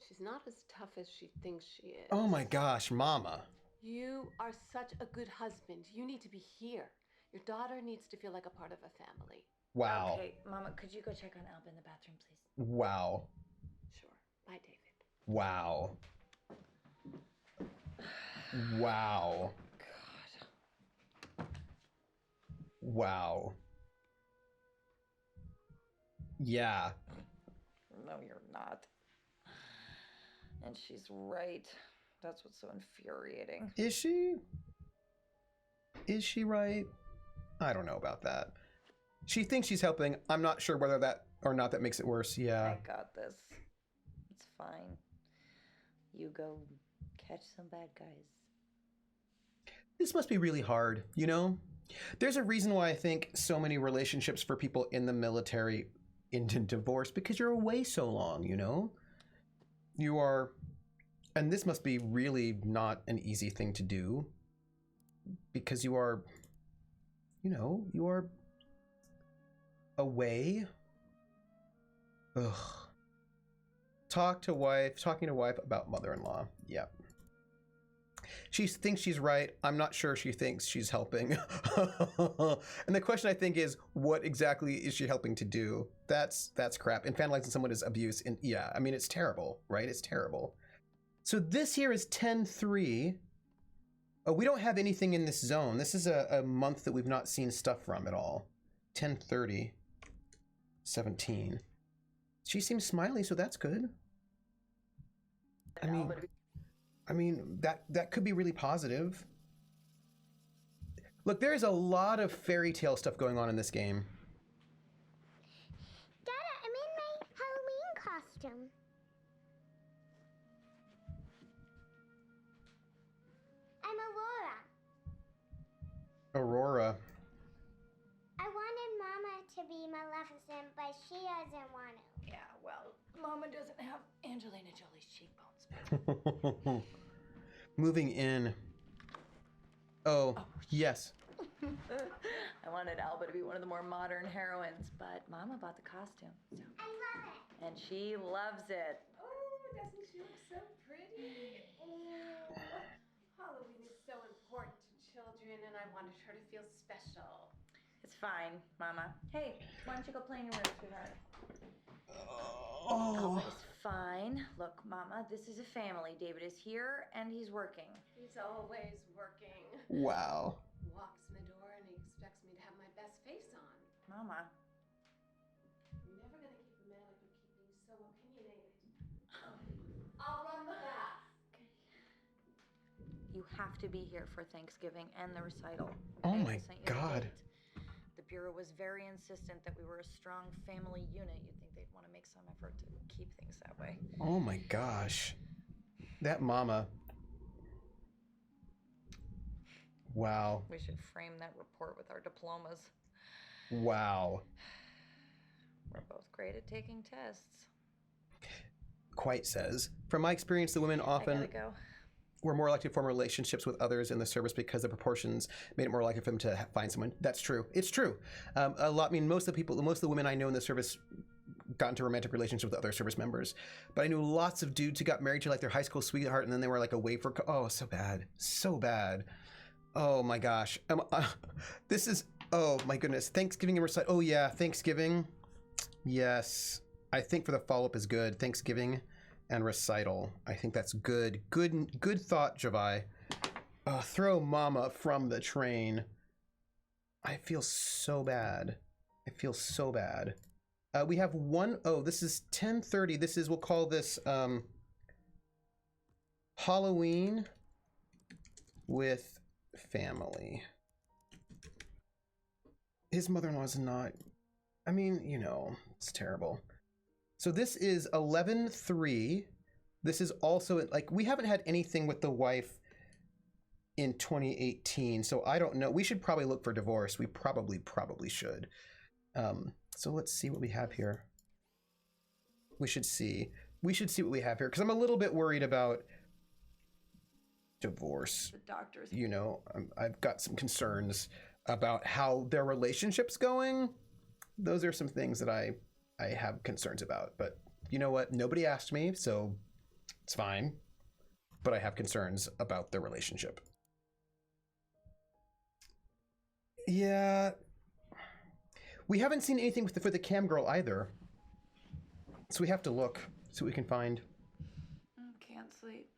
She's not as tough as she thinks she is. oh my gosh, Mama. You are such a good husband. You need to be here. Your daughter needs to feel like a part of a family. Wow. Okay, Mama, could you go check on Alba in the bathroom, please? Wow. Sure. Bye, David. Wow. Wow. God. Wow. Yeah. No, you're not. And she's right. That's what's so infuriating. Is she? Is she right? I don't know about that. She thinks she's helping. I'm not sure whether that or not that makes it worse. Yeah. I got this. It's fine. You go catch some bad guys. This must be really hard, you know? There's a reason why I think so many relationships for people in the military end in divorce, because you're away so long, you know? You are, and this must be really not an easy thing to do, because you are, you know, you are away. Ugh. Talking to wife about mother-in-law. Yep. She thinks she's right. I'm not sure she thinks she's helping. And the question I think is, what exactly is she helping to do? That's crap. Infantilizing someone is abuse. And yeah, I mean, it's terrible, right? It's terrible. So this here is 10-3. Oh, we don't have anything in this zone. This is a month that we've not seen stuff from at all. 10/30, 17. She seems smiley, so that's good. I mean that could be really positive. Look, there's a lot of fairy tale stuff going on in this game. Dada, I'm in my Halloween costume. I'm Aurora. I wanted Mama to be Maleficent, but she doesn't want to. Yeah, well, Mama doesn't have Angelina Jolie's cheekbones. Moving in. Oh, yes. I wanted Alba to be one of the more modern heroines, but Mama bought the costume. So. I love it. And she loves it. Oh, doesn't she look so pretty? Oh, Halloween is so important to children, and I wanted her to feel special. It's fine, Mama. Hey, why don't you go play in your room, sweetheart? Oh. It's fine. Look, Mama, this is a family. David is here, and he's working. He's always working. Wow. Walks in the door, and he expects me to have my best face on. Mama. I'm never going to keep a man if you keep being so opinionated. I'll run the bath. You have to be here for Thanksgiving and the recital. Oh Okay? my I sent you the God. date. The Bureau was very insistent that we were a strong family unit. You'd think they'd want to make some effort to keep things that way. Oh my gosh. That mama. Wow. We should frame that report with our diplomas. Wow. We're both great at taking tests. Quite says. From my experience, the women I often gotta go. were more likely to form relationships with others in the service because the proportions made it more likely for them to find someone. That's true. It's true. A lot. I mean, most of the women I know in the service got into romantic relationships with other service members. But I knew lots of dudes who got married to like their high school sweetheart, and then they were like away for. Oh, so bad. So bad. Oh my gosh. This is. Oh my goodness. Thanksgiving and recital. Oh yeah, Thanksgiving. Yes. I think for the follow-up is good. Thanksgiving and recital. I think that's good. Good thought, Javai. Throw Mama from the train. I feel so bad. I feel so bad. We have one. Oh, this is 10:30. This is, we'll call this Halloween with family. His mother-in-law is not. I mean, you know, it's terrible. So this is 11/3. This is also, like, we haven't had anything with the wife in 2018, so I don't know. We should probably look for divorce. We probably should. So let's see what we have here. We should see what we have here, because I'm a little bit worried about divorce. The doctors. You know, I've got some concerns about how their relationship's going. Those are some things that I have concerns about, but you know what? Nobody asked me, so it's fine. But I have concerns about the relationship. Yeah. We haven't seen anything for the cam girl either. So we have to look, see what we can find. Can't sleep.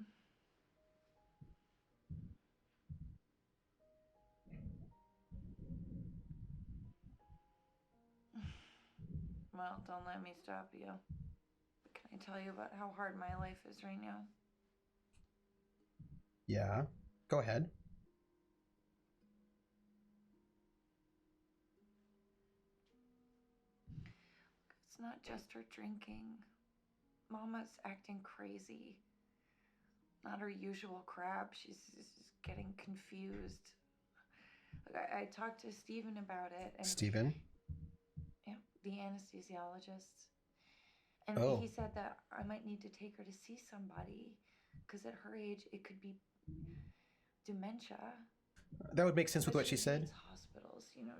Well, don't let me stop you. But can I tell you about how hard my life is right now? Yeah, go ahead. It's not just her drinking. Mama's acting crazy. Not her usual crap. She's getting confused. Look, I talked to Stephen about it. And Stephen? Yeah, the anesthesiologist. And he said that I might need to take her to see somebody, because at her age, it could be dementia. That would make sense with what she said. Needs hospitals, you know.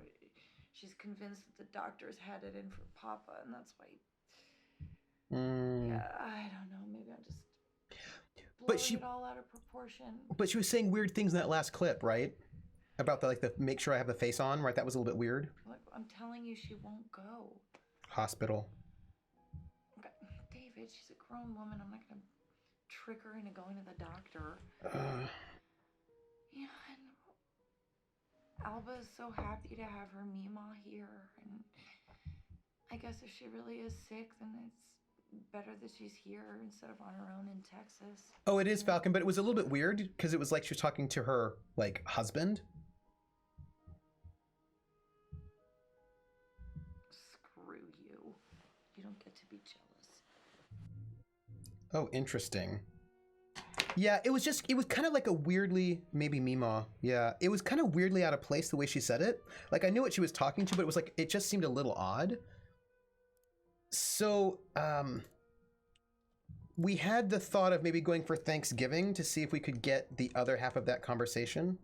She's convinced that the doctors had it in for Papa, and that's why. Yeah, I don't know. Maybe I'm just blowing it all out of proportion. But she was saying weird things in that last clip, right? About the make sure I have the face on, right? That was a little bit weird. Look, I'm telling you, she won't go. Hospital. Okay, David, she's a grown woman. I'm not gonna trick her into going to the doctor. Yeah, and Alba is so happy to have her Mima here, and I guess if she really is sick, then it's better that she's here instead of on her own in Texas. Oh, it is Falcon, but it was a little bit weird because it was like she was talking to her like husband. Screw you. You don't get to be jealous. Oh, interesting. Yeah, it was kind of like a weirdly, maybe Mima. Yeah, it was kind of weirdly out of place the way she said it. Like I knew what she was talking to, but it was like, it just seemed a little odd. So, we had the thought of maybe going for Thanksgiving to see if we could get the other half of that conversation.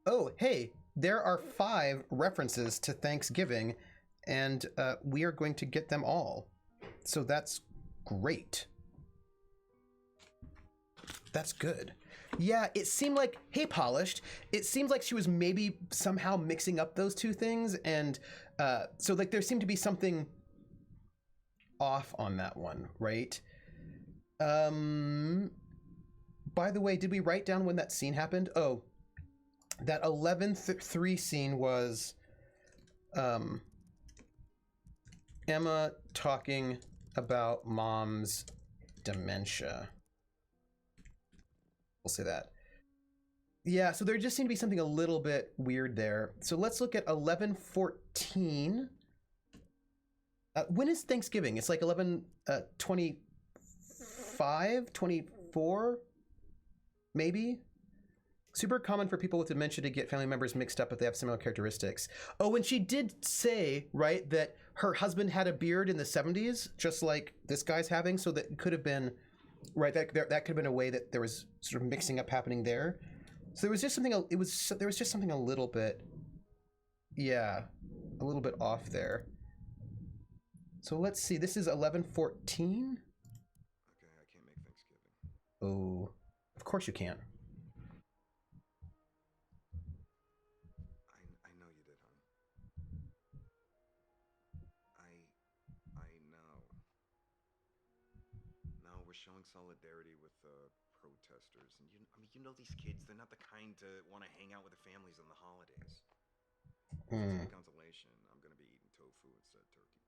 Oh, hey, there are 5 references to Thanksgiving, and we are going to get them all. So that's great. That's good. Yeah, it seemed like, hey, Polished, it seems like she was maybe somehow mixing up those 2 things, and so like there seemed to be something off on that one, right? By the way, did we write down when that scene happened? Oh, that 11:03 scene was Emma talking about mom's dementia. We'll say that. Yeah, so there just seemed to be something a little bit weird there. So let's look at 11:14. When is Thanksgiving? It's like 11:25, 24, maybe? Super common for people with dementia to get family members mixed up if they have similar characteristics. Oh, and she did say, right, that her husband had a beard in the 70s, just like this guy's having, so that could have been, right, that could have been a way that there was sort of mixing up happening there. So there was just something, there was just something a little bit, yeah, a little bit off there. So let's see, this is 11:14. Okay, I can't make Thanksgiving. Oh, of course you can't. I know you did, hon. I know. No, we're showing solidarity with the protesters, and you know these kids. They're not the kind to want to hang out with their families on the holidays. For consolation, I'm gonna be eating tofu instead of turkey.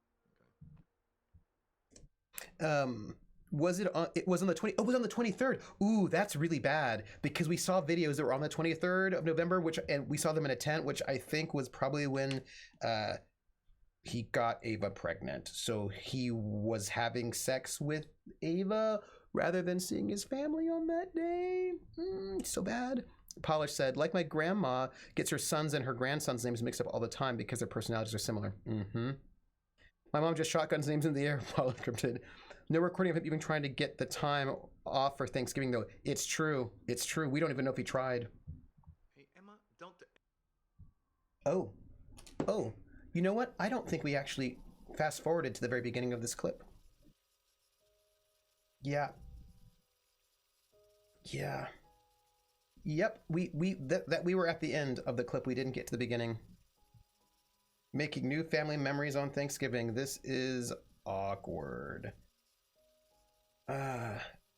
Was it on? It was on the 20. Oh, it was on the 23rd. Ooh, that's really bad because we saw videos that were on the 23rd of November, and we saw them in a tent, which I think was probably when he got Ava pregnant. So he was having sex with Ava rather than seeing his family on that day. So bad. Polish said, like my grandma gets her sons and her grandsons' names mixed up all the time because their personalities are similar. My mom just shotguns names in the air. Polish scripted. No recording of him even trying to get the time off for Thanksgiving, though. It's true. It's true. We don't even know if he tried. Hey, Emma, don't... Oh. You know what? I don't think we actually fast-forwarded to the very beginning of this clip. Yeah. Yep, we were at the end of the clip. We didn't get to the beginning. Making new family memories on Thanksgiving. This is awkward.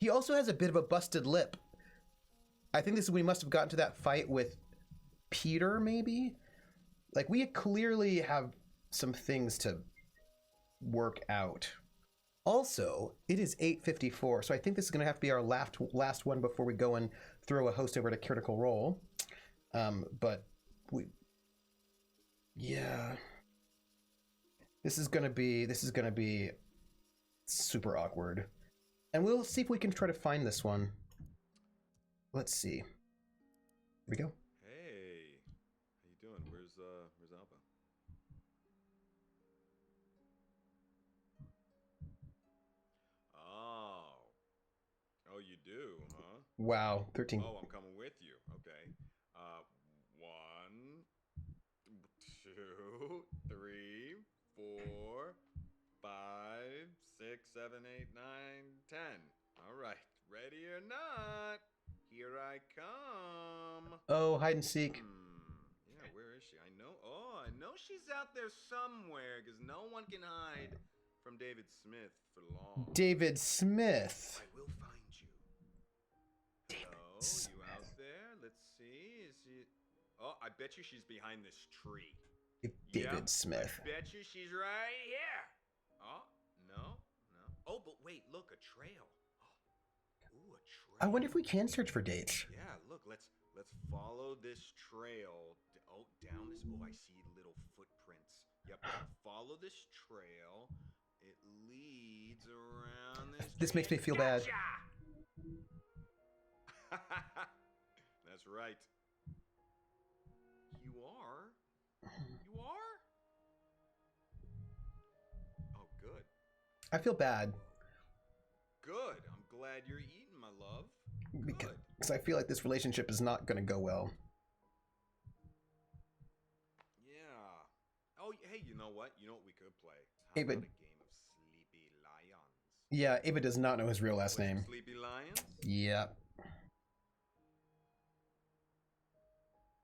He also has a bit of a busted lip. I think this is when we must have gotten to that fight with Peter, maybe? Like, we clearly have some things to work out. Also, it is 8:54, so I think this is going to have to be our last one before we go and throw a host over to Critical Role. Yeah. This is gonna be super awkward. And we'll see if we can try to find this one. Let's see. Here we go. Hey, how you doing? Where's Alba? Oh, you do, huh? Wow, 13. Oh, I'm coming with you. Okay. 1, 2, 3, 4, 5, 6, 7, 8, 9, 10. All right, ready or not, here I come. Oh, hide and seek. Yeah, where is she? I know she's out there somewhere, because no one can hide from David Smith for long. David Smith. I will find you. David you out there? Let's see. Is she? Oh, I bet you she's behind this tree. David Smith. I bet you she's right here. Oh, no. Oh, but wait, look, a trail. Ooh, a trail. I wonder if we can search for dates. Yeah, look, let's follow this trail. Oh, down this. Oh, I see little footprints. Yep, follow this trail. It leads around this. This makes me feel bad. That's right. You are? You are? Oh, good. I feel bad. Good. I'm glad you're eating, my love. Because I feel like this relationship is not going to go well. Yeah. Oh, hey, you know what? You know what we could play? How Hey, but about a game of Sleepy Lions? yeah, Ava does not know his real last name. Sleepy Lions? Yeah.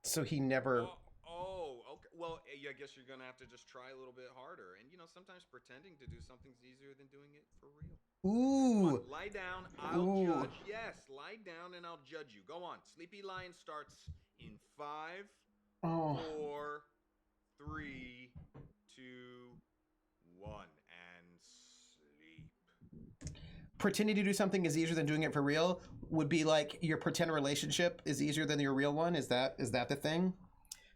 So he never... Oh, okay. Well, I guess you're going to have to just try a little bit harder. And, sometimes pretending to do something's easier than doing it for real. Ooh. On, lie down. I'll judge. Yes, lie down and I'll judge you. Go on. Sleepy Lion starts in 5, 4, 3, 2, 1, and sleep. Pretending to do something is easier than doing it for real would be like your pretend relationship is easier than your real one. Is that the thing?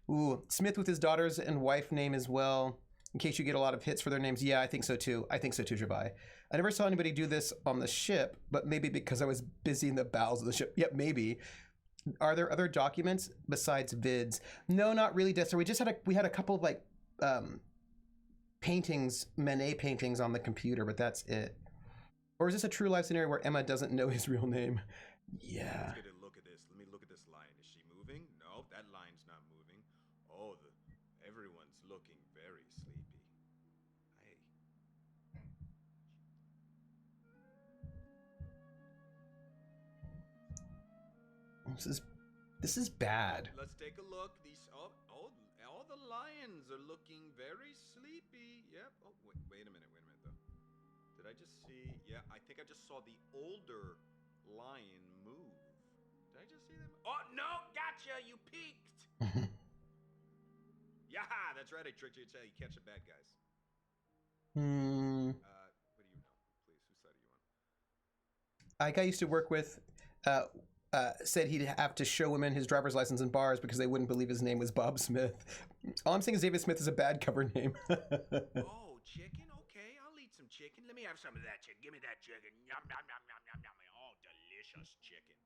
Ooh, Smith with his daughter's and wife name as well. In case you get a lot of hits for their names. Yeah, I think so too. Jabai. I never saw anybody do this on the ship, but maybe because I was busy in the bowels of the ship. Yep, maybe. Are there other documents besides vids? No, not really, Dexter. We had a couple of like paintings, Manet paintings on the computer, but that's it. Or is this a true life scenario where Emma doesn't know his real name? Yeah. Let's get a look at this. Let me look at this line. Is she moving? No, that line's not moving. Oh, everyone's looking very sleepy. Hey. This is bad. Let's take a look. All the lions are looking very sleepy. Yep. Oh, wait a minute though. Did I just see? Yeah, I think I just saw the older lion move. Did I just see them? Oh, no, gotcha, you peeked. Yeah, that's right, I tricked you. It's how you catch the bad guys. What do you know? Please, whose side are you on? A guy I used to work with said he'd have to show women his driver's license in bars because they wouldn't believe his name was Bob Smith. All I'm saying is David Smith is a bad cover name. Oh, chicken? Okay, I'll eat some chicken. Let me have some of that chicken. Give me that chicken. Yum, yum, yum, yum, yum, yum. Oh, delicious chicken.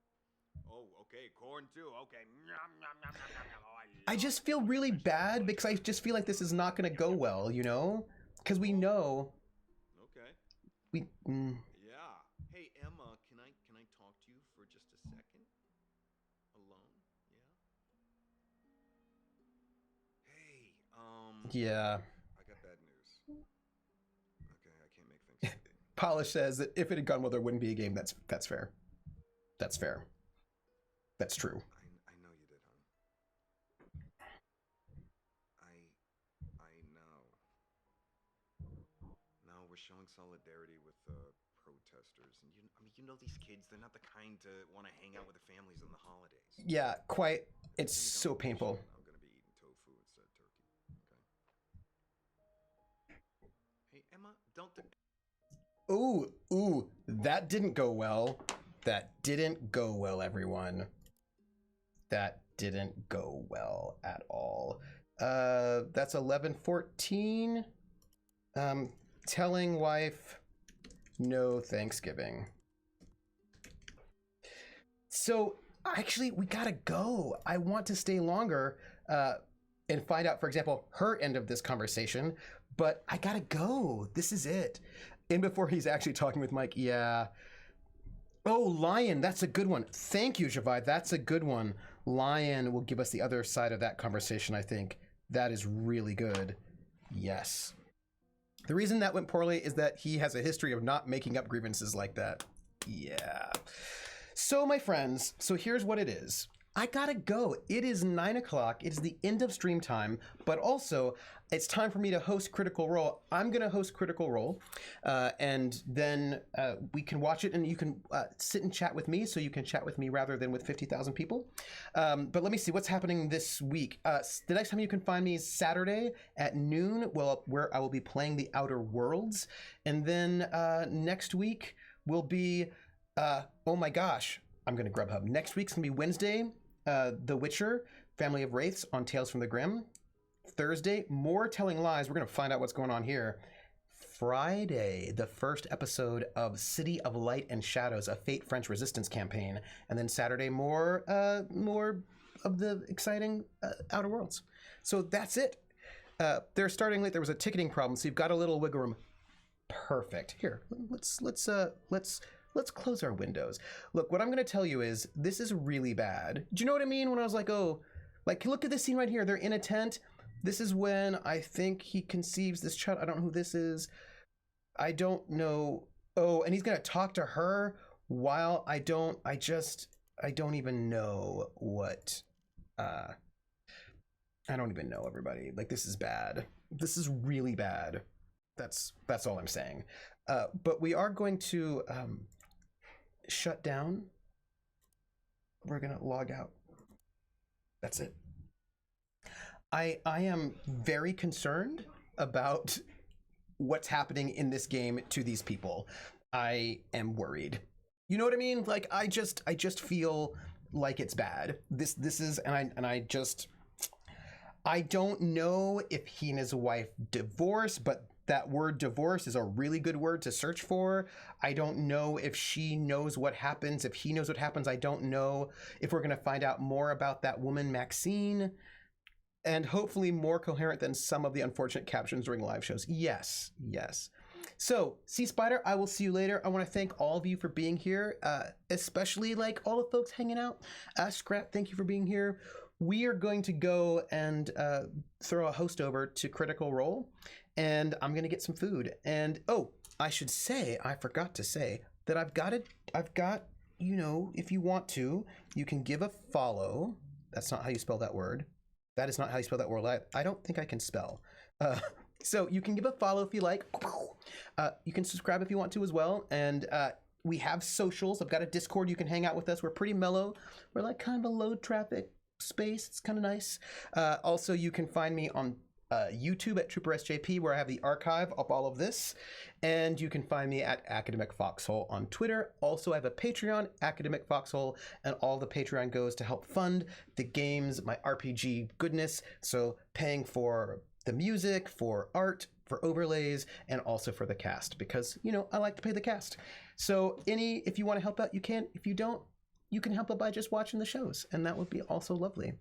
Oh, okay, corn too. Okay. Yum, yum, yum, yum, yum, yum. Oh, I just feel really bad because I just feel like this is not going to go well, you know? Because we know. Okay. Yeah. Hey, Emma, can I talk to you for just a second? Alone? Yeah? Hey, Yeah. I got bad news. Okay, I can't make things happen. Polish says that if it had gone well, there wouldn't be a game. That's fair. That's fair. That's true. I know you did, hon. I know. No, we're showing solidarity with the protesters, and you know these kids. They're not the kind to want to hang out with the families on the holidays. Yeah, quite. It's so painful. I'm gonna be eating tofu instead of turkey. Okay. Hey, Emma, don't. Ooh, that didn't go well. That didn't go well, everyone. That didn't go well at all. That's 11:14. Telling wife no Thanksgiving. So actually, we gotta go. I want to stay longer and find out, for example, her end of this conversation, but I gotta go. This is it. And before he's actually talking with Mike, yeah. Oh, Lion, that's a good one. Thank you, Javai. That's a good one. Lion will give us the other side of that conversation, I think. That is really good. Yes. The reason that went poorly is that he has a history of not making up grievances like that. Yeah. So, my friends, so here's what it is. I gotta go. It is 9 o'clock. It is the end of stream time, but also it's time for me to host Critical Role. I'm going to host Critical Role, and then we can watch it, and you can sit and chat with me, so you can chat with me rather than with 50,000 people. But let me see what's happening this week. The next time you can find me is Saturday at noon, where I will be playing The Outer Worlds. And then next week will be, oh my gosh, I'm going to Grubhub. Next week's going to be Wednesday, The Witcher, Family of Wraiths on Tales from the Grim. Thursday, more Telling Lies. We're going to find out what's going on here. Friday, the first episode of City of Light and Shadows, a Fate French resistance campaign. And then Saturday, more of the exciting Outer Worlds. So that's it. They're starting late. There was a ticketing problem, so you've got a little wiggle room. Perfect. Here, let's close our windows. Look, what I'm going to tell you is this is really bad. Do you know what I mean? When I was like, oh, like look at this scene right here. They're in a tent. This is when I think he conceives this child. I don't know who this is. I don't know. Oh, and he's going to talk to her while I don't even know what. I don't even know, everybody. Like, this is bad. This is really bad. That's all I'm saying. But we are going to shut down. We're going to log out. That's it. I am very concerned about what's happening in this game to these people. I am worried. You know what I mean? Like, I just feel like it's bad. This is, and I don't know if he and his wife divorced, but that word divorce is a really good word to search for. I don't know if she knows what happens, if he knows what happens. I don't know if we're going to find out more about that woman, Maxine, and hopefully more coherent than some of the unfortunate captions during live shows. Yes. So, Sea Spider, I will see you later. I want to thank all of you for being here, especially like all the folks hanging out. Scrap, thank you for being here. We are going to go and throw a host over to Critical Role, and I'm going to get some food. And oh, I forgot to say that I've got, you know, if you want to, you can give a follow. That's not how you spell that word. That is not how you spell that word. I don't think I can spell. So you can give a follow if you like. You can subscribe if you want to as well. And we have socials. I've got a Discord. You can hang out with us. We're pretty mellow. We're like kind of a low traffic space. It's kind of nice. Also, you can find me on YouTube at Trooper SJP, where I have the archive of all of this. And you can find me at Academic Foxhole on Twitter. Also, I have a Patreon, Academic Foxhole, and all the Patreon goes to help fund the games, my RPG goodness. So paying for the music, for art, for overlays, and also for the cast, because, you know, I like to pay the cast. So if you want to help out, you can. If you don't, you can help out by just watching the shows, and that would be also lovely.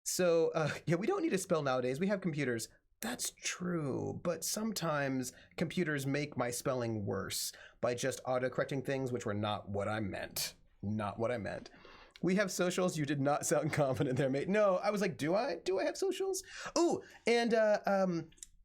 So, yeah, we don't need to spell nowadays. We have computers. That's true, but sometimes computers make my spelling worse by just auto-correcting things which were not what I meant. Not what I meant. We have socials. You did not sound confident there, mate. No, I was like, do I have socials? Oh, and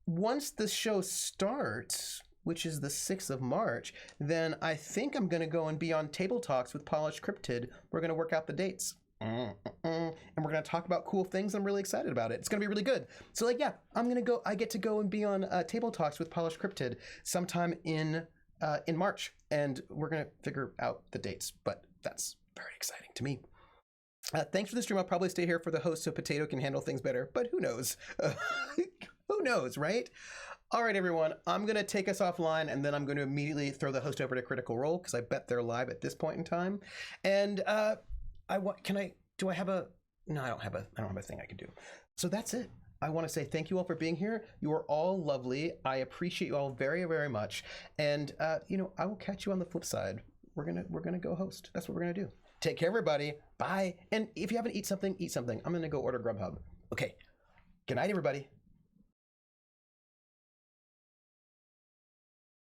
once the show starts, which is the 6th of March, then I think I'm going to go and be on Table Talks with Polished Cryptid. We're going to work out the dates. And we're going to talk about cool things. I'm really excited about it. It's going to be really good. So, like, yeah, I get to go and be on Table Talks with Polished Cryptid sometime in March. And we're going to figure out the dates. But that's very exciting to me. Thanks for the stream. I'll probably stay here for the host so Potato can handle things better. But who knows? Who knows, right? All right, everyone. I'm going to take us offline, and then I'm going to immediately throw the host over to Critical Role, because I bet they're live at this point in time. And I don't have a thing I can do. So that's it. I want to say thank you all for being here. You are all lovely. I appreciate you all very, very much. And you know, I will catch you on the flip side. We're gonna go host. That's what we're gonna do. Take care, everybody. Bye. And if you haven't eat something, I'm gonna go order Grubhub. Okay. Good night, everybody.